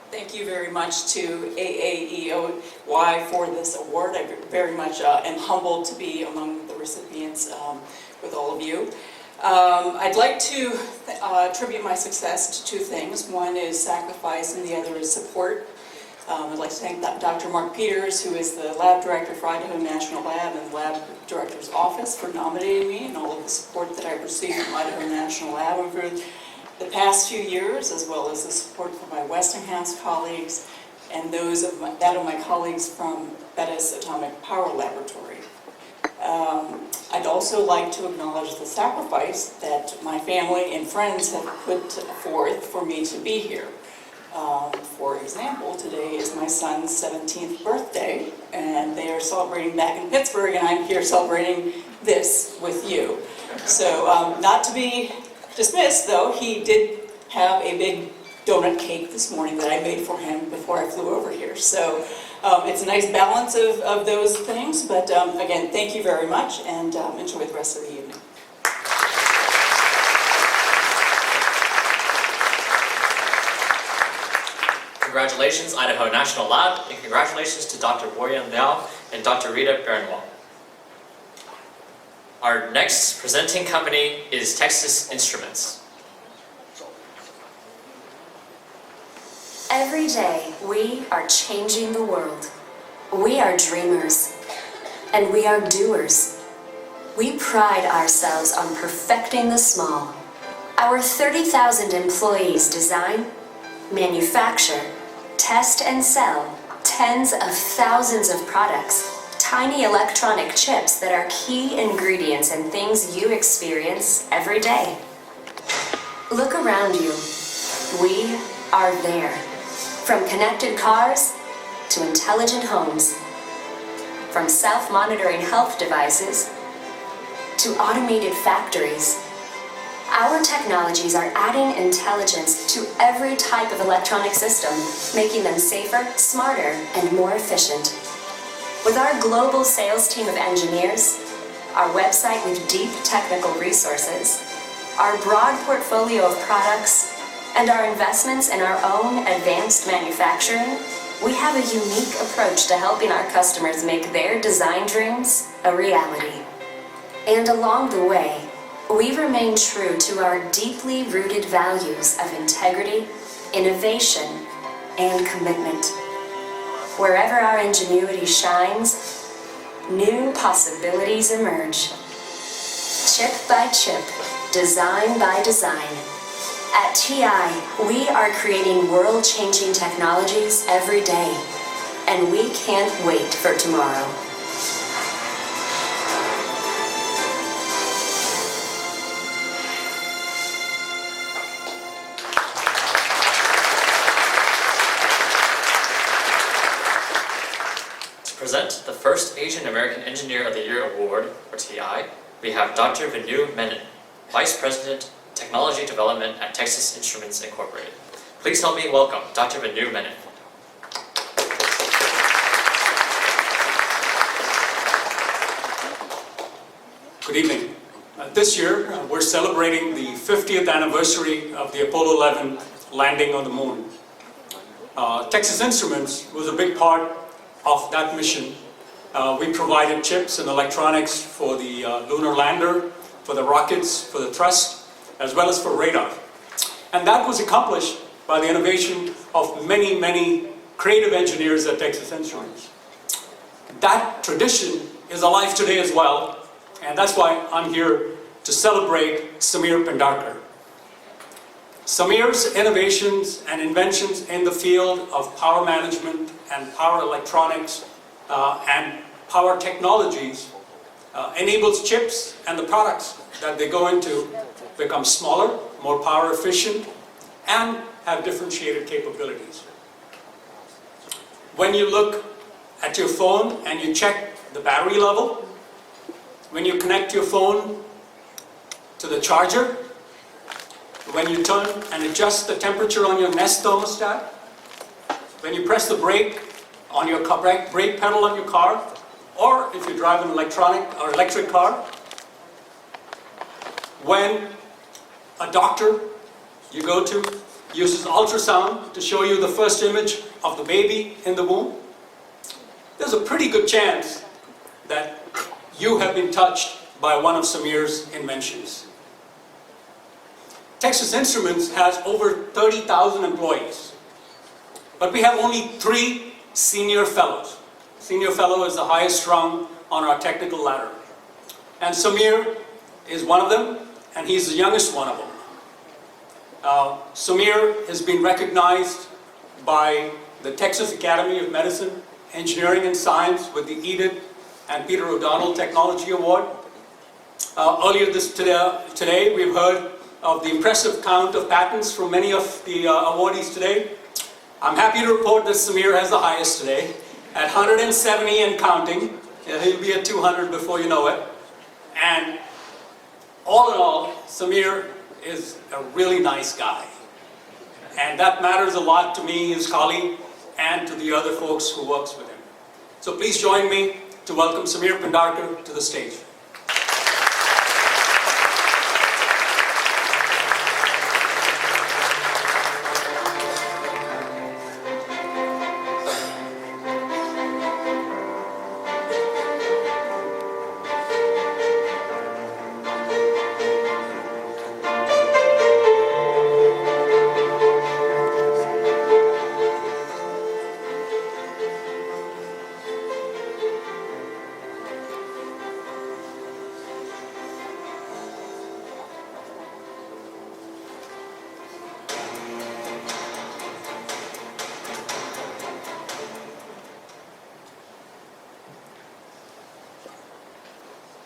Thank you very much to AAEOY for this award. I very much am humbled to be among the recipients with all of you. I'd like to attribute my success to two things. One is sacrifice and the other is support. I'd like to thank Dr. Mark Peters, who is the lab director for Idaho National Lab and the lab director's office, for nominating me and all of the support that I've received from Idaho National Lab over the past few years, as well as the support from my Westinghouse colleagues and that of my colleagues from Bettis Atomic Power Laboratory. I'd also like to acknowledge the sacrifice that my family and friends have put forth for me to be here. For example, today is my son's 17th birthday, and they are celebrating back in Pittsburgh, and I'm here celebrating this with you. So, not to be dismissed, though, he did have a big donut cake this morning that I made for him before I flew over here. So it's a nice balance of those things, but again, thank you very much, and enjoy the rest of the evening.
Congratulations, Idaho National Lab, and congratulations to Dr. Boyan Liao and Dr. Rita Bernwal. Our next presenting company is Texas Instruments.
Every day, we are changing the world. We are dreamers, and we are doers. We pride ourselves on perfecting the small. Our 30,000 employees design, manufacture, test and sell tens of thousands of products, tiny electronic chips that are key ingredients in things you experience every day. Look around you. We are there. From connected cars to intelligent homes, from self-monitoring health devices to automated factories. Our technologies are adding intelligence to every type of electronic system, making them safer, smarter, and more efficient. With our global sales team of engineers, our website with deep technical resources, our broad portfolio of products, and our investments in our own advanced manufacturing, we have a unique approach to helping our customers make their design dreams a reality. And along the way, we remain true to our deeply rooted values of integrity, innovation, and commitment. Wherever our ingenuity shines, new possibilities emerge. Chip by chip, design by design. At TI, we are creating world-changing technologies every day, and we can't wait for tomorrow.
Present the first Asian American Engineer of the Year Award, or TI, we have Dr. Venu Menon, Vice President, Technology Development at Texas Instruments Incorporated. Please help me welcome Dr. Venu Menon.
Good evening. This year, we're celebrating the 50th anniversary of the Apollo 11 landing on the moon. Texas Instruments was a big part of that mission. We provided chips and electronics for the lunar lander, for the rockets, for the thrust, as well as for radar. And that was accomplished by the innovation of many, many creative engineers at Texas Instruments. That tradition is alive today as well, and that's why I'm here to celebrate Samir Pendarkar. Samir's innovations and inventions in the field of power management and power electronics and power technologies enables chips and the products that they go into become smaller, more power efficient, and have differentiated capabilities. When you look at your phone and you check the battery level, when you connect your phone to the charger, when you turn and adjust the temperature on your Nest thermostat, when you press the brake on your brake pedal on your car, or if you drive an electric car, when a doctor you go to uses ultrasound to show you the first image of the baby in the womb, there's a pretty good chance that you have been touched by one of Samir's inventions. Texas Instruments has over 30,000 employees, but we have only 3 senior fellows. Senior fellow is the highest rung on our technical ladder. And Samir is one of them, and he's the youngest one of them. Samir has been recognized by the Texas Academy of Medicine, Engineering and Science with the Edith and Peter O'Donnell Technology Award. Earlier today, we've heard of the impressive count of patents from many of the awardees today. I'm happy to report that Samir has the highest today, at 170 and counting. He'll be at 200 before you know it. And all in all, Samir is a really nice guy. And that matters a lot to me, his colleague, and to the other folks who works with him. So please join me to welcome Samir Pendarkar to the stage.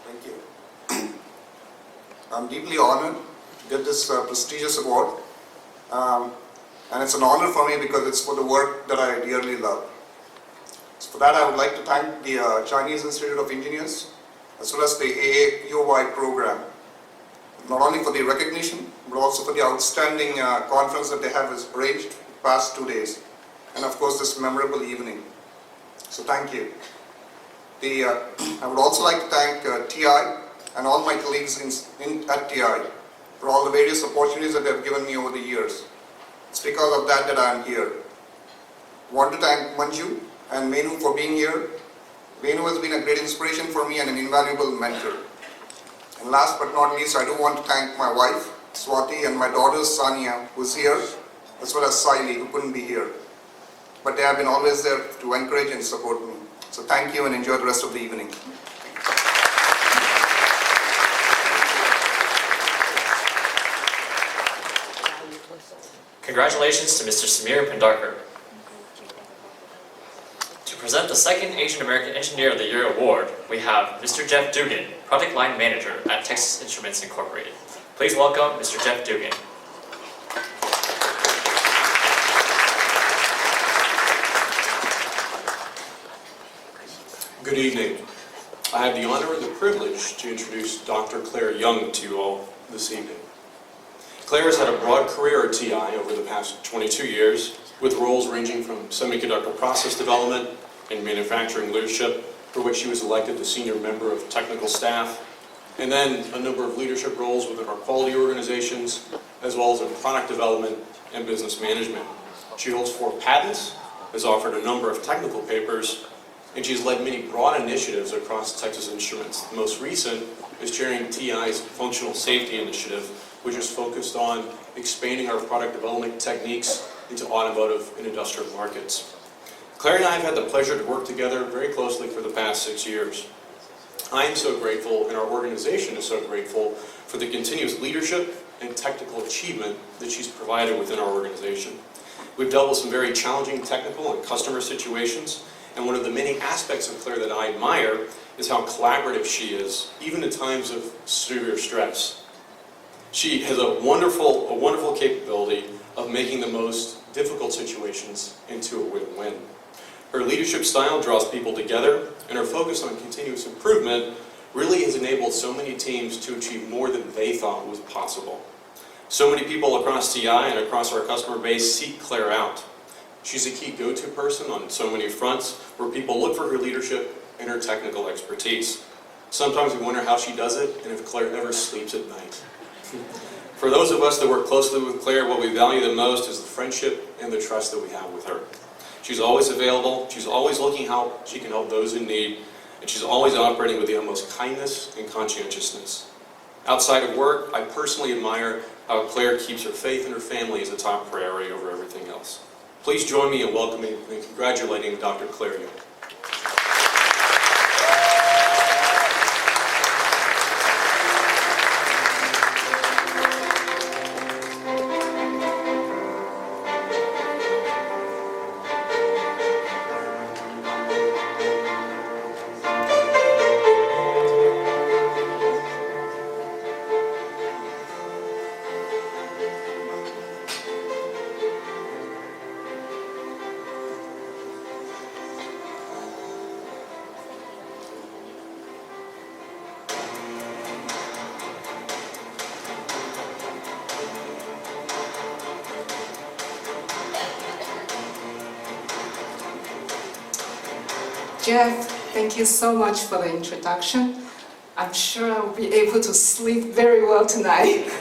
Thank you. I'm deeply honored to get this prestigious award. And it's an honor for me because it's for the work that I dearly love. So for that, I would like to thank the Chinese Institute of Engineers as well as the AAEOY program, not only for the recognition, but also for the outstanding conference that they have arranged the past 2 days. And of course, this memorable evening. So thank you. I would also like to thank TI and all my colleagues at TI for all the various opportunities that they have given me over the years. It's because of that I am here. I want to thank Manju and Menu for being here. Menu has been a great inspiration for me and an invaluable mentor. And last but not least, I do want to thank my wife, Swati, and my daughter, Sania, who's here, as well as Saili, who couldn't be here. But they have been always there to encourage and support me. So thank you and enjoy the rest of the evening.
Congratulations to Mr. Samir Pendarkar. To present the second Asian American Engineer of the Year award, we have Mr. Jeff Dugan, Product Line Manager at Texas Instruments Incorporated. Please welcome Mr. Jeff Dugan.
Good evening. I have the honor and the privilege to introduce Dr. Claire Young to you all this evening. Claire has had a broad career at TI over the past 22 years, with roles ranging from semiconductor process development and manufacturing leadership, for which she was elected the senior member of technical staff, and then a number of leadership roles within our quality organizations, as well as in product development and business management. She holds 4 patents, has offered a number of technical papers, and she's led many broad initiatives across Texas Instruments. The most recent is chairing TI's Functional Safety Initiative, which is focused on expanding our product development techniques into automotive and industrial markets. Claire and I have had the pleasure to work together very closely for the past 6 years. I am so grateful, and our organization is so grateful, for the continuous leadership and technical achievement that she's provided within our organization. We've dealt with some very challenging technical and customer situations, and one of the many aspects of Claire that I admire is how collaborative she is, even in times of severe stress. She has a wonderful capability of making the most difficult situations into a win-win. Her leadership style draws people together, and her focus on continuous improvement really has enabled so many teams to achieve more than they thought was possible. So many people across TI and across our customer base seek Claire out. She's a key go-to person on so many fronts where people look for her leadership and her technical expertise. Sometimes we wonder how she does it and if Claire ever sleeps at night. For those of us that work closely with Claire, what we value the most is the friendship and the trust that we have with her. She's always available, she's always looking how she can help those in need, and she's always operating with the utmost kindness and conscientiousness. Outside of work, I personally admire how Claire keeps her faith in her family as a top priority over everything else. Please join me in welcoming and congratulating Dr. Claire Young.
Jeff, thank you so much for the introduction. I'm sure I'll be able to sleep very well tonight.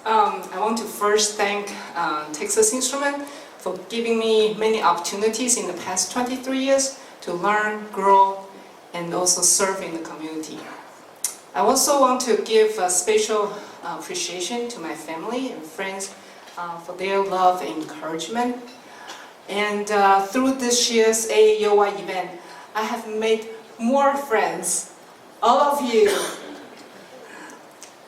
I want to first thank Texas Instruments for giving me many opportunities in the past 23 years to learn, grow, and also serve in the community. I also want to give a special appreciation to my family and friends for their love and encouragement. And through this year's AAEOY event, I have made more friends, all of you.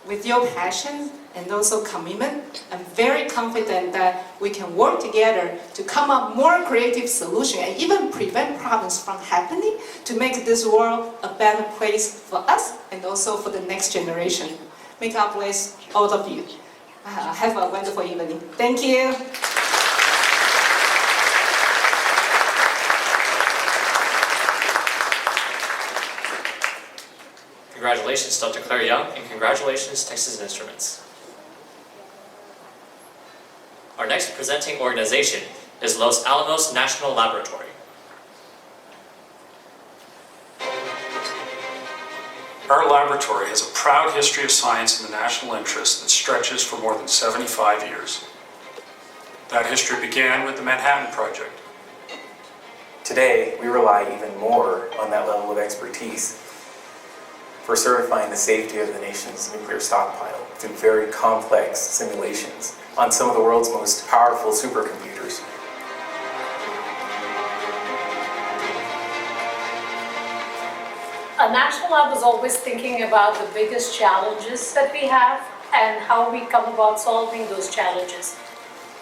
With your passion and also commitment, I'm very confident that we can work together to come up more creative solutions and even prevent problems from happening to make this world a better place for us and also for the next generation. May God bless all of you. Have a wonderful evening. Thank you.
Congratulations, Dr. Claire Young, and congratulations, Texas Instruments. Our next presenting organization is Los Alamos National Laboratory.
Our laboratory has a proud history of science in the national interest that stretches for more than 75 years. That history began with the Manhattan Project.
Today, we rely even more on that level of expertise for certifying the safety of the nation's nuclear stockpile through very complex simulations on some of the world's most powerful supercomputers.
A national lab is always thinking about the biggest challenges that we have and how we come about solving those challenges.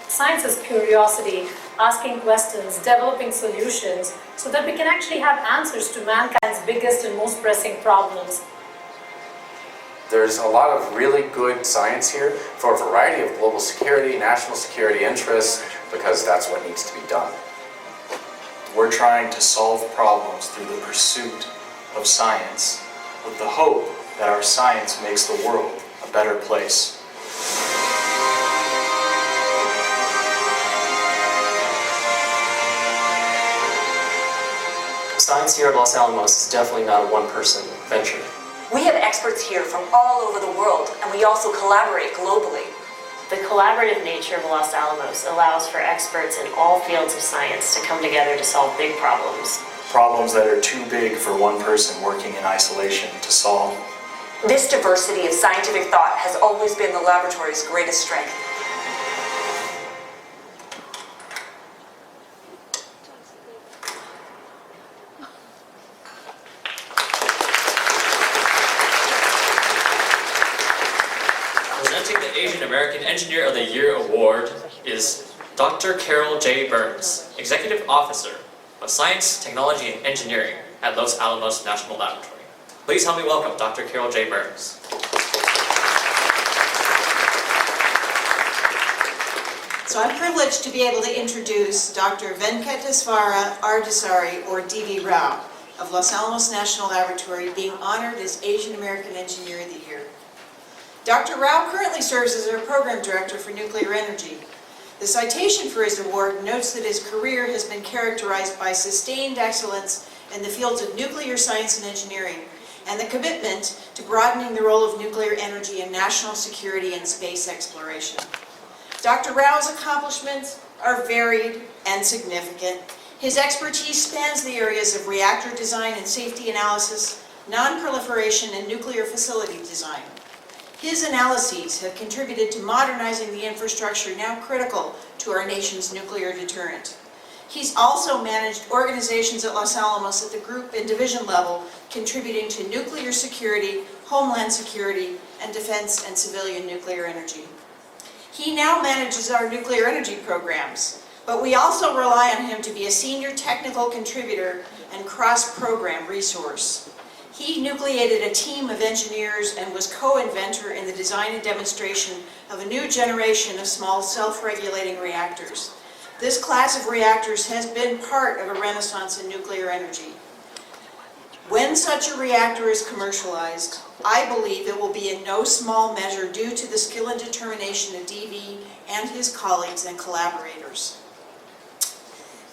Science is curiosity, asking questions, developing solutions so that we can actually have answers to mankind's biggest and most pressing problems.
There's a lot of really good science here for a variety of global security, national security interests, because that's what needs to be done.
We're trying to solve problems through the pursuit of science with the hope that our science makes the world a better place.
Science here at Los Alamos is definitely not a one-person venture.
We have experts here from all over the world, and we also collaborate globally.
The collaborative nature of Los Alamos allows for experts in all fields of science to come together to solve big problems.
Problems that are too big for one person working in isolation to solve.
This diversity of scientific thought has always been the laboratory's greatest strength.
Presenting the Asian American Engineer of the Year Award is Dr. Carol J. Burns, Executive Officer of Science, Technology, and Engineering at Los Alamos National Laboratory. Please help me welcome Dr. Carol J. Burns.
So I'm privileged to be able to introduce Dr. Venkateswara Ardesari, or D.V. Rao, of Los Alamos National Laboratory, being honored as Asian American Engineer of the Year. Dr. Rao currently serves as our Program Director for Nuclear Energy. The citation for his award notes that his career has been characterized by sustained excellence in the fields of nuclear science and engineering, and the commitment to broadening the role of nuclear energy in national security and space exploration. Dr. Rao's accomplishments are varied and significant. His expertise spans the areas of reactor design and safety analysis, non-proliferation, and nuclear facility design. His analyses have contributed to modernizing the infrastructure now critical to our nation's nuclear deterrent. He's also managed organizations at Los Alamos at the group and division level, contributing to nuclear security, homeland security, and defense and civilian nuclear energy. He now manages our nuclear energy programs, but we also rely on him to be a senior technical contributor and cross-program resource. He nucleated a team of engineers and was co-inventor in the design and demonstration of a new generation of small self-regulating reactors. This class of reactors has been part of a renaissance in nuclear energy. When such a reactor is commercialized, I believe it will be in no small measure due to the skill and determination of DV and his colleagues and collaborators.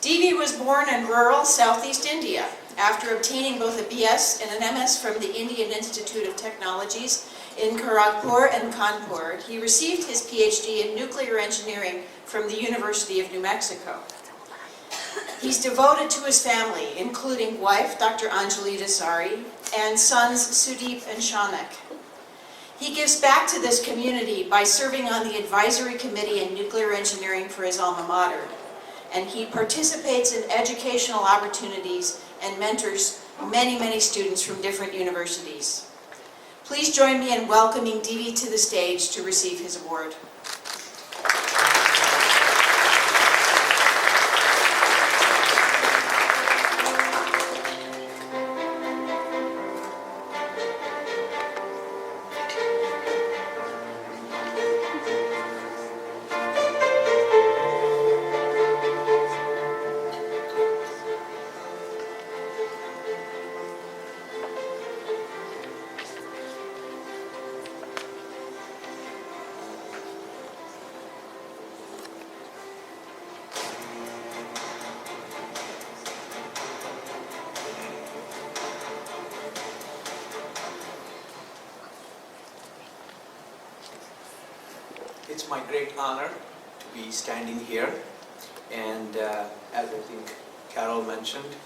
DV was born in rural Southeast India. After obtaining both a BS and an MS from the Indian Institute of Technologies in Kharagpur and Kanpur, he received his PhD in nuclear engineering from the University of New Mexico. He's devoted to his family, including wife, Dr. Anjali Desari, and sons, Sudeep and Shanak. He gives back to this community by serving on the advisory committee in nuclear engineering for his alma mater, and he participates in educational opportunities and mentors many students from different universities. Please join me in welcoming DV to the stage to receive his award.
It's my great honor to be standing here, and as I think Carol mentioned,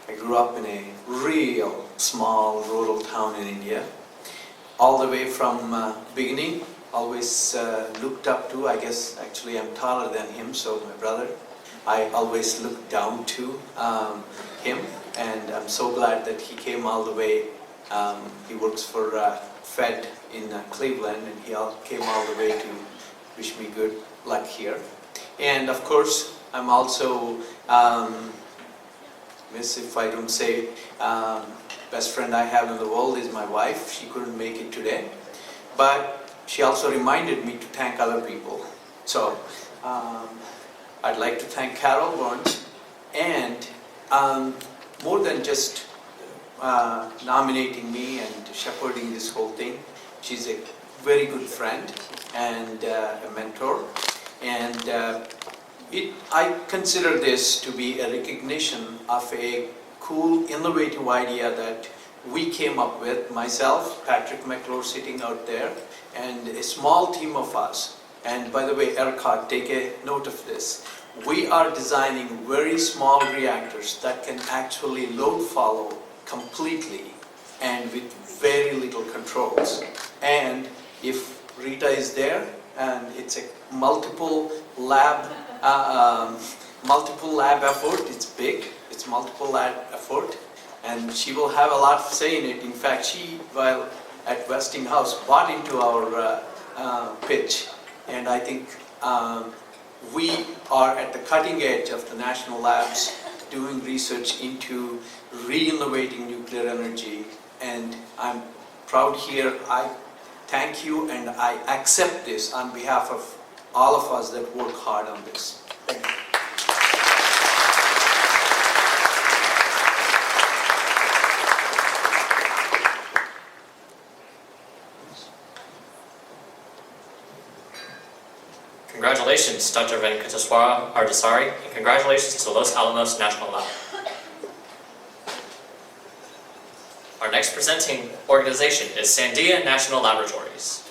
I grew up in a real small rural town in India. All the way from beginning, always looked up to, I guess actually I'm taller than him, so my brother, I always looked down to him, and I'm so glad that he came all the way. He works for Fed in Cleveland, and he came all the way to wish me good luck here. And of course, I'm also, miss if I don't say, best friend I have in the world is my wife. She couldn't make it today, but she also reminded me to thank other people. So I'd like to thank Carol Burns, and more than just nominating me and shepherding this whole thing, she's a very good friend and a mentor, and I consider this to be a recognition of a cool, innovative idea that we came up with, myself, Patrick McClure sitting out there, and a small team of us. And by the way, ERCOT, take a note of this. We are designing very small reactors that can actually load follow completely and with very little controls. And if Rita is there, and it's a multiple lab effort. It's big. It's multiple lab effort, and she will have a lot to say in it. In fact, she, while at Westinghouse, bought into our pitch, and I think we are at the cutting edge of the national labs doing research into re-innovating nuclear energy, and I'm proud here. I thank you, and I accept this on behalf of all of us that work hard on this. Thank you.
Congratulations. Congratulations, Dr. Venkateswara Ardesari, and congratulations to Los Alamos National Lab. Our next presenting organization is Sandia National Laboratories.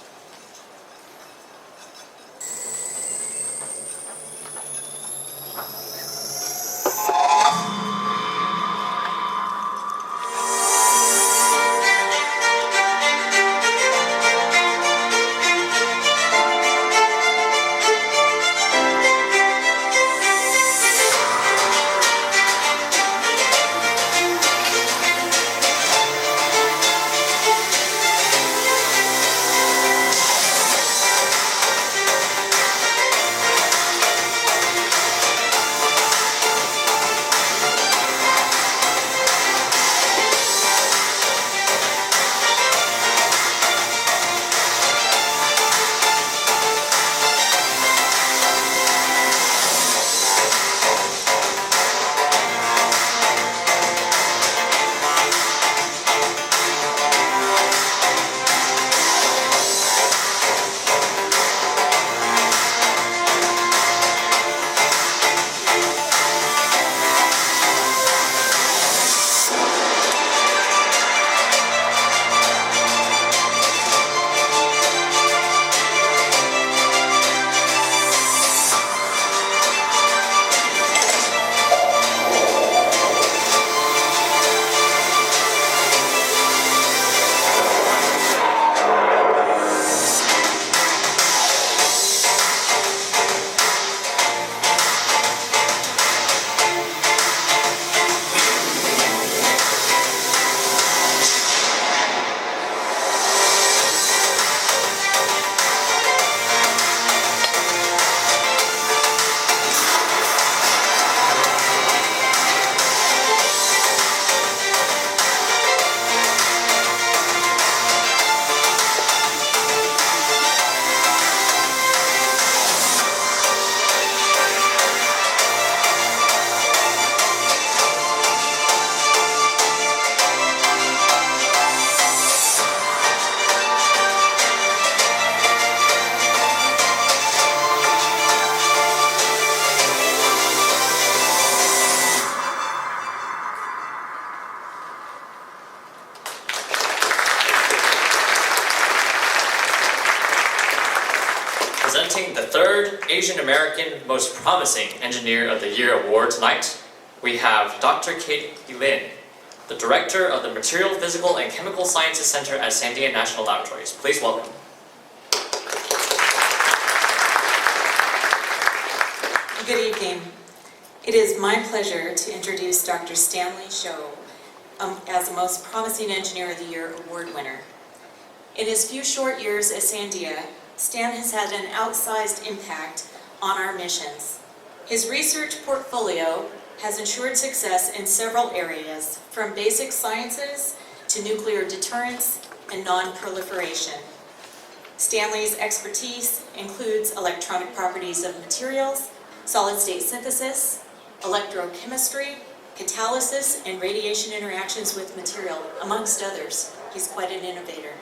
Presenting the third Asian American Most Promising Engineer of the Year Award tonight, we have Dr. Kate Lin, the Director of the Material, Physical, and Chemical Sciences Center at Sandia National Laboratories. Please welcome.
Good evening. It is my pleasure to introduce Dr. Stanley Shou as the Most Promising Engineer of the Year Award winner. In his few short years at Sandia, Stan has had an outsized impact on our missions. His research portfolio has ensured success in several areas, from basic sciences to nuclear deterrence and non-proliferation. Stanley's expertise includes electronic properties of materials, solid-state synthesis, electrochemistry, catalysis, and radiation interactions with material, amongst others. He's quite an innovator.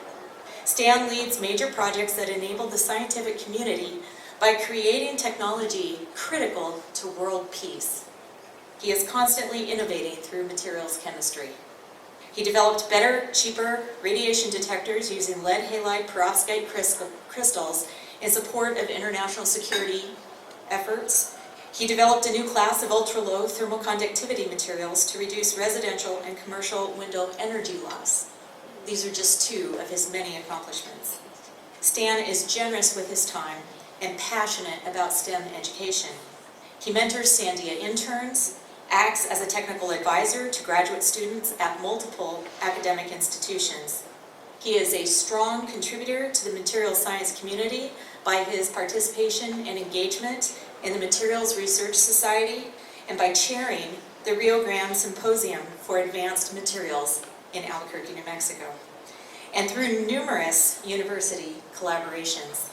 Stan leads major projects that enable the scientific community by creating technology critical to world peace. He is constantly innovating through materials chemistry. He developed better, cheaper radiation detectors using lead halide perovskite crystals in support of international security efforts. He developed a new class of ultra-low thermal conductivity materials to reduce residential and commercial window energy loss. These are just two of his many accomplishments. Stan is generous with his time and passionate about STEM education. He mentors Sandia interns, acts as a technical advisor to graduate students at multiple academic institutions. He is a strong contributor to the materials science community by his participation and engagement in the Materials Research Society and by chairing the Rio Grande Symposium for Advanced Materials in Albuquerque, New Mexico, and through numerous university collaborations.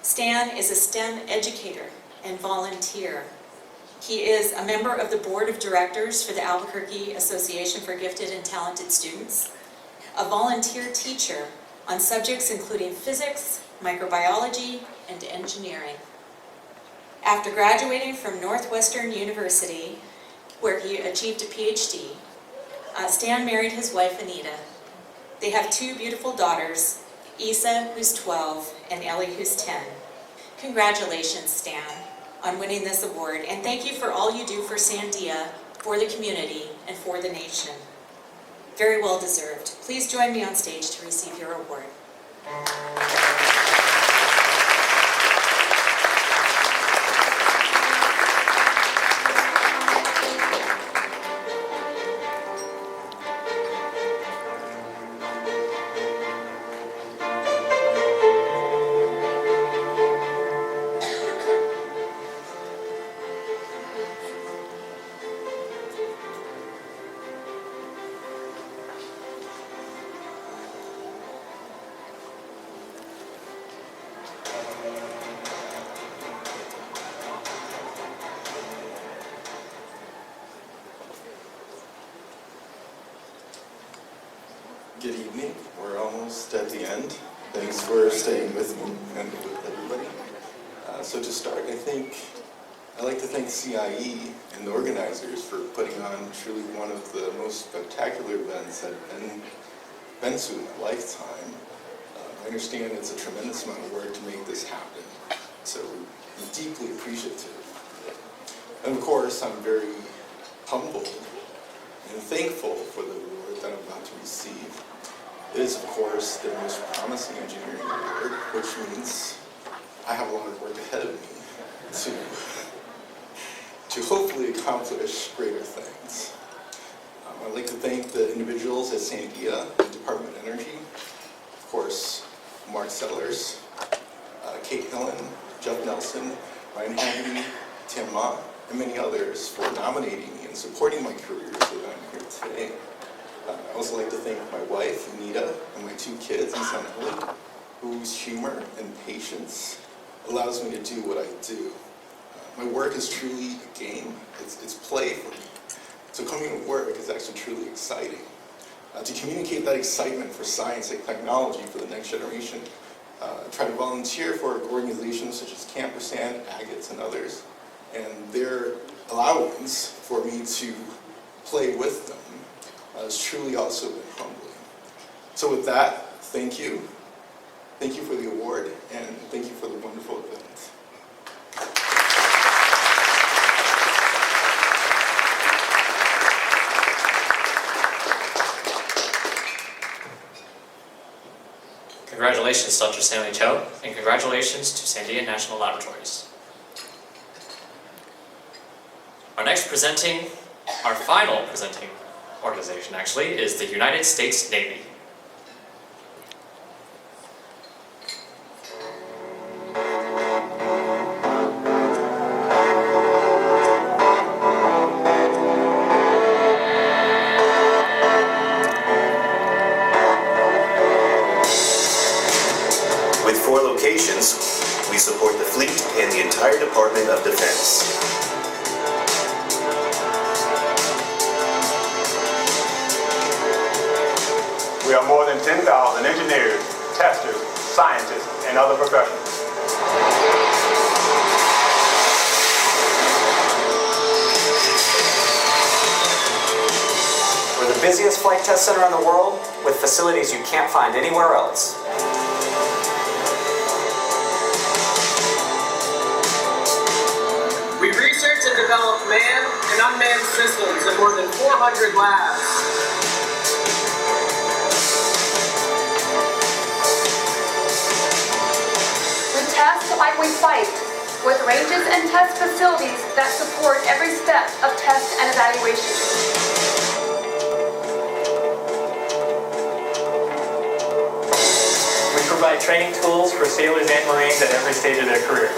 Stan is a STEM educator and volunteer. He is a member of the board of directors for the Albuquerque Association for Gifted and Talented Students, a volunteer teacher on subjects including physics, microbiology, and engineering. After graduating from Northwestern University, where he achieved a PhD, Stan married his wife, Anita. They have 2 beautiful daughters, Isa, who's 12, and Ellie, who's 10. Congratulations, Stan, on winning this award, and thank you for all you do for Sandia, for the community, and for the nation. Very well deserved. Please join me on stage to receive your award.
Good evening. We're almost at the end. Thanks for staying with me and with everybody. So to start, I'd like to thank CIE and the organizers for putting on truly one of the most spectacular events I've been to in my lifetime. I understand it's a tremendous amount of work to make this happen, so I'm deeply appreciative. And of course, I'm very humbled and thankful for the award that I'm about to receive. It is, of course, the most promising engineering award, which means I have a lot of work ahead of me to hopefully accomplish greater things. I'd like to thank the individuals at Sandia and Department of Energy, of course, Mark Sellers, Kate Hillen, Jeff Nelson, Ryan Haggerty, Tim Ma, and many others for nominating me and supporting my career so that I'm here today. I'd also like to thank my wife, Anita, and my 2 kids and son, Ellie, whose humor and patience allows me to do what I do. My work is truly a game. It's play for me. So coming to work is actually truly exciting. To communicate that excitement for science and technology for the next generation, I try to volunteer for organizations such as Campersand, Agates, and others, and their allowance for me to play with them has truly also been humbling. So with that, thank you. Thank you for the award, and thank you for the wonderful event.
Congratulations, Dr. Stanley Cho, and congratulations to Sandia National Laboratories. Our final presenting organization actually, is the United States Navy.
With 4 locations, we support the fleet and the entire Department of Defense.
We are more than 10,000 engineers, testers, scientists, and other professionals.
We're the busiest flight test center in the world with facilities you can't find anywhere else.
We research and develop manned and unmanned systems in more than 400 labs.
Like we fight, with ranges and test facilities that support every step of test and evaluation.
We provide training tools for sailors and Marines at every stage of their career.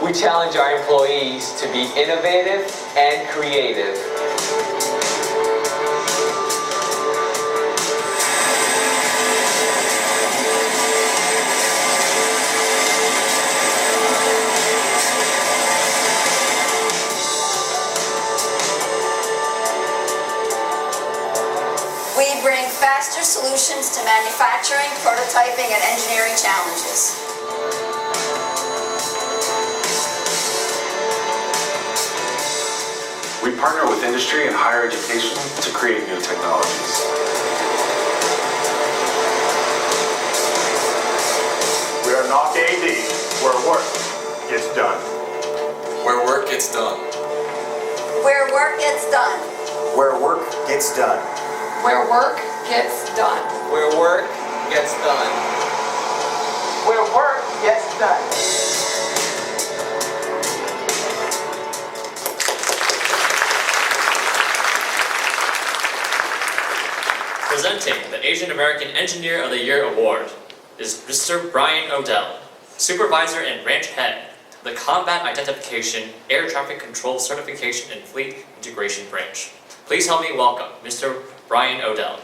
We challenge our employees to be innovative and creative.
We bring faster solutions to manufacturing, prototyping, and engineering challenges.
partner with industry and higher education to create new technologies.
We are not AD, where work gets done.
Where work gets done.
Where work gets done.
Where work gets done.
Where work gets done.
Where work gets done.
Where work gets done.
Presenting the Asian American Engineer of the Year Award is Mr. Brian Odell, Supervisor and Branch Head of the Combat Identification, Air Traffic Control Certification and Fleet Integration Branch. Please help me welcome Mr. Brian Odell.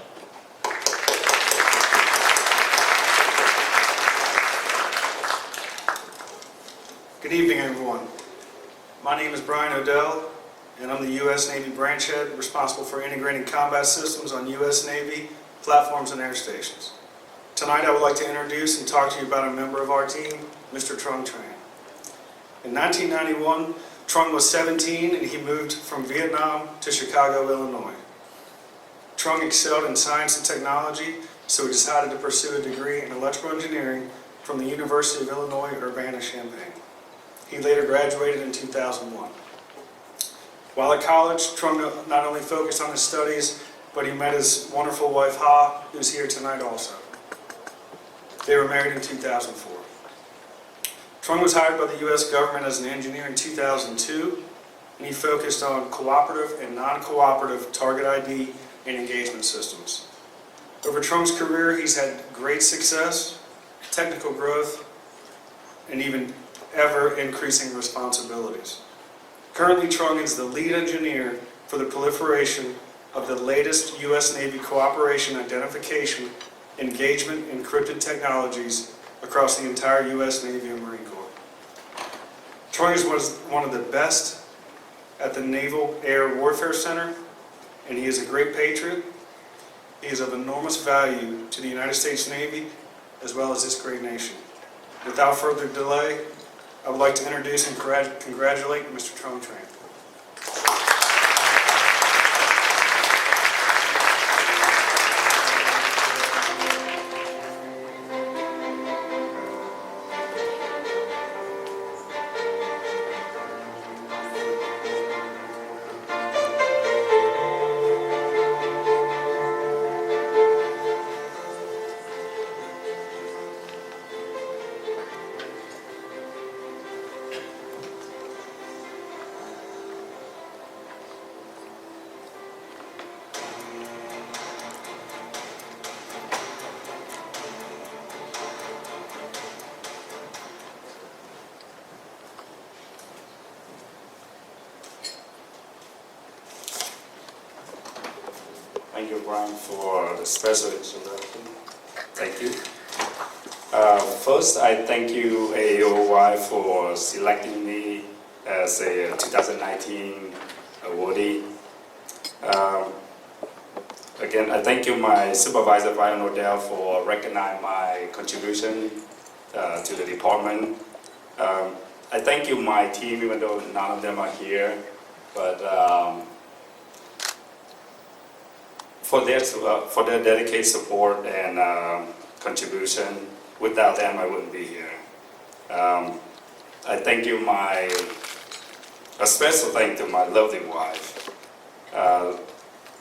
Good evening, everyone. My name is Brian Odell, and I'm the U.S. Navy Branch Head responsible for integrating combat systems on U.S. Navy platforms and air stations. Tonight I would like to introduce and talk to you about a member of our team, Mr. Trung Tran. In 1991, Trung was 17 and he moved from Vietnam to Chicago, Illinois. Trung excelled in science and technology, so he decided to pursue a degree in electrical engineering from the University of Illinois, Urbana-Champaign. He later graduated in 2001. While at college, Trung not only focused on his studies, but he met his wonderful wife, Ha, who's here tonight also. They were married in 2004. Trung was hired by the U.S. government as an engineer in 2002, and he focused on cooperative and non-cooperative target ID and engagement systems. Over Trung's career, he's had great success, technical growth, and even ever-increasing responsibilities. Currently, Trung is the lead engineer for the proliferation of the latest U.S. Navy cooperation, identification, engagement, encrypted technologies across the entire U.S. Navy and Marine Corps. Trung was one of the best at the Naval Air Warfare Center, and he is a great patriot. He is of enormous value to the United States Navy as well as this great nation. Without further delay, I would like to introduce and congratulate Mr. Trung Tran.
Thank you, Brian, for the special introduction. Thank you. First, I thank you, AAEOY, for selecting me as a 2019 awardee. Again, I thank you, my supervisor, Brian Odell, for recognizing my contribution to the department. I thank you, my team, even though none of them are here, but for their dedicated support and contribution. Without them, I wouldn't be here. I thank you, a special thank to my lovely wife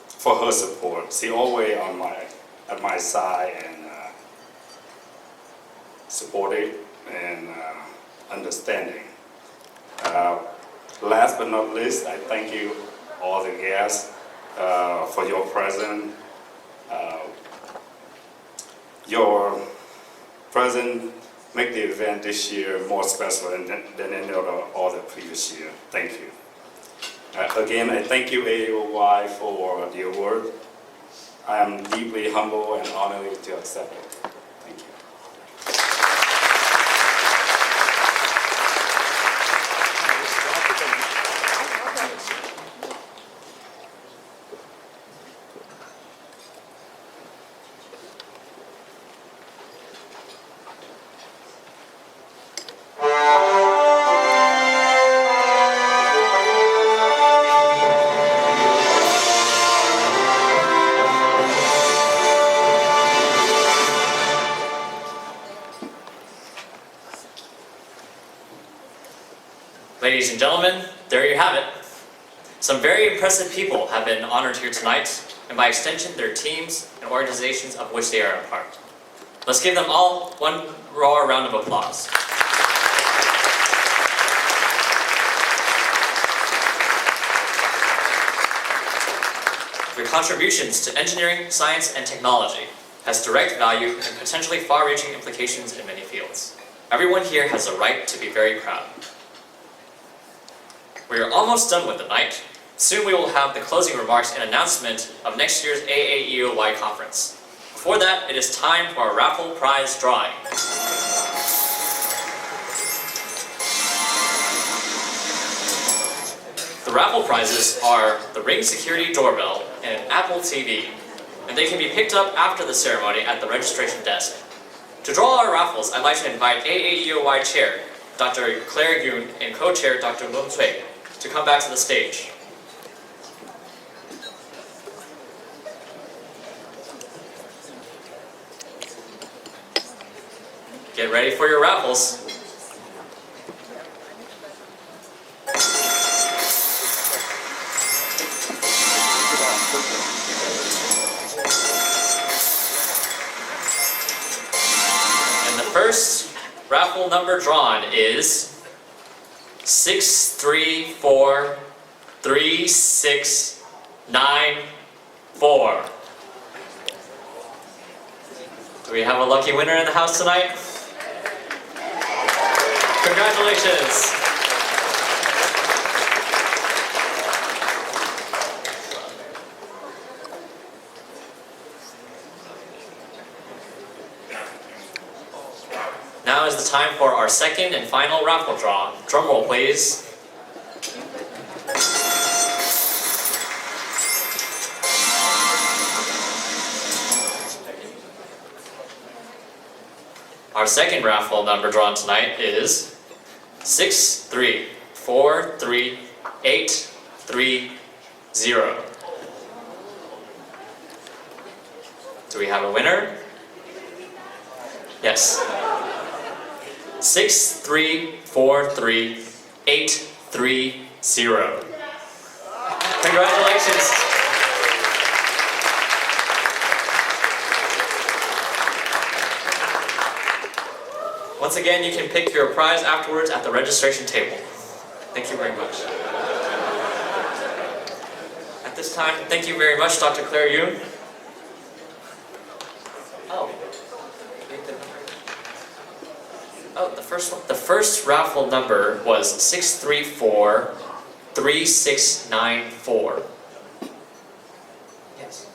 for her support. She always at my side and supportive and understanding. Last but not least, I thank you, all the guests, for your presence. Your presence make the event this year more special than any other previous year. Thank you. Again, I thank you, AAEOY, for the award. I am deeply humbled and honored to accept it. Thank you.
Ladies and gentlemen, there you have it. Some very impressive people have been honored here tonight, and by extension, their teams and organizations of which they are a part. Let's give them all one raw round of applause. Your contributions to engineering, science, and technology has direct value and potentially far-reaching implications in many fields. Everyone here has a right to be very proud. We are almost done with the night. Soon we will have the closing remarks and announcement of next year's AAEOY conference. Before that, it is time for our raffle prize drawing. The raffle prizes are the Ring Security Doorbell and an Apple TV, and they can be picked up after the ceremony at the registration desk. To draw our raffles, I'd like to invite AAEOY Chair, Dr. Claire Yoon, and Co-Chair, Dr. Lun Cui, to come back to the stage. Get ready for your raffles. And the first raffle number drawn is 6343694. Do we have a lucky winner in the house tonight? Congratulations! Now is the time for our second and final raffle draw. Drum roll, please. Our second raffle number drawn tonight is 6343830. Do we have a winner? Yes. 6343830. Congratulations. Once again, you can pick your prize afterwards at the registration table. Thank you very much. At this time, thank you very much, Dr. Claire Yoon. Oh, the first raffle number was 6343694. Yes.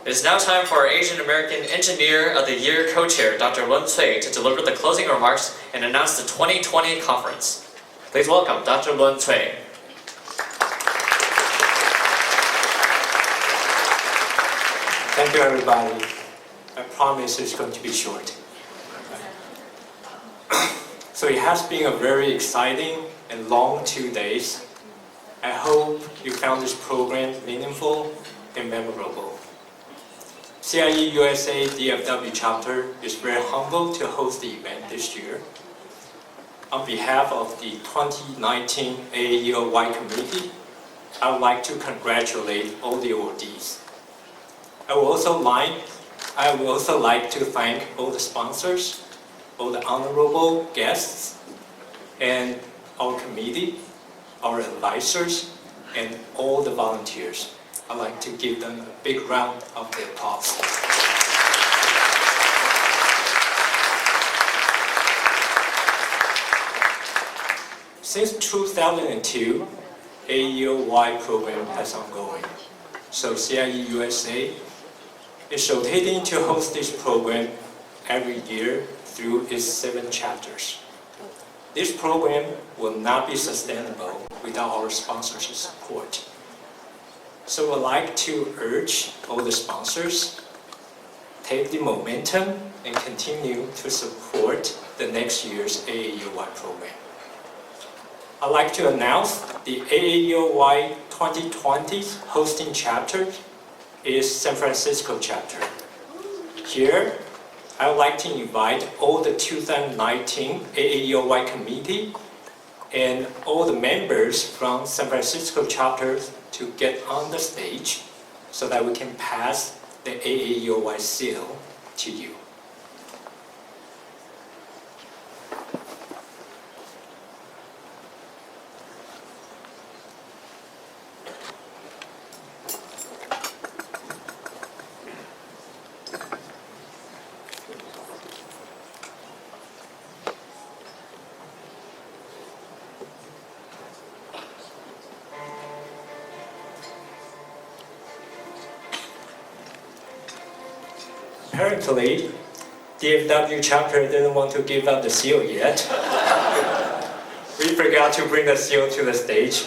It is now time for our Asian American Engineer of the Year Co-Chair, Dr. Lun Cui, to deliver the closing remarks and announce the 2020 conference. Please welcome Dr. Lun Cui.
Thank you, everybody. I promise it's going to be short. So it has been a very exciting and long 2 days. I hope you found this program meaningful and memorable. CIE USA DFW chapter is very humbled to host the event this year. On behalf of the 2019 AAEOY committee, I would like to congratulate all the awardees. I would also like to thank all the sponsors, all the honorable guests, and our committee, our advisors, and all the volunteers. I'd like to give them a big round of applause. Since 2002, AAEOY program has ongoing. So CIE USA is rotating to host this program every year through its 7 chapters. This program will not be sustainable without our sponsors' support. So I'd like to urge all the sponsors, take the momentum and continue to support the next year's AAEOY program. I'd like to announce the AAEOY 2020 hosting chapter is San Francisco chapter. Here, I would like to invite all the 2019 AAEOY committee and all the members from San Francisco chapters to get on the stage so that we can pass the AAEOY seal to you. Apparently, DFW chapter didn't want to give up the seal yet. We forgot to bring the seal to the stage.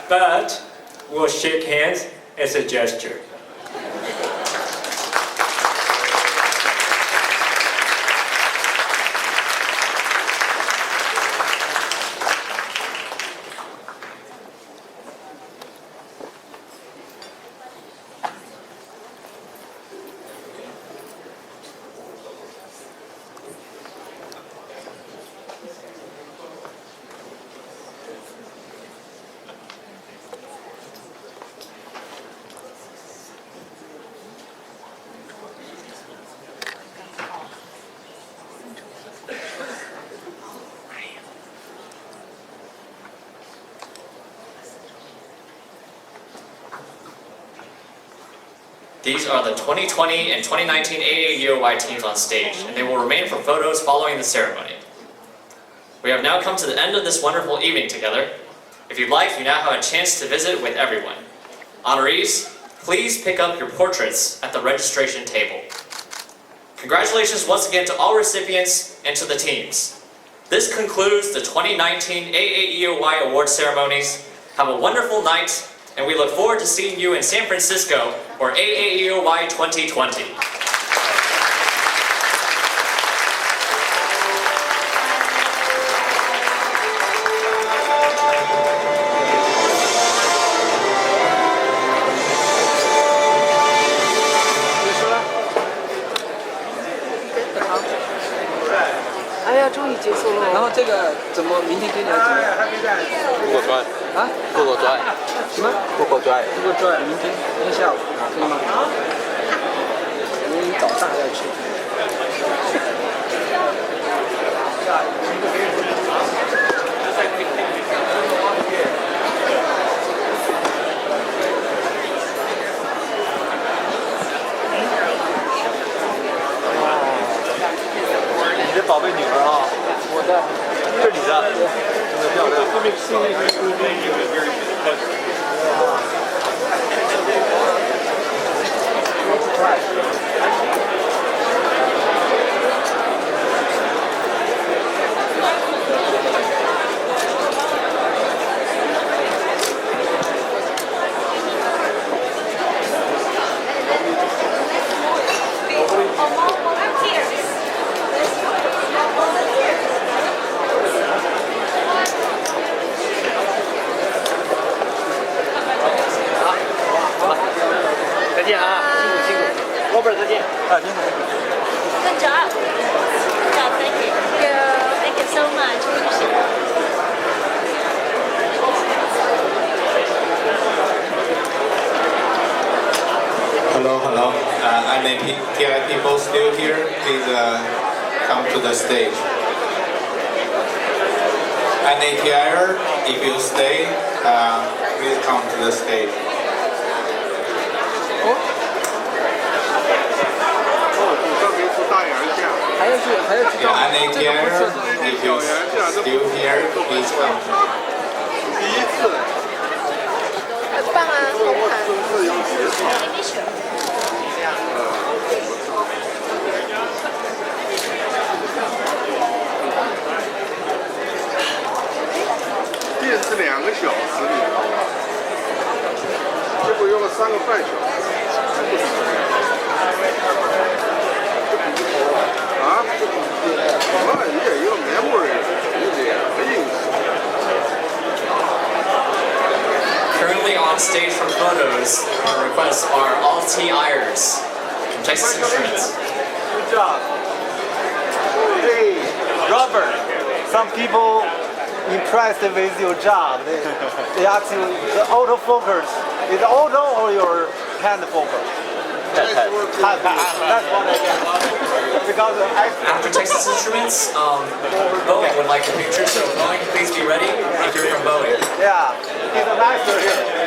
But we'll shake hands as a gesture.
These are the 2020 and 2019 AAEOY teams on stage, and they will remain for photos following the ceremony. We have now come to the end of this wonderful evening together. If you'd like, you now have a chance to visit with everyone. Honorees, please pick up your portraits at the registration table. Congratulations once again to all recipients and to the teams. This concludes the 2019 AAEOY award ceremonies. Have a wonderful night, and we look forward to seeing you in San Francisco for AAEOY 2020.
哎呀，终于结束了。然后这个怎么明天给你要怎么样？Google Drive。啊？Google Drive。什么？Google Drive。Google Drive，明天下午可以吗？明天早上要去。
你的宝贝女儿啊，
我的，
这是你的，真的漂亮。再见啊，辛苦辛苦。Robert 再见。啊，辛苦。
Good job. Good job. Thank you. Thank you so much.
Hello. NATI people still here? Please come to the stage. NATI, if you stay, please come to the stage. Yeah, NATI, if you still here, please come.
很棒啊，好看。
电是2个小时，你知道吗？结果用了3个半小时，还不死。啊？什么？你得用 memory， 你得硬。
Currently on stage for photos, requests are all TIers. from Texas Instruments.
Good job. Hey, Robert, some people impressed with your job. They ask you, the autofocus, is auto or your hand focus? That's what I get. Because
After Texas Instruments, Boeing would like a picture, so Boeing, please be ready if you're from Boeing.
Yeah, he's a master here.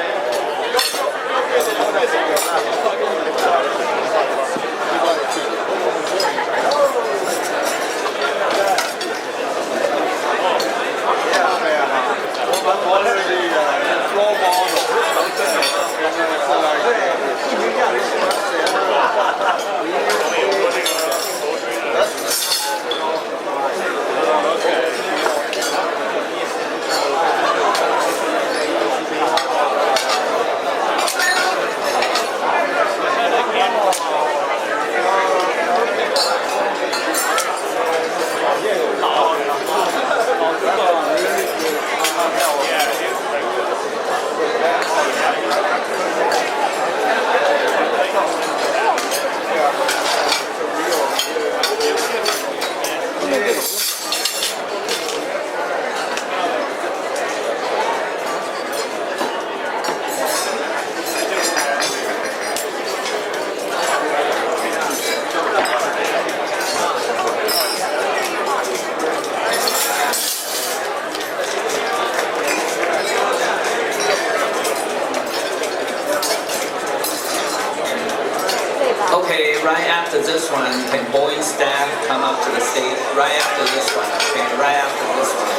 Okay, right after this one, can Boeing staff come up to the stage? Right after this one, okay, right after this one.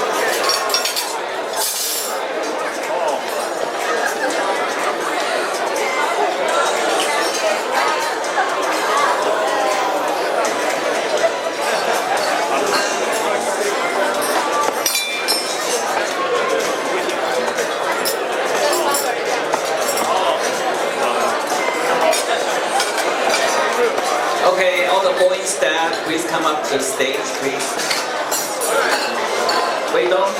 Okay, all the Boeing staff, please come up to the stage, please. Wait on.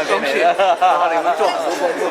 给你的，然后你们做很多工作。